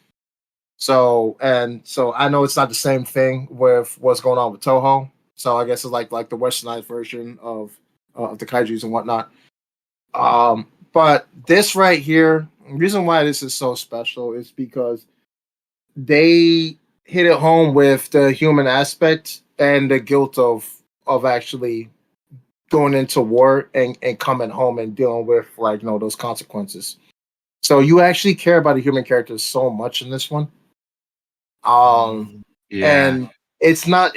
So I know it's not the same thing with what's going on with Toho. So I guess it's like the westernized version of the kaiju's and whatnot. But this right here, the reason why this is so special is because they hit it home with the human aspect and the guilt of of actually going into war and coming home and dealing with like those consequences. So you actually care about the human characters so much in this one. Yeah. And it's not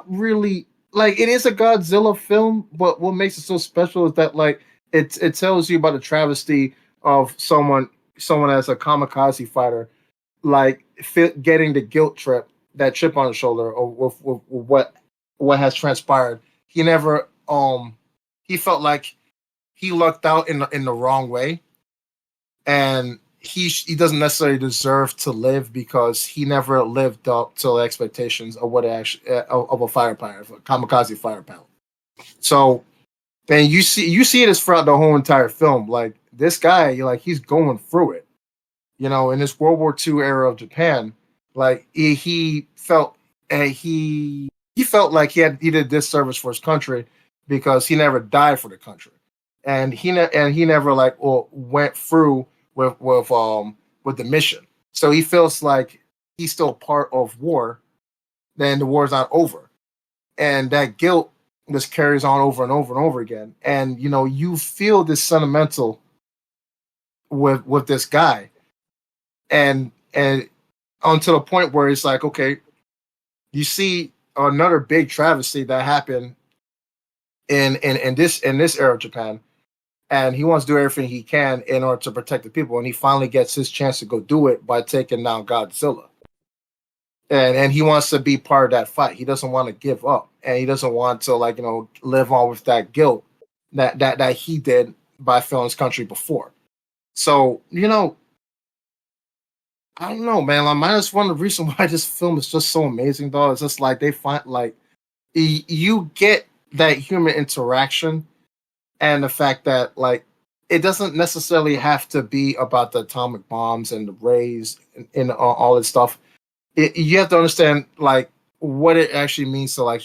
really like it is a Godzilla film, but what makes it so special is that like it tells you about the travesty of someone as a kamikaze fighter, like getting the guilt trip, that chip on his shoulder, or with what has transpired. He never he felt like he lucked out in the wrong way, and he doesn't necessarily deserve to live because he never lived up to the expectations of what it actually of a fighter pilot, a kamikaze fighter pilot. So, and you see it as throughout the whole entire film. Like this guy, like he's going through it. In this World War II era of Japan, like he felt he felt like he did disservice for his country because he never died for the country, and he never like went through with the mission. So he feels like he's still part of war. Then the war's not over, and that guilt just carries on over and over and over again. And you feel this sentimental with this guy, and onto the point where it's like, okay, you see another big travesty that happened in this era of Japan, and he wants to do everything he can in order to protect the people, and he finally gets his chance to go do it by taking down Godzilla. And he wants to be part of that fight. He doesn't want to give up, and he doesn't want to live on with that guilt that he did by failing his country before. So I don't know, man. Like, that's one of the reasons why this film is just so amazing, though. It's just like they find like you get that human interaction, and the fact that like it doesn't necessarily have to be about the atomic bombs and the rays and all this stuff. You have to understand like what it actually means to like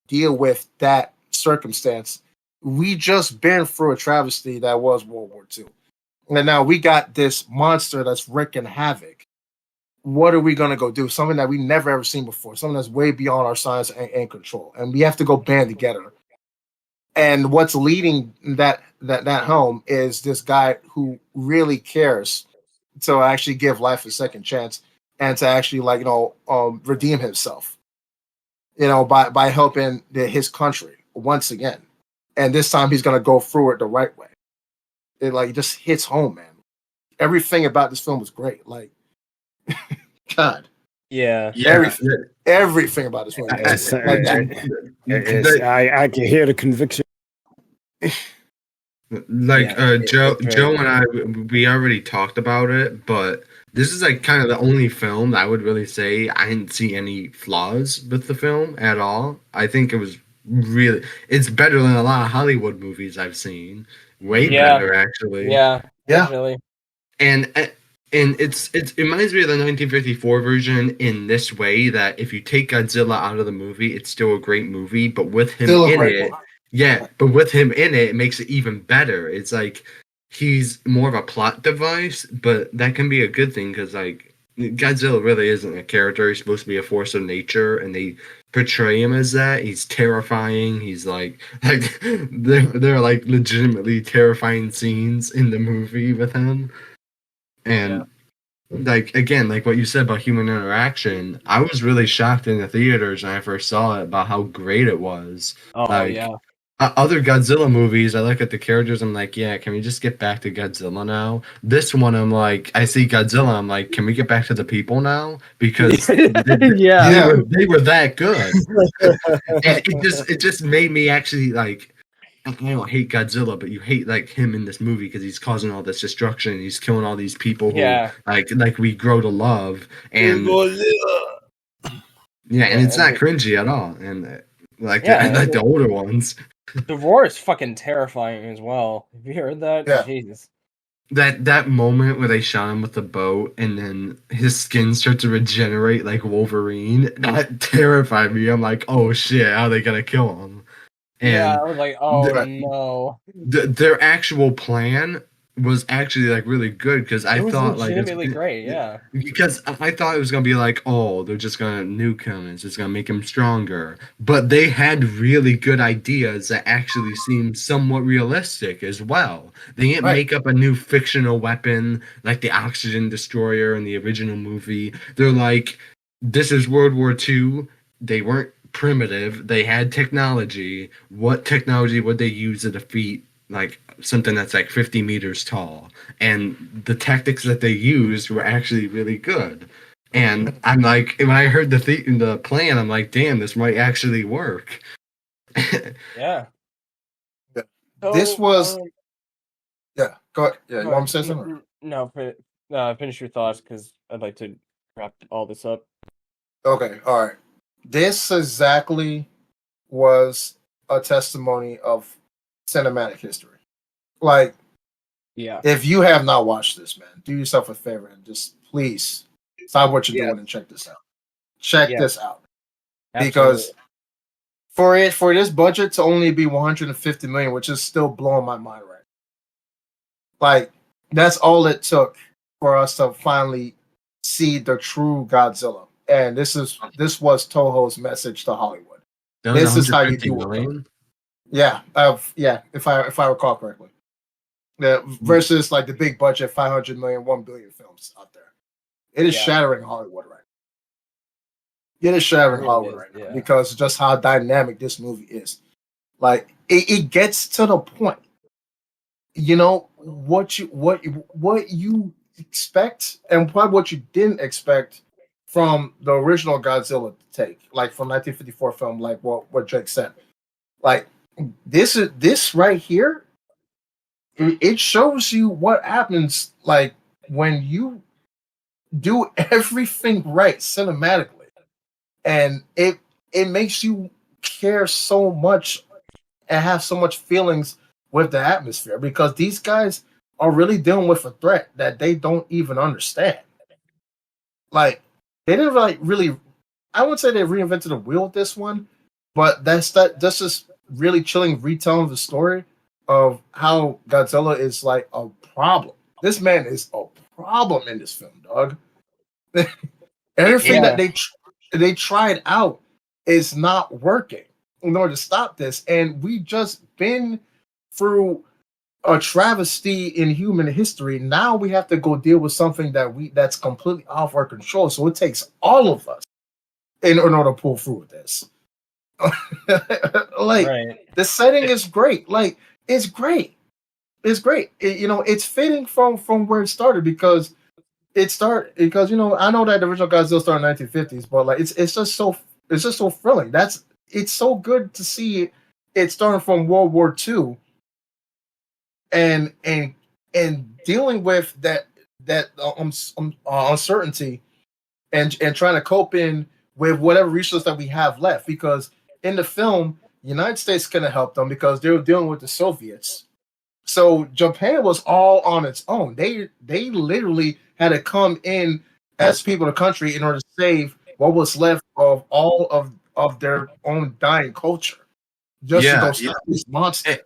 deal with that circumstance. We just been through a travesty that was World War II, and now we got this monster that's wreaking havoc. What are we going to go do? Something that we never ever seen before, something that's way beyond our science and control, and we have to go band together. And what's leading that home is this guy who really cares to actually give life a second chance and to actually redeem himself, by helping his country once again. And this time he's gonna go through it the right way. It just hits home, man. Everything about this film was great. Like, God. Yeah. Everything about this film. I can hear the conviction. Joe and I, we already talked about it, but this is like kind of the only film that I would really say I didn't see any flaws with the film at all. I think it was it's better than a lot of Hollywood movies I've seen. Way better, actually. Yeah, definitely. And it reminds me of the 1954 version in this way, that if you take Godzilla out of the movie, it's still a great movie, but with him in it, but with him in it, it makes it even better. It's like he's more of a plot device, but that can be a good thing because like Godzilla really isn't a character. He's supposed to be a force of nature, and they portray him as that. He's terrifying. He's like they're like legitimately terrifying scenes in the movie with him. And like again, like what you said about human interaction, I was really shocked in the theaters when I first saw it about how great it was. Other Godzilla movies, I look at the characters, I'm like, yeah, can we just get back to Godzilla now? This one, I'm like, I see Godzilla, I'm like, can we get back to the people now? Because they were that good. And it just made me actually like, I don't hate Godzilla, but you hate like him in this movie because he's causing all this destruction. He's killing all these people who like we grow to love, and and it's not cringy at all. And I like the older ones. The roar is fucking terrifying as well. Have you heard that? Yeah. Jesus. That moment where they shot him with the boat and then his skin starts to regenerate like Wolverine, that terrified me. I'm like, oh shit, how are they gonna kill him? And I was like, oh no. Their actual plan was actually like really good because I It was thought like legitimately great. Yeah. because I thought it was gonna be like, oh, they're just gonna nuke him, it's just gonna make him stronger. But they had really good ideas that actually seemed somewhat realistic as well. They didn't Right. make up a new fictional weapon like the oxygen destroyer in the original movie. They're like, this is World War II. They weren't primitive. They had technology. What technology would they use to defeat like something that's like 50 meters tall? And the tactics that they used were actually really good. And I'm like, when I heard the plan, I'm like, damn, this might actually work. Yeah. This So, was yeah. Go ahead. Yeah, go you want me ahead. to say something? No, finish your thoughts because I'd like to wrap all this up. Okay, all right. This exactly was a testimony of cinematic history. Like, Yeah. if you have not watched this, man, do yourself a favor and just please stop what you're Yeah. doing and check this out. Check Yeah. this out. Absolutely. Because for this budget to only be 150 million, which is still blowing my mind right. Like, that's all it took for us to finally see the true Godzilla. And this was Toho's message to Hollywood. That was This is how you 150 do it. million. Yeah, if I recall correctly. Yeah, versus like the big budget 500 million, 1 billion films out there. It is shattering Hollywood right now. It is shattering Hollywood right now because just how dynamic this movie is. Like it gets to the point. You know what you expect and what you didn't expect from the original Godzilla take, like from 1954 film, like what Jake said. Like this right here, it shows you what happens like when you do everything right cinematically, and it makes you care so much and have so much feelings with the atmosphere because these guys are really dealing with a threat that they don't even understand. Like they didn't really I wouldn't say they reinvented the wheel with this one, but that's just really chilling retelling the story of how Godzilla is like a problem. This man is a problem in this film, dog. Everything that they tried out is not working in order to stop this, and we just been through a travesty in human history. Now we have to go deal with something that's completely off our control. So it takes all of us in order to pull through with this. Like the setting is great. Like it's great. It's great. It's fitting from where it started because I know that the original Godzilla started in the 1950s, but like it's just so thrilling. It's so good to see it starting from World War II and dealing with that uncertainty and trying to cope in with whatever resource that we have left because in the film the United States couldn't help them because they were dealing with the Soviets. So Japan was all on its own. They literally had to come in as people of the country in order to save what was left of all of their own dying culture. Just to go stop these monsters.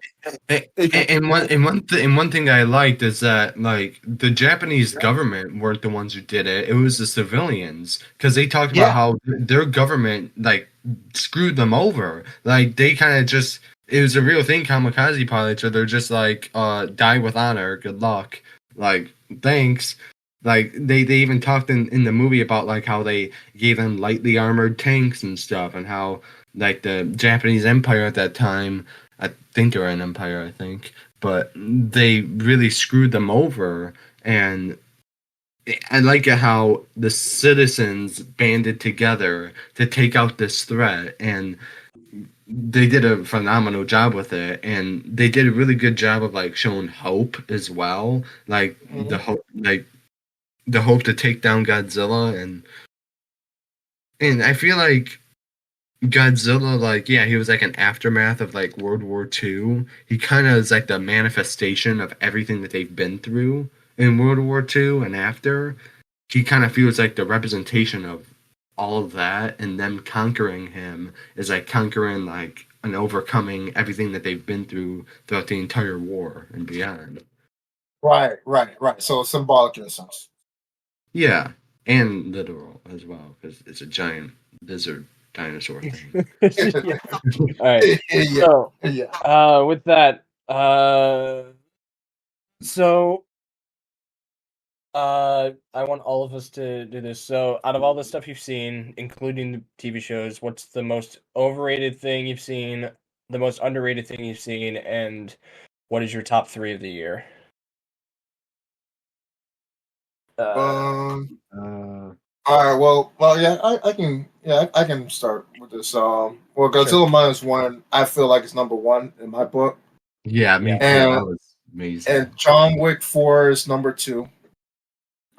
And one thing I liked is that like the Japanese government weren't the ones who did it. It was the civilians because they talked about how their government like screwed them over. Like they kind of just it was a real thing. Kamikaze pilots, or they're just like die with honor, good luck, like thanks. Like they even talked in the movie about like how they gave them lightly armored tanks and stuff, and how like the Japanese Empire at that time, I think they were an empire, I think, but they really screwed them over. And I like it how the citizens banded together to take out this threat, and they did a phenomenal job with it. And they did a really good job of like showing hope as well, like the hope to take down Godzilla. And I feel like Godzilla, like, yeah, he was like an aftermath of like World War II. He kind of is like the manifestation of everything that they've been through in World War II and after. He kind of feels like the representation of all of that, and them conquering him is like conquering like and overcoming everything that they've been through throughout the entire war and beyond. Right. So it's symbolic in a sense. Yeah, and literal as well because it's a giant lizard dinosaur thing. Yeah. All right. Yeah. So, Yeah. with that, so I want all of us to do this. So, out of all the stuff you've seen, including the TV shows, what's the most overrated thing you've seen, the most underrated thing you've seen, and what is your top 3 of the year? Um. Uh, All right. Well. Yeah. I can. Yeah. I can start with this. Well, Sure. Godzilla minus one. I feel like it's number one in my book, yeah, Yeah. me too. and That was amazing. John Wick 4 is number two.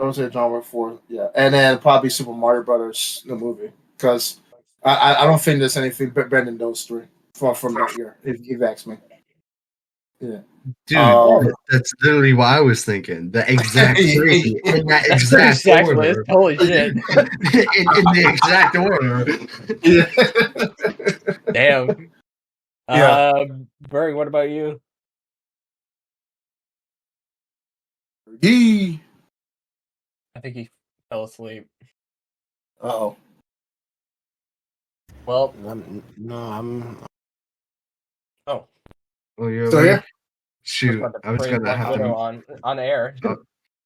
I would say John Wick 4. Yeah, and then probably Super Mario Brothers the movie because I don't think there's anything better than those three from that year. If you ask me. Yeah. Dude, Yeah. Um. that's literally what I was thinking. The exact three in that exact Exact list. order. Holy shit. in the exact order. Yeah. Damn. Yeah. Berg, what about you? He. I think he fell asleep. Oh. Well, I'm oh, Oh, you're So yeah. awake? I was Shoot, about to I was praise gonna Black have Widow to. on air.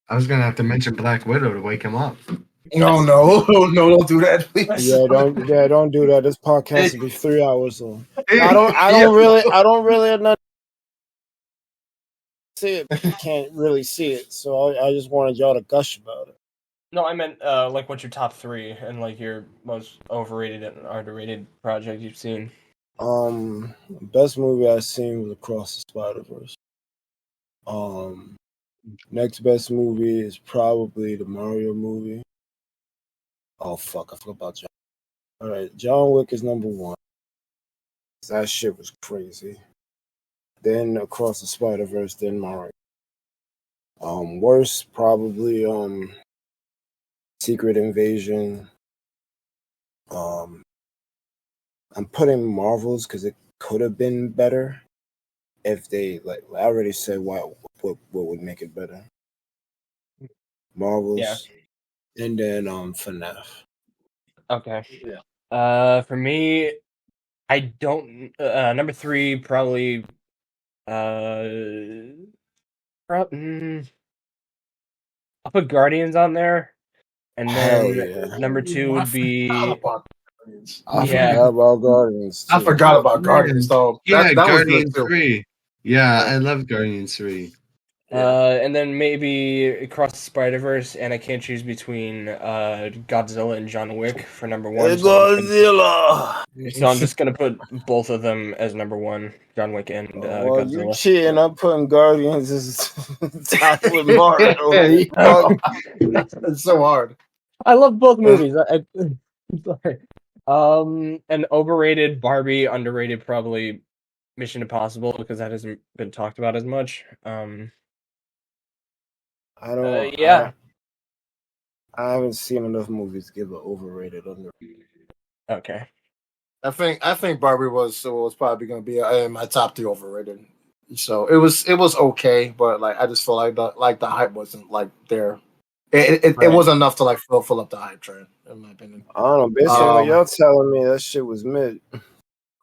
I was gonna have to mention Black Widow to wake him up. No, don't do that, please. don't do that. This podcast will be 3 hours long. Yeah. I don't really not see it. You can't really see it, so I just wanted y'all to gush about it. No, I meant like what's your top 3 and like your most overrated and underrated project you've seen? Best movie I've seen was Across the Spider Verse. Next best movie is probably the Mario movie. Oh fuck, I forgot about John. All right, John Wick is number one. That shit was crazy. Then Across the Spider Verse, then Mario. Worst probably Secret Invasion. I'm putting Marvels because it could have been better if they like. I already said what would make it better. Yeah. Marvels, and then FNAF. Okay. Yeah. For me, I don't. Number 3 probably. Uh, I'll put Guardians on there, and Hell then yeah! number 2 I would forgot be about Guardians. I yeah. forgot about Guardians I too. forgot Oh about Guardians man, though. yeah, That was good Guardians too. 3. Yeah, Yeah. I love Guardians 3. And then maybe Across the Spider-Verse, and I can't choose between Godzilla and John Wick for number 1. Godzilla. So I'm just gonna put both of them as number 1, John Wick and Well, you Godzilla. cheating. I'm putting Guardians as tied with Mario. Fuck. It's so hard. I love both movies. Sorry. And overrated Barbie, underrated probably Mission Impossible because that hasn't been talked about as much. I don't. Yeah. I haven't seen enough movies to give an overrated under. Okay. I think Barbie was probably going to be in my top three overrated. So it was okay, but like I just feel like the hype wasn't like there. It Right. wasn't enough to like fill up the hype train, in my opinion. I don't know. Based on what y'all telling me, that shit was mid.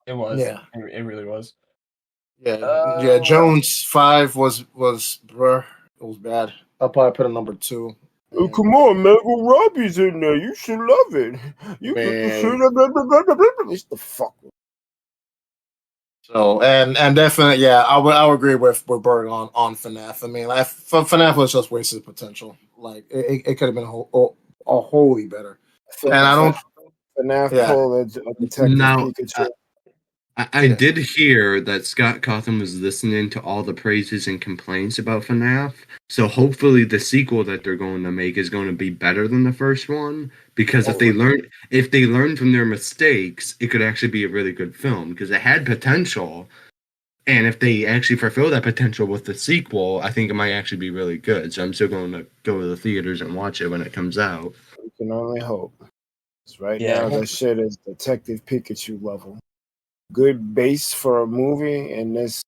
It was. Yeah. It really was. Yeah. Jones 5 was bruh. It was bad. I'll probably put it number 2. Oh, come on, Margot Robbie's in there. You should love it. You should have. It's the fuck. So and definitely, yeah, I would agree with Berg on FNAF. I mean, like FNAF was just wasted potential. Like it could have been a wholly better. And I don't. FNAF Yeah. pull a Detective Now, Pikachu. I did hear that Scott Cawthon was listening to all the praises and complaints about FNAF. So hopefully the sequel that they're going to make is going to be better than the first one. Because if they learn from their mistakes, it could actually be a really good film. Because it had potential. And if they actually fulfill that potential with the sequel, I think it might actually be really good. So I'm still going to go to the theaters and watch it when it comes out. We can only hope. Right Yeah. now, that shit is Detective Pikachu level. Good base for a movie, and this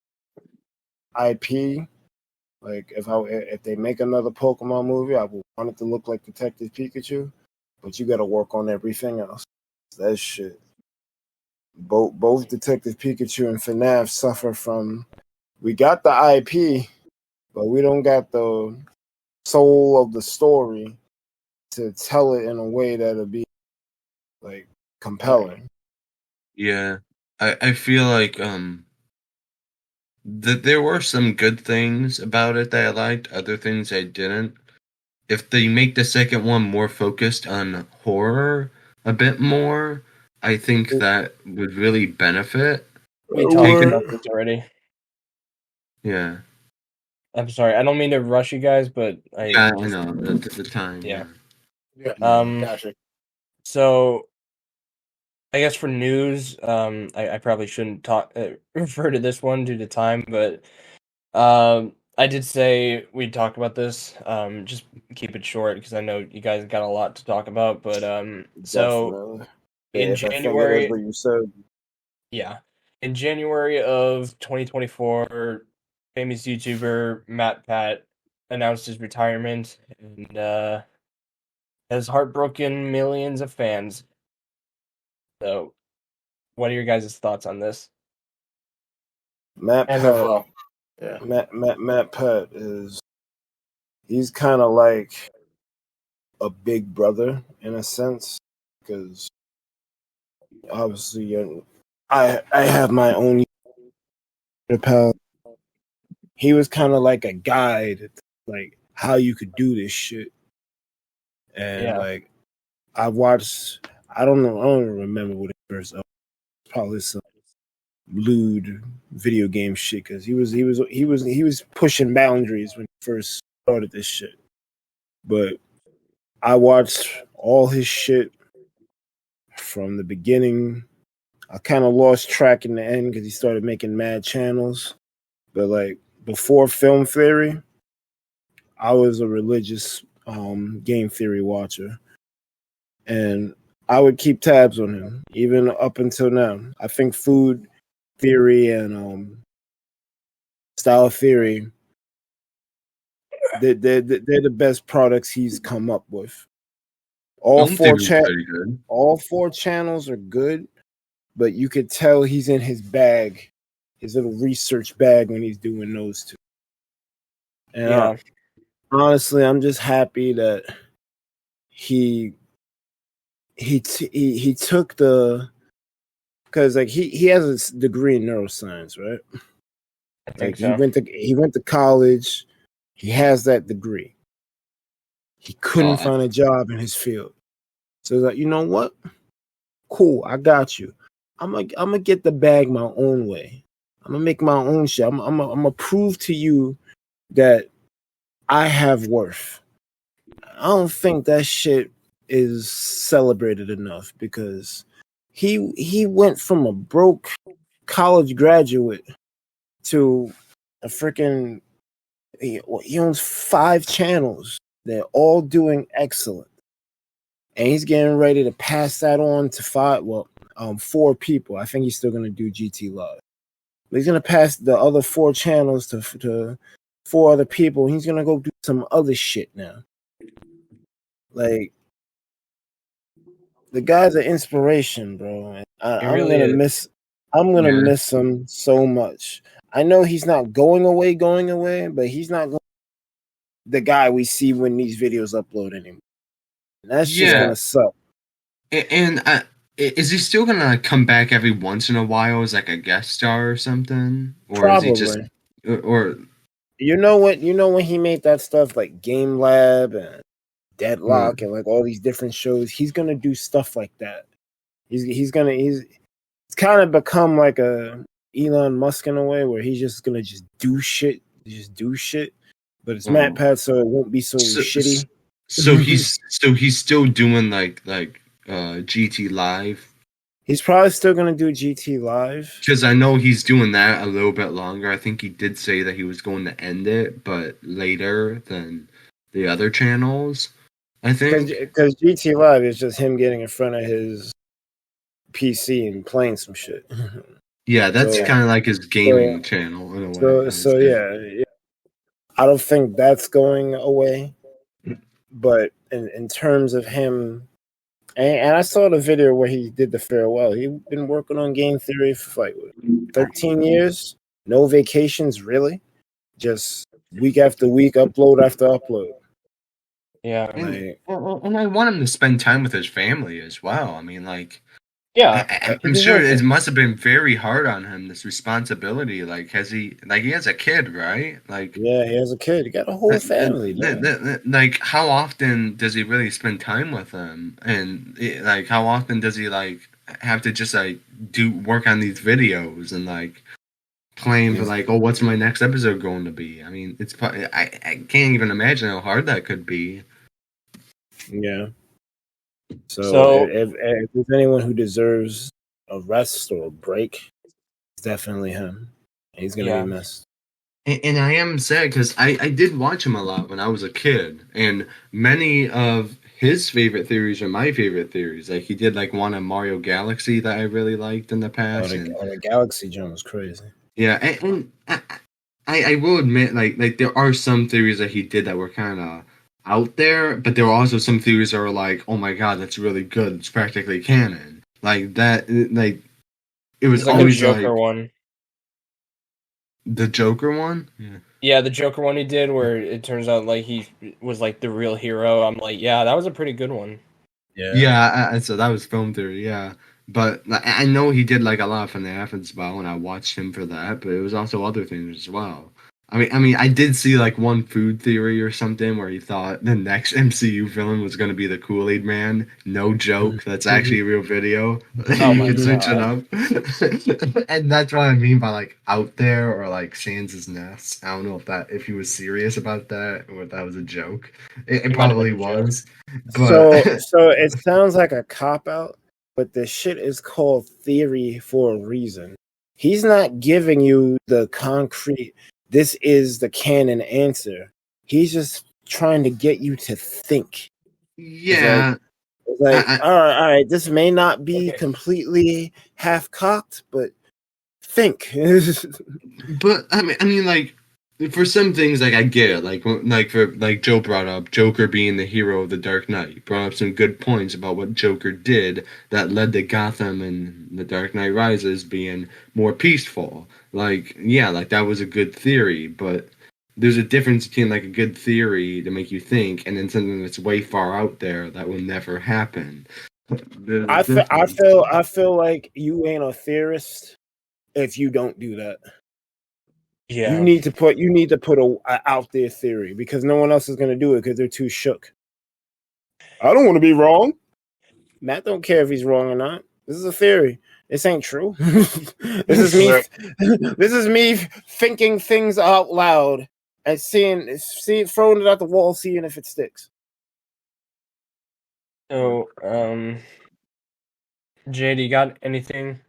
IP Like if they make another Pokemon movie, I would want it to look like Detective Pikachu, but you got to work on everything else. That shit. Both Detective Pikachu and FNAF suffer from. We got the IP, but we don't got the soul of the story to tell it in a way that'll be like compelling. Yeah, I feel like that there were some good things about it that I liked, other things I didn't. If they make the second one more focused on horror a bit more, I think that would really benefit. We talked about this already. Yeah. I'm sorry. I don't mean to rush you guys, but I know the time. Yeah. Yeah. Gotcha. So I guess for news, I probably shouldn't refer to this one due to time, but I did say we'd talk about this. Just keep it short because I know you guys got a lot to talk about. But so Definitely. in If I think it is January, what you said, yeah, in January of 2024, famous YouTuber Matt Pat announced his retirement and has heartbroken millions of fans. So, what are your guys' thoughts on this? Matt End of Pat, yeah. Matt Pat he's kind of like a big brother in a sense because obviously I have my own pal. He was kind of like a guide, like how you could do this shit, and Yeah, like I watched. I don't know. I don't even remember what it first. Probably some lewd video game shit because he was pushing boundaries when he first started this shit. But I watched all his shit from the beginning. I kind of lost track in the end because he started making mad channels. But like before Film Theory, I was a religious game theory watcher, and I would keep tabs on him even up until now. I think food theory and style theory they're the best products he's come up with. All Film four theory was chat pretty good. all four channels are good, but you could tell he's in his bag, his little research bag when he's doing those two. And yeah, honestly, I'm just happy that he he took the because like he has a degree in neuroscience, right? I Like think so. he went to college, he has that degree. He couldn't Oh, find a job in his field, so he's like, you know what? Cool, I got you. I'm gonna get the bag my own way. I'm gonna make my own shit. I'm gonna prove to you that I have worth. I don't think that shit is celebrated enough because he went from a broke college graduate to a freaking he owns 5 channels. They're all doing excellent. And he's getting ready to pass that on to 4 people. I think he's still gonna do GT Live. But he's gonna pass the other 4 channels to 4 other people. He's gonna go do some other shit now. Like the guy's an inspiration, bro. It I'm really gonna is. miss. I'm gonna yeah. miss him so much. I know he's not going away, but he's not going the guy we see when these videos upload anymore. And that's just Yeah. gonna suck. And is he still gonna come back every once in a while as like a guest star or something, or is he just Probably. or You know what? You know when he made that stuff like Game Lab and Deadlock and like all these different shows, he's gonna do stuff like that. He's it's kind of become like a Elon Musk in a way where he's just gonna just do shit. But it's Matt Pat, so it won't be so so, shitty. so he's still doing like GT Live, He's probably still gonna do GT Live because I know he's doing that a little bit longer. I think he did say that he was going to end it, but later than the other channels. I think. because GT Live is just him getting in front of his PC and playing some shit. Yeah, that's So kind of like his gaming channel in a way. I would so say. yeah. I don't think that's going away. But in terms of him, and I saw the video where he did the farewell. He'd been working on game theory for like 13 years. No vacations, really. Just week after week, upload after upload. Yeah. And I want him to spend time with his family as well. I mean, like, Yeah. I'm sure it must have been very hard on him, this responsibility. Like, he has a kid, right? Like, yeah, he has a kid. He got a whole family. like, how often does he really spend time with them? And like, how often does he like have to just like do work on these videos and like claim for like, oh, what's my next episode going to be? I mean, I can't even imagine how hard that could be. Yeah. So if there's anyone who deserves a rest or a break, it's definitely him. He's gonna be missed. And I am sad because I did watch him a lot when I was a kid, and many of his favorite theories are my favorite theories. Like he did like one on Mario Galaxy that I really liked in the past. The Galaxy jump was crazy. Yeah, and I will admit like there are some theories that he did that were kind of out there, but there were also some theories that were like, oh my god, that's really good. It's practically canon. Like that, like it was like always a Joker like one. The Joker one? Yeah, the Joker one he did where it turns out like he was like the real hero. I'm like, yeah, that was a pretty good one. Yeah, so that was film theory, yeah. But I know he did like a lot of FNAF as well, and I watched him for that, but it was also other things as well. I mean, I did see like one food theory or something where he thought the next MCU villain was going to be the Kool-Aid Man. No joke. That's actually a real video. Oh my You can search it God. up. And that's what I mean by like out there or like Sans' nest. I don't know if he was serious about that or if that was a joke. It probably was. But So it sounds like a cop out, but the shit is called theory for a reason. He's not giving you the concrete, this is the canon answer. He's just trying to get you to think. yeah. It's like all right, this may not be completely half cocked, but think. But I mean, like for some things, like I get it. Like for like Joe brought up Joker being the hero of the Dark Knight. Brought up some good points about what Joker did that led to Gotham and the Dark Knight Rises being more peaceful. Like yeah, like that was a good theory, but there's a difference between like a good theory to make you think and then something that's way far out there that will never happen. I feel like you ain't a theorist if you don't do that. Yeah. You need to put a out there theory because no one else is going to do it because they're too shook. I don't want to be wrong. Matt don't care if he's wrong or not. This is a theory. This ain't true. This is me. This is me thinking things out loud and seeing throwing it at the wall, seeing if it sticks. So, Jay, do you got anything?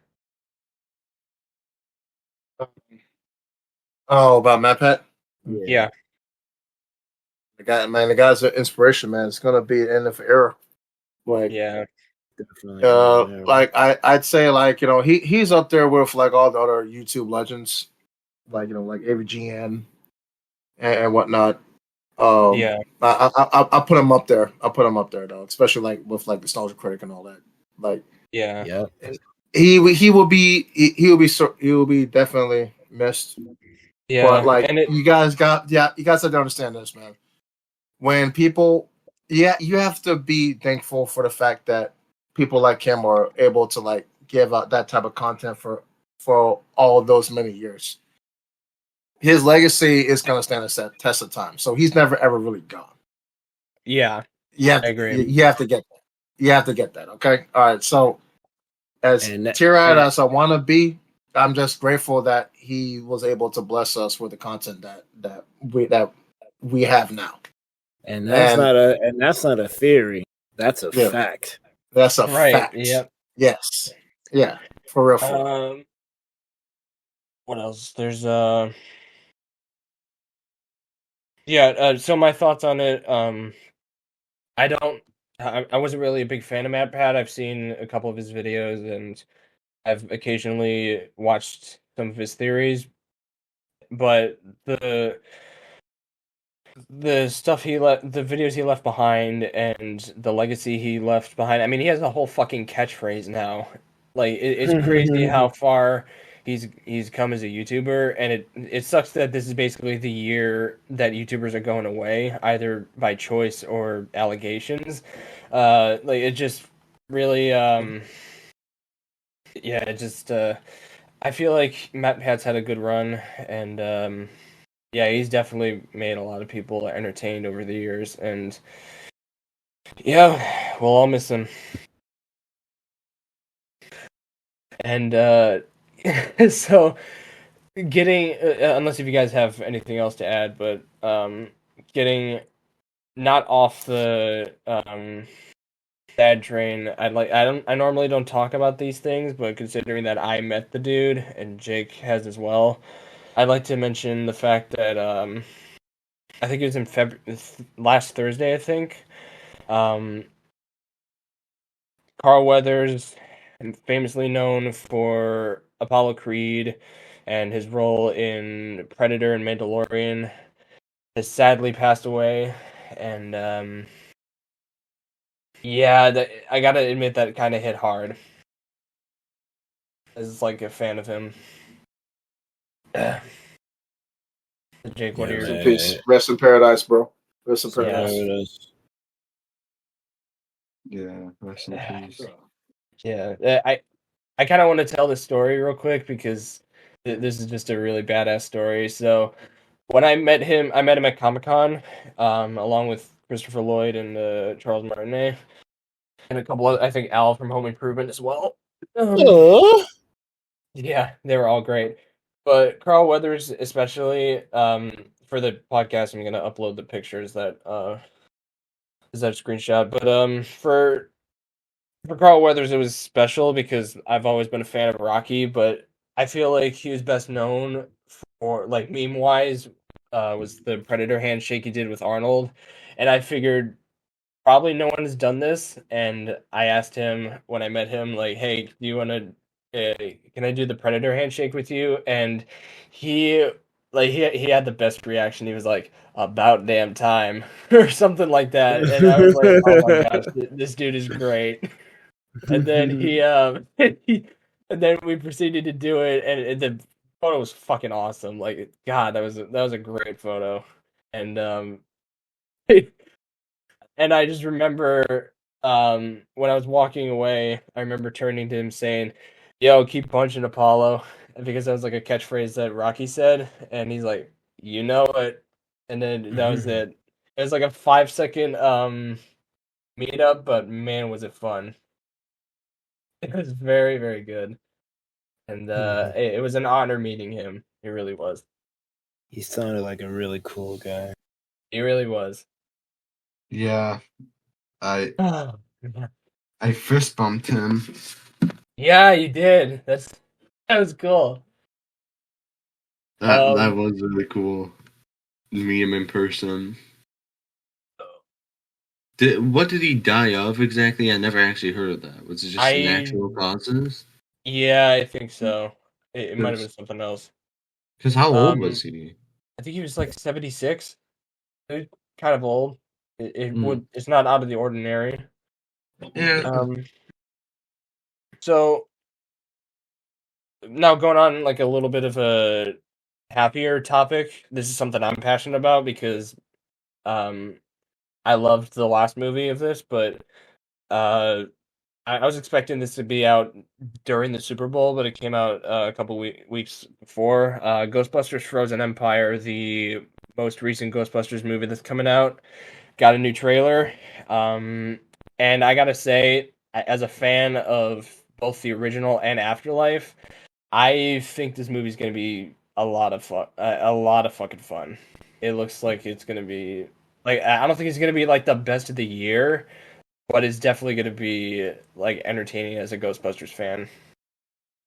Oh, about Matt Pat? Yeah. The guy's an inspiration, man. It's gonna be the end of era. Like, yeah, definitely. Like I'd say, like he's up there with like all the other YouTube legends, like like AVGN and whatnot. yeah. I put him up there. I put him up there though, especially like with like Nostalgia Critic and all that. Like, yeah. He will be definitely missed. Yeah, But like and you guys have to understand this, man. When people, you have to be thankful for the fact that people like him are able to like give out that type of content for all of those many years. His legacy is going to stand a test of time, so he's never ever really gone. yeah, I agree. You have to get that. You have to get that. Okay, all right. So as tear-eyed as I want to be, I'm just grateful that he was able to bless us with the content that we have now. And that's not a theory. That's a fact. That's a fact. Yep. Yes. Yeah. For real. What else? There's so my thoughts on it. I wasn't really a big fan of Matt Pat. I've seen a couple of his videos and I've occasionally watched some of his theories, but the stuff he left, the videos he left behind, and the legacy he left behind. I mean, he has a whole fucking catchphrase now. Like it's crazy how far he's come as a YouTuber, and it sucks that this is basically the year that YouTubers are going away, either by choice or allegations. Like it just really, yeah, it just. I feel like Matt Pat's had a good run, and yeah, he's definitely made a lot of people entertained over the years, and yeah, we'll all miss him. And so getting, unless if you guys have anything else to add, but getting not off the sad train. I normally don't talk about these things, but considering that I met the dude and Jake has as well, I'd like to mention the fact that I think it was in last Thursday, I think. Carl Weathers, famously known for Apollo Creed and his role in Predator and Mandalorian, has sadly passed away. And yeah, I gotta admit that kind of hit hard. As like a fan of him. Jake, what are Rest your in peace. Rest in paradise, bro. Rest in paradise. Yeah, rest in peace. Yeah, I kind of want to tell this story real quick because this is just a really badass story. So when I met him at Comic-Con, along with Christopher Lloyd and Charles Martinet, and a couple of, I think Al from Home Improvement as well. Yeah, they were all great. But Carl Weathers, especially, for the podcast, I'm gonna upload the pictures that is that screenshot. But for Carl Weathers, it was special because I've always been a fan of Rocky, but I feel like he was best known for, like, meme wise, was the Predator handshake he did with Arnold, and I figured probably no one has done this. And I asked him when I met him, like, "Hey, do you want to? Can I do the Predator handshake with you?" And he, like, he had the best reaction. He was like, "About damn time," or something like that. And I was like, "Oh my gosh, this dude is great." And then and then we proceeded to do it, and the photo was fucking awesome. Like, God, that was a great photo. And and I just remember when I was walking away, I remember turning to him saying, "Yo, keep punching, Apollo," because that was like a catchphrase that Rocky said, and he's like, "You know it," and then that was it. It was like a 5 second meetup, but man, was it fun! It was very, very good, and it was an honor meeting him. It really was. He sounded like a really cool guy. He really was. Yeah, I fist bumped him. Yeah, you did. That was cool. That was really cool. Meet him in person. What did he die of exactly? I never actually heard of that. Was it just natural causes? Yeah, I think so. It might have been something else. Because how old was he? I think he was like 76. He was kind of old. It's not out of the ordinary. Yeah. So now going on like a little bit of a happier topic. This is something I'm passionate about because I loved the last movie of this, but I was expecting this to be out during the Super Bowl, but it came out a couple weeks before. Ghostbusters: Frozen Empire, the most recent Ghostbusters movie that's coming out, got a new trailer. And I gotta say, as a fan of both the original and Afterlife, I think this movie's gonna be a lot of fun, a lot of fucking fun. It looks like it's gonna be like, I don't think it's gonna be like the best of the year, but it's definitely going to be like entertaining as a Ghostbusters fan.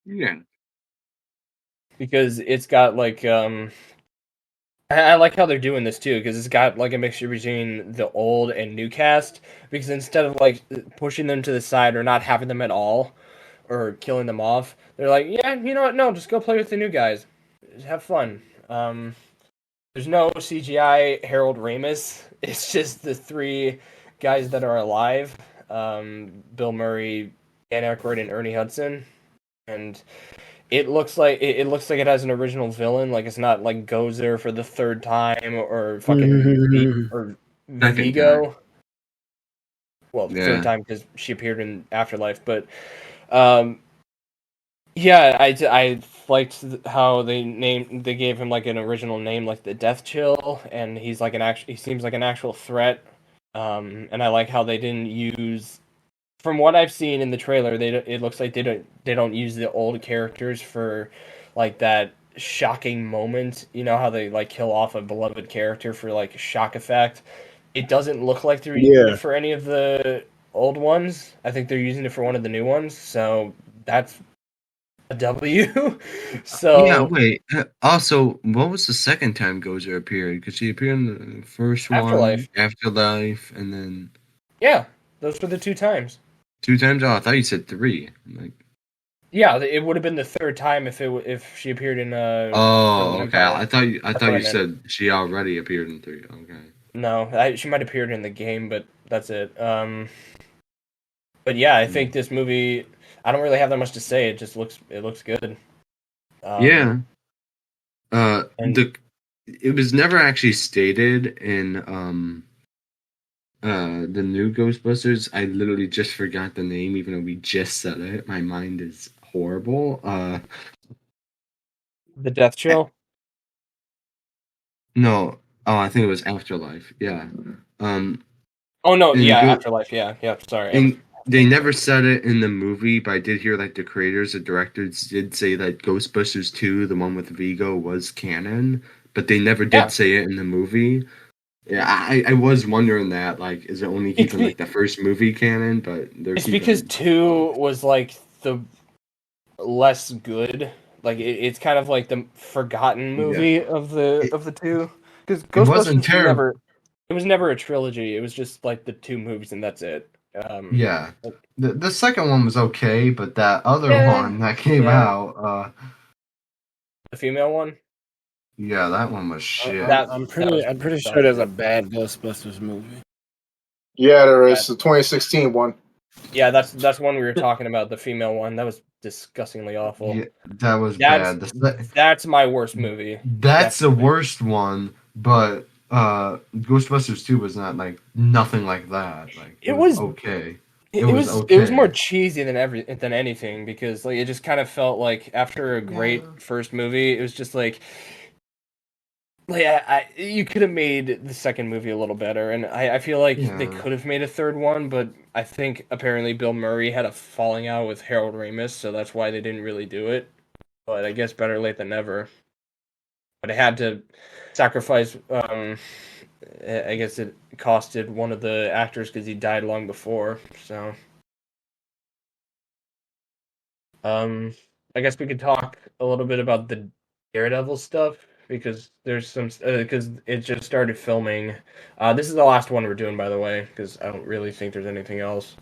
Yeah. Because it's got like I like how they're doing this too, because it's got like a mixture between the old and new cast, because instead of like pushing them to the side or not having them at all or killing them off, they're like, "Yeah, you know what? No, just go play with the new guys. Just have fun." there's no CGI Harold Ramis. It's just the three guys that are alive: Bill Murray, Dan Aykroyd, and Ernie Hudson. And it looks like it has an original villain. Like it's not like Gozer for the third time or fucking or Second time. Vigo. Well, third Yeah. time because she appeared in Afterlife, but um, yeah, I liked how they gave him like an original name, like the Death Chill, and he's like he seems like an actual threat. And I like how they didn't use, from what I've seen in the trailer, it looks like they don't use the old characters for like that shocking moment. You know how they like kill off a beloved character for like a shock effect. It doesn't look like they're using Yeah. it for any of the old ones. I think they're using it for one of the new ones. So that's a W. Yeah, So wait. Also, what was the second time Gozer appeared? Because she appeared in the first one, Afterlife, Afterlife, and then yeah, those were the two times. 2 times. Oh, I thought you said 3. I'm like, Yeah, it would have been the third time if she appeared in oh, Inland okay. Empire. I That's thought what I you meant. said she already appeared in 3. Okay. No, she might have appeared in the game, but that's it. But yeah, I Hmm. think this movie. I don't really have that much to say. It looks good. Yeah. And It was never actually stated in the new Ghostbusters. I literally just forgot the name, even though we just said it. My mind is horrible. the Death Eh, Chill. no. Oh, I think it was Afterlife. Yeah. Um, Oh no, and yeah, go Afterlife. Yeah, yeah. Sorry. and they never said it in the movie, but I did hear like the creators, the directors did say that Ghostbusters 2, the one with Vigo, was canon, but they never did Yeah, say it in the movie. Yeah, I was wondering that, like, is it only it's keeping like the first movie canon, but they're it's because keeping two both. was like the less good. Like it's kind of like the forgotten Yeah. movie It, of the two. Because it wasn't Ghostbusters was terrible. never it was never a trilogy. It was just like the two movies and that's it. Yeah. The second one was okay, but that other Yeah, one that came yeah. out, The female one. yeah, that one was shit. That that was I'm pretty sure dog there's a shit. bad Ghostbusters movie. Yeah, there is That, the 2016 one. yeah, that's one we were talking about. The female one. That was disgustingly awful. Yeah, that was That's bad. that's my worst movie. That's the Definitely. worst one, but Ghostbusters 2 was not like nothing like that. Like it It was was okay. It was it was more okay. cheesy than anything because like it just kind of felt like after a Yeah. great first movie, it was just like you could have made the second movie a little better, and I feel like they Yeah. could have made a third one, but I think apparently Bill Murray had a falling out with Harold Ramis, so that's why they didn't really do it. But I guess better late than never. But I had to sacrifice. I guess it costed one of the actors because he died long before. So, um, I guess we could talk a little bit about the Daredevil stuff because there's some because it just started filming. This is the last one we're doing, by the way, because I don't really think there's anything else.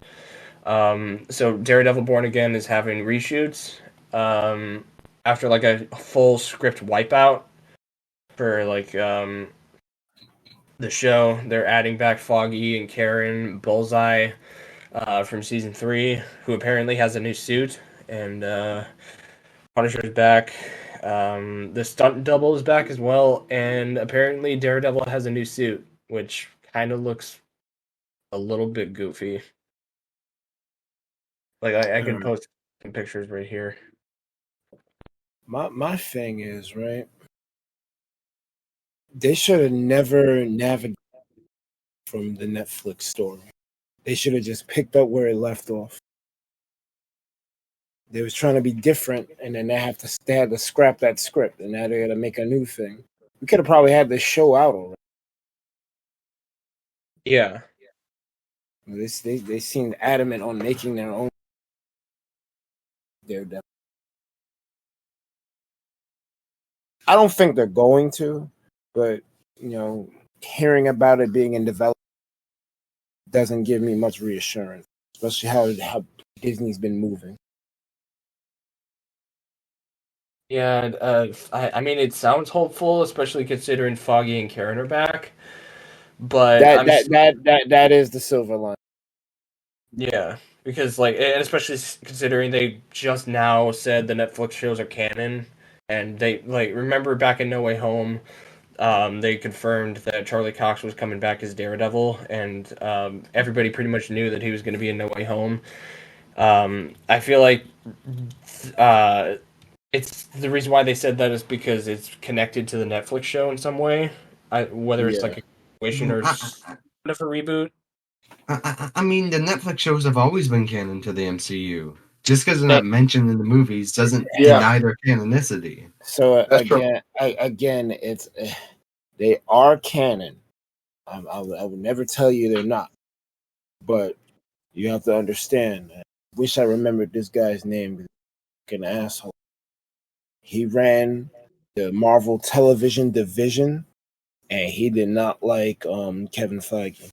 So Daredevil Born Again is having reshoots. Um, after like a full script wipeout for like the show. They're adding back Foggy and Karen Bullseye from season 3, who apparently has a new suit, and Punisher's back. The stunt double is back as well, and apparently Daredevil has a new suit, which kind of looks a little bit goofy. Like I can post some pictures right here. My thing is, right, they should have never navigated from the Netflix story. They should have just picked up where it left off. They was trying to be different, and then they had to scrap that script, and now they got to make a new thing. We could have probably had this show out already. Yeah, They seemed adamant on making their own Daredevil. I don't think they're going to, but hearing about it being in development doesn't give me much reassurance, especially how Disney's been moving. Yeah, I mean, it sounds hopeful, especially considering Foggy and Karen are back. But That I'm that that that that is the silver line. Yeah, because like, and especially considering they just now said the Netflix shows are canon, and they like remember back in No Way Home, they confirmed that Charlie Cox was coming back as Daredevil, and everybody pretty much knew that he was going to be in No Way Home. I feel like uh, it's the reason why they said that is because it's connected to the Netflix show in some way, whether it's Yeah. like a continuation or kind of a reboot. I mean, the Netflix shows have always been canon to the MCU. Just because they're They, not mentioned in the movies doesn't Yeah, deny their canonicity. So that's true. again, it's they are canon. I would never tell you they're not, but you have to understand. Wish I remembered this guy's name. Fucking asshole. He ran the Marvel Television division, and he did not like Kevin Feige.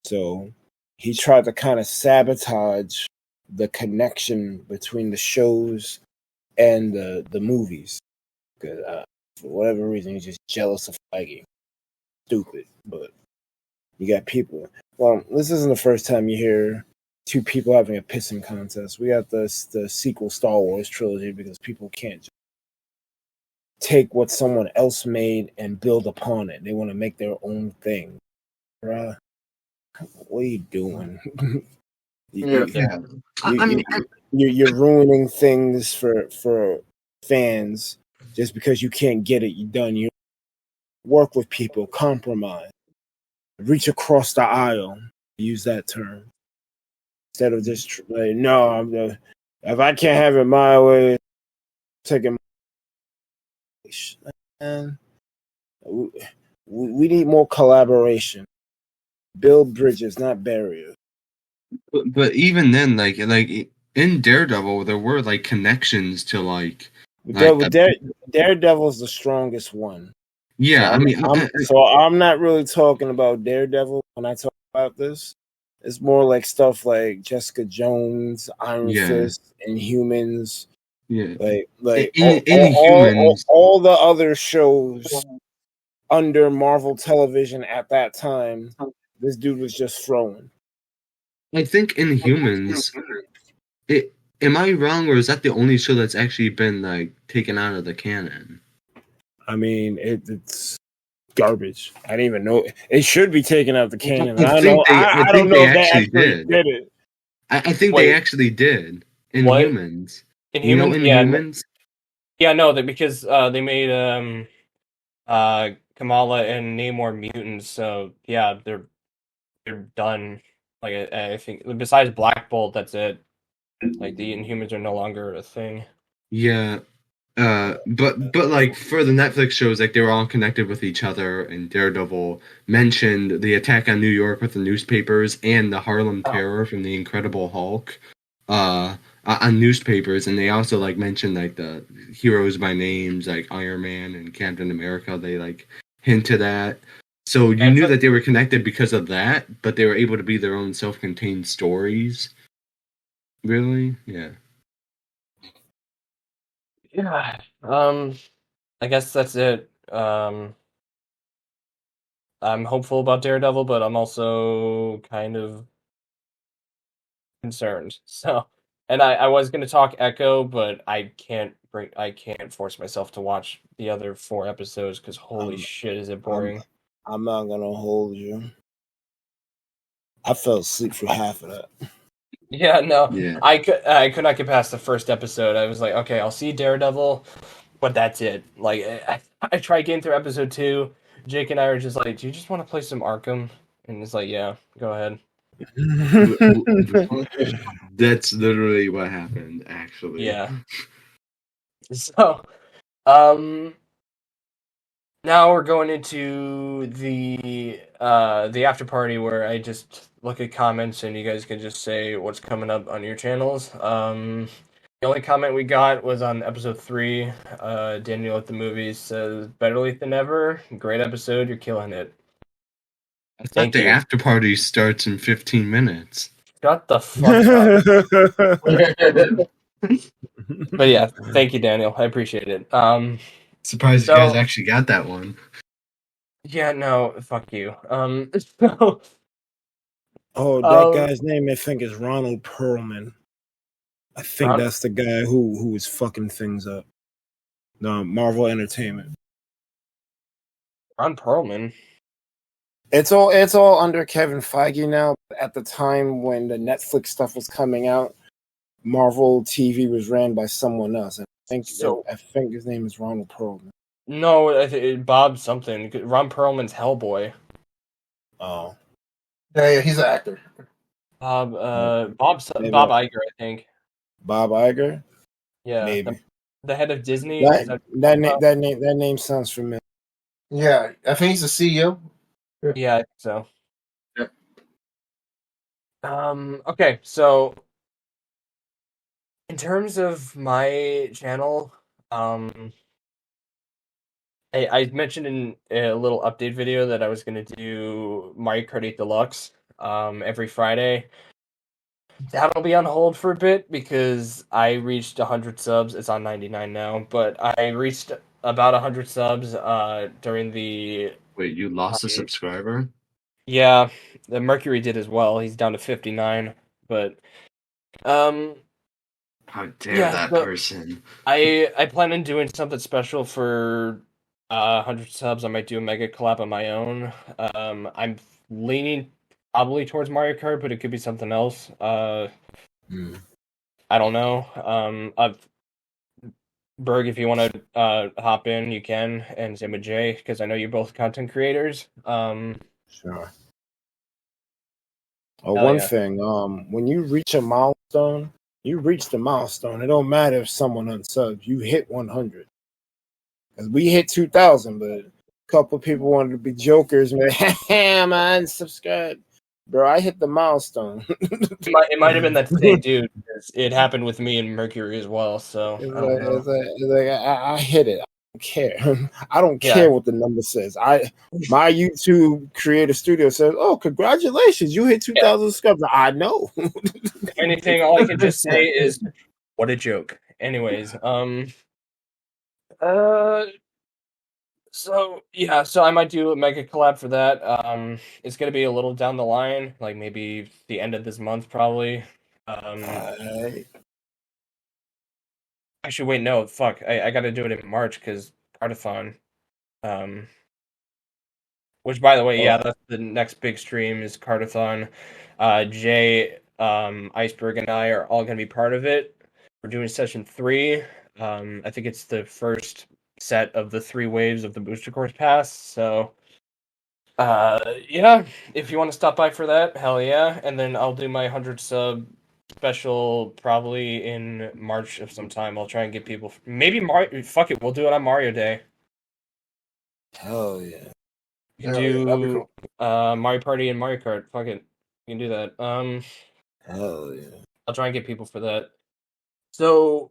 So he tried to kind of sabotage the connection between the shows and the movies. Because for whatever reason, he's just jealous of Feige. Stupid, but you got people. Well, this isn't the first time you hear two people having a pissing contest. We got the sequel Star Wars trilogy because people can't just take what someone else made and build upon it. They want to make their own thing. Bruh, what are you doing? you, Yeah. you, yeah, I, I mean, you're ruining things for fans just because you can't get it done. You work with people, compromise, reach across the aisle. Use that term instead of just like, no. If I can't have it my way, taking my man. We, we need more collaboration. Build bridges, not barriers. but even then, like in Daredevil, there were like connections to like Daredevil's the strongest one. So yeah. I mean, I'm not really talking about Daredevil when I talk about this. It's more like stuff like Jessica Jones, Iron yeah, Fist, Inhumans, yeah. like In Humans, all the other shows under Marvel Television at that time. This dude was just throwing. I think in Humans, it am I wrong or is that the only show that's actually been like taken out of the canon? I mean, it's garbage. I didn't even know it should be taken out the canon. I don't know. I I don't think know they if they actually actually did. did it. I think they wait, actually did in what? Humans. You know, Inhumans? in Yeah, Humans, yeah, no, that because they made Kamala and Namor mutants, so yeah, they're done. Like I think besides Black Bolt, that's it. Like the Inhumans are no longer a thing. yeah. But like for the Netflix shows, like they were all connected with each other, and Daredevil mentioned the attack on New York with the newspapers and the Harlem Terror from the Incredible Hulk, on newspapers, and they also like mentioned like the heroes by names like Iron Man and Captain America. They like hinted at, so you And knew for that they were connected because of that, but they were able to be their own self-contained stories. Really, yeah. yeah, I guess that's it. I'm hopeful about Daredevil, but I'm also kind of concerned. So, and I was gonna talk Echo, but I can't force myself to watch the other 4 episodes because holy I'm shit, is it I'm boring? I'm not gonna hold you. I fell asleep for half of that. Yeah, no, Yeah. I could not get past the first episode. I was like, okay, I'll see Daredevil, but that's it. Like, I tried getting through episode 2. Jake and I were just like, do you just want to play some Arkham? And it's like, yeah, go ahead. That's literally what happened, actually. Yeah. So, um, now we're going into the after party where I just look at comments and you guys can just say what's coming up on your channels. The only comment we got was on episode 3. Daniel at the movies says, "Better late than never. Great episode. You're killing it. I thought Thank the you." after party starts in 15 minutes. Shut the fuck up. But yeah, thank you, Daniel. I appreciate it. Surprised you So guys actually got that one. yeah, no, fuck you. So, Oh, that guy's name I think is Ronald Perlman. I think Ron, that's the guy who was fucking things up. No, Marvel Entertainment. Ron Perlman. It's all under Kevin Feige now. At the time when the Netflix stuff was coming out, Marvel TV was ran by someone else. So I think his name is Ronald Perlman. no, Bob something. Ron Perlman's Hellboy. Oh, Yeah, he's an actor. Bob maybe Bob Iger, I think. Bob Iger. Yeah, Maybe the head of Disney. Is that that name sounds familiar. Yeah, I think he's the CEO. yeah, I think so. Yep. Okay, so in terms of my channel, I mentioned in a little update video that I was gonna do Mario Kart 8 Deluxe every Friday. That'll be on hold for a bit because I reached 100 subs. It's on 99 now, but I reached about 100 subs during the Wait, you lost a subscriber? yeah, the Mercury did as well. He's down to 59, but um How dare yeah, that so person? I plan on doing something special for 100 subs. I might do a mega collab on my own. I'm leaning probably towards Mario Kart, but it could be something else. I don't know. Berg, if you want to hop in, you can, and same with Jay, because I know you're both content creators. Sure. Hell One yeah. thing, when you reach a milestone, you reach the milestone. It don't matter if someone unsubs. You hit 100. Because we hit 2,000, but a couple people wanted to be jokers, man. I'm unsubscribed. Bro, I hit the milestone. It might have been that same dude. 'Cause it happened with me and Mercury as well, so I don't know. I hit it. I don't care. I don't Yeah. care what the number says. My YouTube creator studio says, "Oh, congratulations, you hit 2,000 subscribers." I know. If anything, all I can just say is, what a joke. Anyways, uh, so yeah, so I might do a mega collab for that. It's gonna be a little down the line, like maybe the end of this month, probably. Alright. Actually, wait, no, fuck, I gotta do it in March because Cartathon. Which, by the way, yeah, that's the next big stream is Cartathon. Jay, Iceberg, and I are all gonna be part of it. We're doing session 3. I think it's the first set of the 3 waves of the booster course pass. So, yeah, if you want to stop by for that, hell yeah. And then I'll do my 100 sub special probably in March of some time. I'll try and get people. Maybe Mario. Fuck it, we'll do it on Mario Day. Hell yeah. You can Hell yeah, that'd be do cool. Mario Party and Mario Kart. Fuck it, you can do that. Hell yeah. I'll try and get people for that. So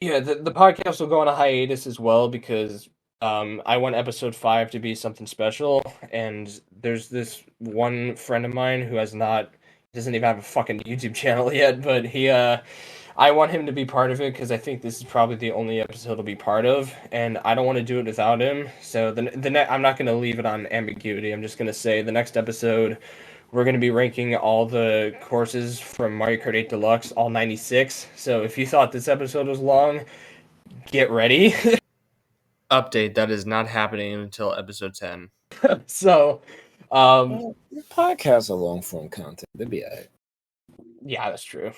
yeah, the podcast will go on a hiatus as well because I want episode 5 to be something special, and there's this one friend of mine who doesn't even have a fucking YouTube channel yet, but I want him to be part of it because I think this is probably the only episode he'll be part of, and I don't want to do it without him. So I'm not going to leave it on ambiguity. I'm just going to say the next episode we're going to be ranking all the courses from Mario Kart 8 Deluxe, all 96. So if you thought this episode was long, get ready. Update, that is not happening until episode 10. So, Podcasts are long form content. They'd be alright. yeah, that's true.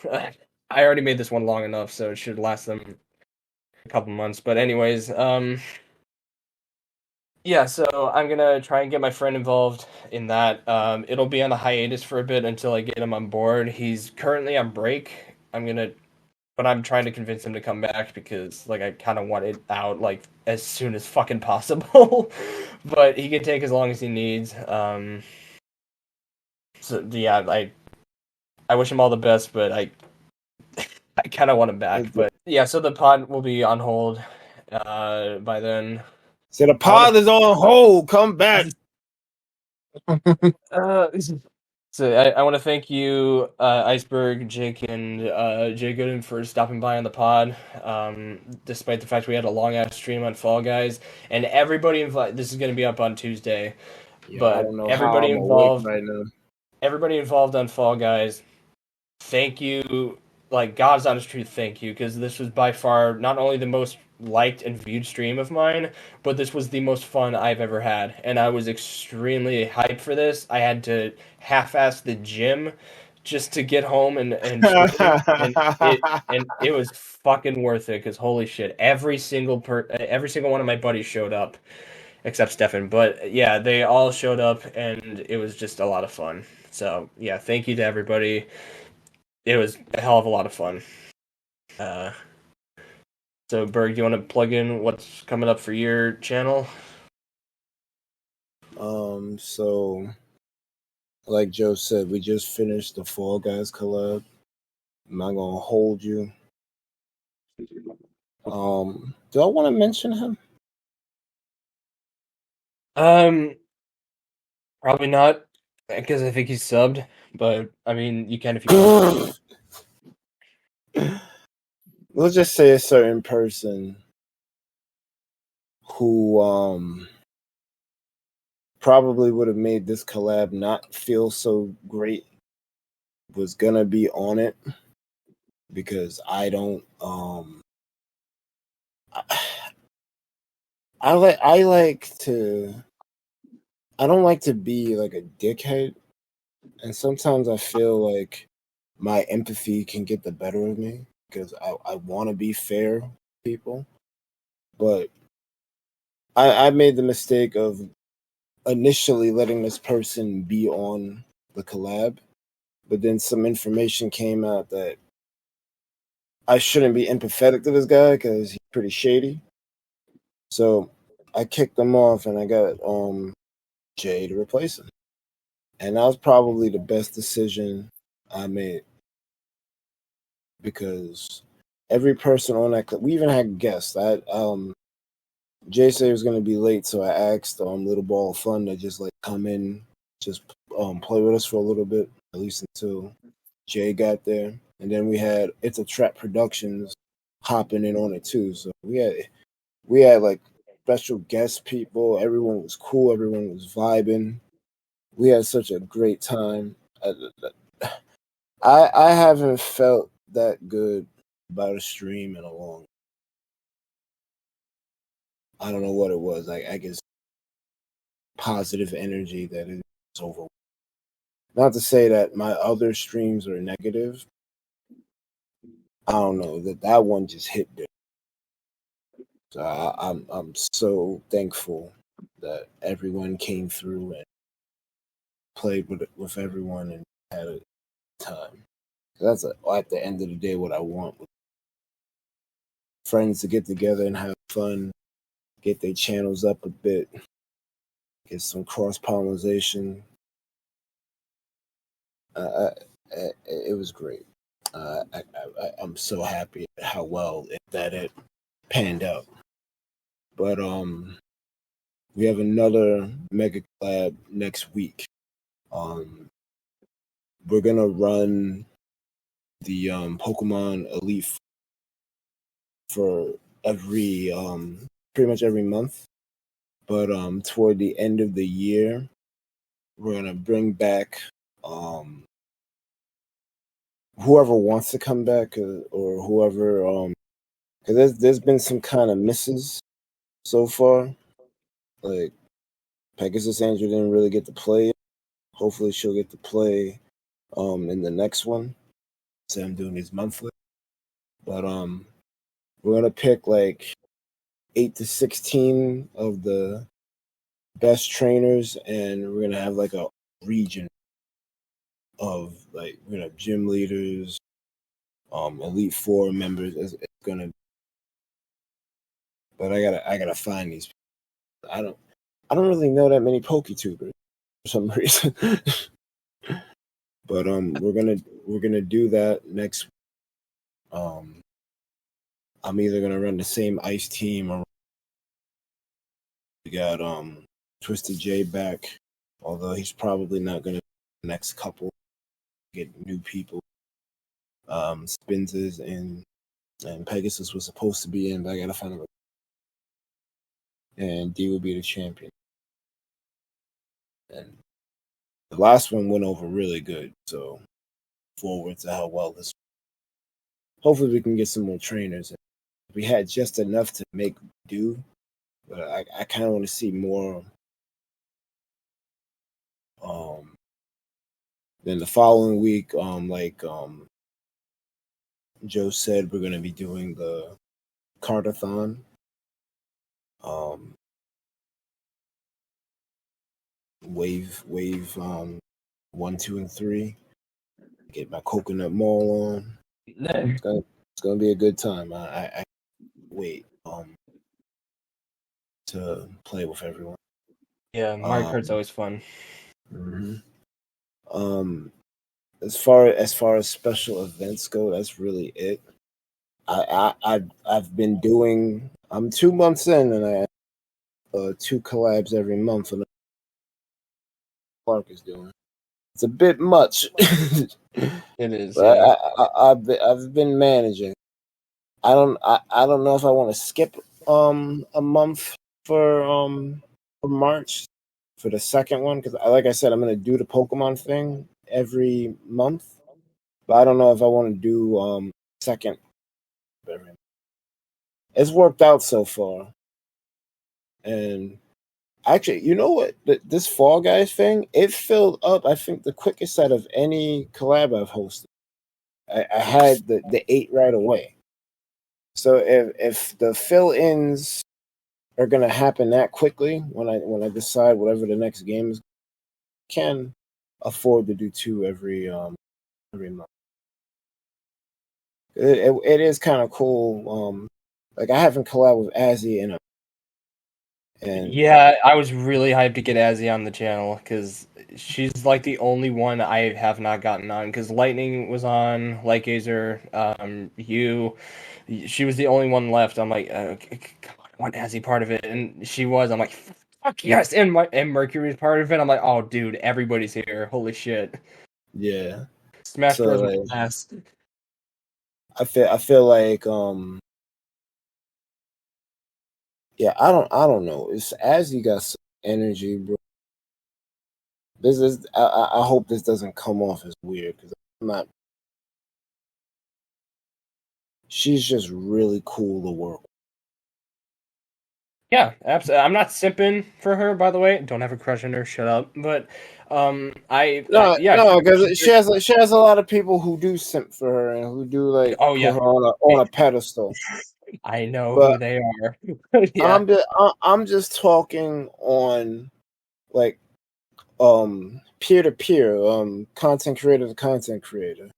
I already made this one long enough, so it should last them a couple months. But anyways, yeah, so I'm gonna try and get my friend involved in that. It'll be on a hiatus for a bit until I get him on board. He's currently on break. But I'm trying to convince him to come back because, like, I kind of want it out, like, as soon as fucking possible. But he can take as long as he needs. So yeah, I wish him all the best, but I kind of want him back. But yeah, so the pod will be on hold by then. So the pod is on hold. Come back. So I want to thank you, Iceberg, Jake, and Jay Gooden for stopping by on the pod. Despite the fact we had a long ass stream on Fall Guys, and everybody involved. This is going to be up on Tuesday, Yo, I but don't know how I'm awake right now. everybody involved on Fall Guys, thank you. Like God's honest truth, thank you, because this was by far not only the most liked and viewed stream of mine, but this was the most fun I've ever had, and I was extremely hyped for this. I had to half-ass the gym just to get home and stream, and it was fucking worth it. Because holy shit, every single one of my buddies showed up except Stefan. But yeah, they all showed up, and it was just a lot of fun. So yeah, thank you to everybody. It was a hell of a lot of fun. Uh, so Berg, do you want to plug in what's coming up for your channel? So like Joe said, we just finished the Fall Guys collab. I'm not gonna hold you. Do I want to mention him? Probably not, because I think he's subbed. But I mean, you can if you want. Let's just say a certain person who probably would have made this collab not feel so great was gonna be on it, because I don't I don't like to be like a dickhead, and sometimes I feel like my empathy can get the better of me, because I want to be fair to people, but I made the mistake of initially letting this person be on the collab, but then some information came out that I shouldn't be empathetic to this guy because he's pretty shady. So I kicked him off and I got Jay to replace him. And that was probably the best decision I made, because every person on that clip, we even had guests. Jay said he was gonna be late, so I asked Little Ball of Fun to just like come in, just play with us for a little bit, at least until Jay got there. And then we had It's a Trap Productions hopping in on it too. So we had like special guest people. Everyone was cool. Everyone was vibing. We had such a great time. I haven't felt that good about a stream in a long. I don't know what it was. I guess positive energy that is over. Not to say that my other streams are negative. I don't know, that one just hit there. So I'm so thankful that everyone came through and played with everyone and had a time. That's at the end of the day what I want, with friends to get together and have fun, get their channels up a bit, get some cross pollination. It was great. I'm so happy at how well it panned out. But we have another mega collab next week. We're gonna run the Pokemon Elite for every pretty much every month. But toward the end of the year, we're gonna bring back whoever wants to come back, or whoever because there's been some kind of misses so far. Like Pegasus Angel didn't really get to play. Hopefully she'll get to play in the next one. So I'm doing these monthly. But we're gonna pick like 8 to 16 of the best trainers, and we're gonna have like a region of like we're gonna have gym leaders, Elite Four members. It's gonna, but I gotta find these people. I don't really know that many PokeTubers for some reason. But we're gonna do that next. I'm either gonna run the same ice team, or we got Twisted J back, although he's probably not gonna next couple, get new people. Spinzes and Pegasus was supposed to be in, but I gotta find out. And D will be the champion. And the last one went over really good, so forward to how well this. Hopefully, we can get some more trainers. We had just enough to make do, but I kind of want to see more. Then the following week, Joe said, we're going to be doing the Cartathon. Wave 1, 2, and 3. Get my coconut mall on. It's gonna be a good time. I wait to play with everyone. Yeah, Mario Kart's always fun. Mm-hmm. As far as special events go, that's really it. I've been doing. I'm 2 months in, and I 2 collabs every month, and Clark is doing. It's a bit much. It is. But Yeah. I've been managing. I don't know if I want to skip a month for March for the second one, because like I said, I'm gonna do the Pokemon thing every month, but I don't know if I want to do second. It's worked out so far, and actually, you know what? This Fall Guys thing, it filled up. I think the quickest out of any collab I've hosted. I had the 8 right away. So if the fill-ins are gonna happen that quickly when I decide whatever the next game is, I can afford to do 2 every month. It is kind of cool. Like I haven't collabed with Azzy in and yeah, I was really hyped to get Azzy on the channel because she's like the only one I have not gotten on. Because Lightning was on, Lightgazer, you, she was the only one left. I'm like, come on, I want Azzy part of it, and she was. I'm like, fuck yes, and Mercury's part of it. I'm like, oh dude, everybody's here. Holy shit, yeah. Smash So Bros. like, Ass. I feel like yeah, I don't know. It's Azzy got some energy, bro. This is I hope this doesn't come off as weird because I'm not. She's just really cool to work with. Yeah, absolutely. I'm not simping for her, by the way. Don't have a crush on her. Shut up. But yeah. No, because she has a lot of people who do simp for her and who do like Oh put yeah, her on a pedestal. I know who But they are. Yeah, I'm just talking on like peer to peer, content creator to content creator.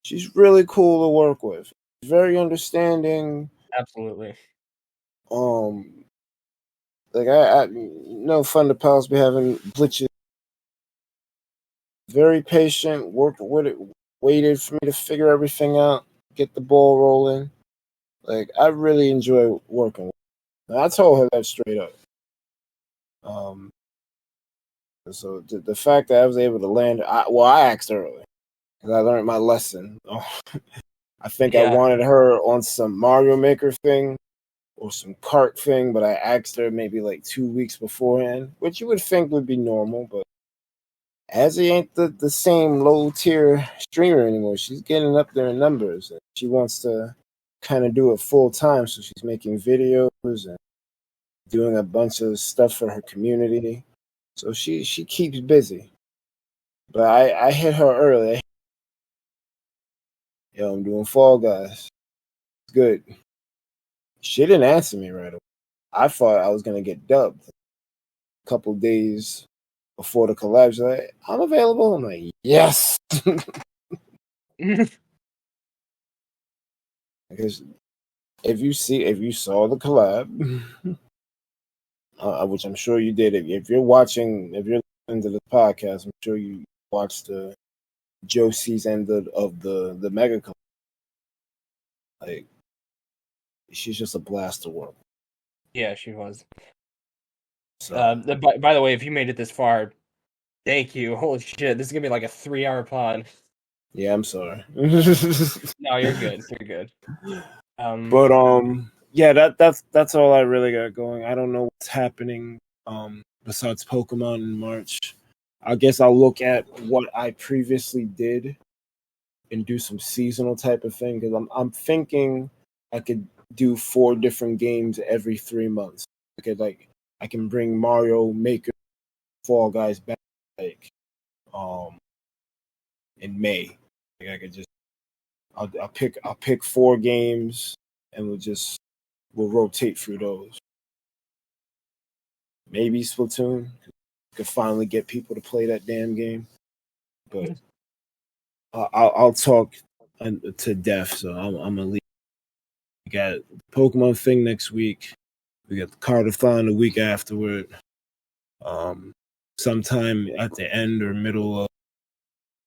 She's really cool to work with. Very understanding. absolutely. Like I no fun the pals be having glitches. Very patient, worked with it, waited for me to figure everything out, get the ball rolling. Like I really enjoy working with her. And I told her that straight up. Um, so the fact that I was able to land, I asked early because I learned my lesson. I think I Yeah, wanted her on some Mario Maker thing or some kart thing, but I asked her maybe like 2 weeks beforehand, which you would think would be normal, but Azzy ain't the same low tier streamer anymore. She's getting up there in numbers. And she wants to kind of do it full time, so she's making videos and doing a bunch of stuff for her community. So she keeps busy. But I hit her early. Yo, I'm doing Fall Guys. It's good. She didn't answer me right away. I thought I was gonna get dubbed. A couple days before the collab, she's like, I'm available. I'm like, yes. Because if you saw the collab, which I'm sure you did, if you're listening to the podcast, I'm sure you watched the Josie's end of the mega collab. Like, she's just a blast to work. yeah, she was. So By the way, if you made it this far, Thank you. Holy shit, this is gonna be like a 3-hour pod. Yeah, I'm sorry. No, you're good. You're good. But yeah, that's all I really got going. I don't know what's happening besides Pokemon in March. I guess I'll look at what I previously did and do some seasonal type of thing because I'm thinking I could do 4 different games every 3 months. I can bring Mario Maker Fall Guys back like in May. Like I could just I'll pick 4 games and we'll rotate through those. Maybe Splatoon could finally get people to play that damn game, but I'll talk to death. So I'm gonna leave. We got Pokemon thing next week. We got the Cardathon the week afterward. Sometime at the end or middle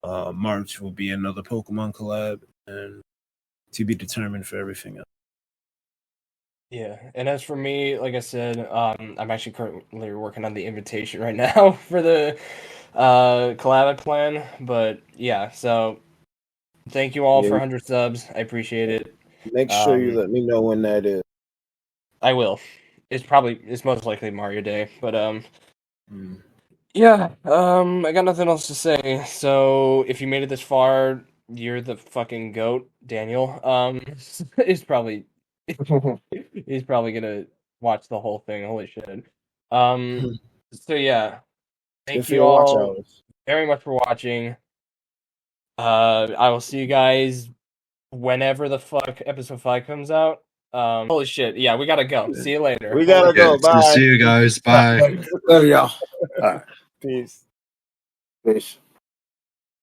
of March will be another Pokemon collab, and to be determined for everything else. Yeah, and as for me, like I said, I'm actually currently working on the invitation right now for the collab plan. But yeah, so thank you all for Yeah, 100 subs. I appreciate it. make sure you let me know when that is. I will. It's most likely Mario Day, but Mm. yeah, I got nothing else to say. So if you made it this far, you're the fucking goat, Daniel. Is probably he's probably gonna watch the whole thing. Holy shit. So yeah, It's good thank for you your watch all hours. very much for watching. I will see you guys whenever the fuck episode 5 comes out. Holy shit. Yeah, we gotta go. See you later. We Holy gotta Yeah, go. see Bye. you guys. Bye. There y'all. All right. Peace. Peace.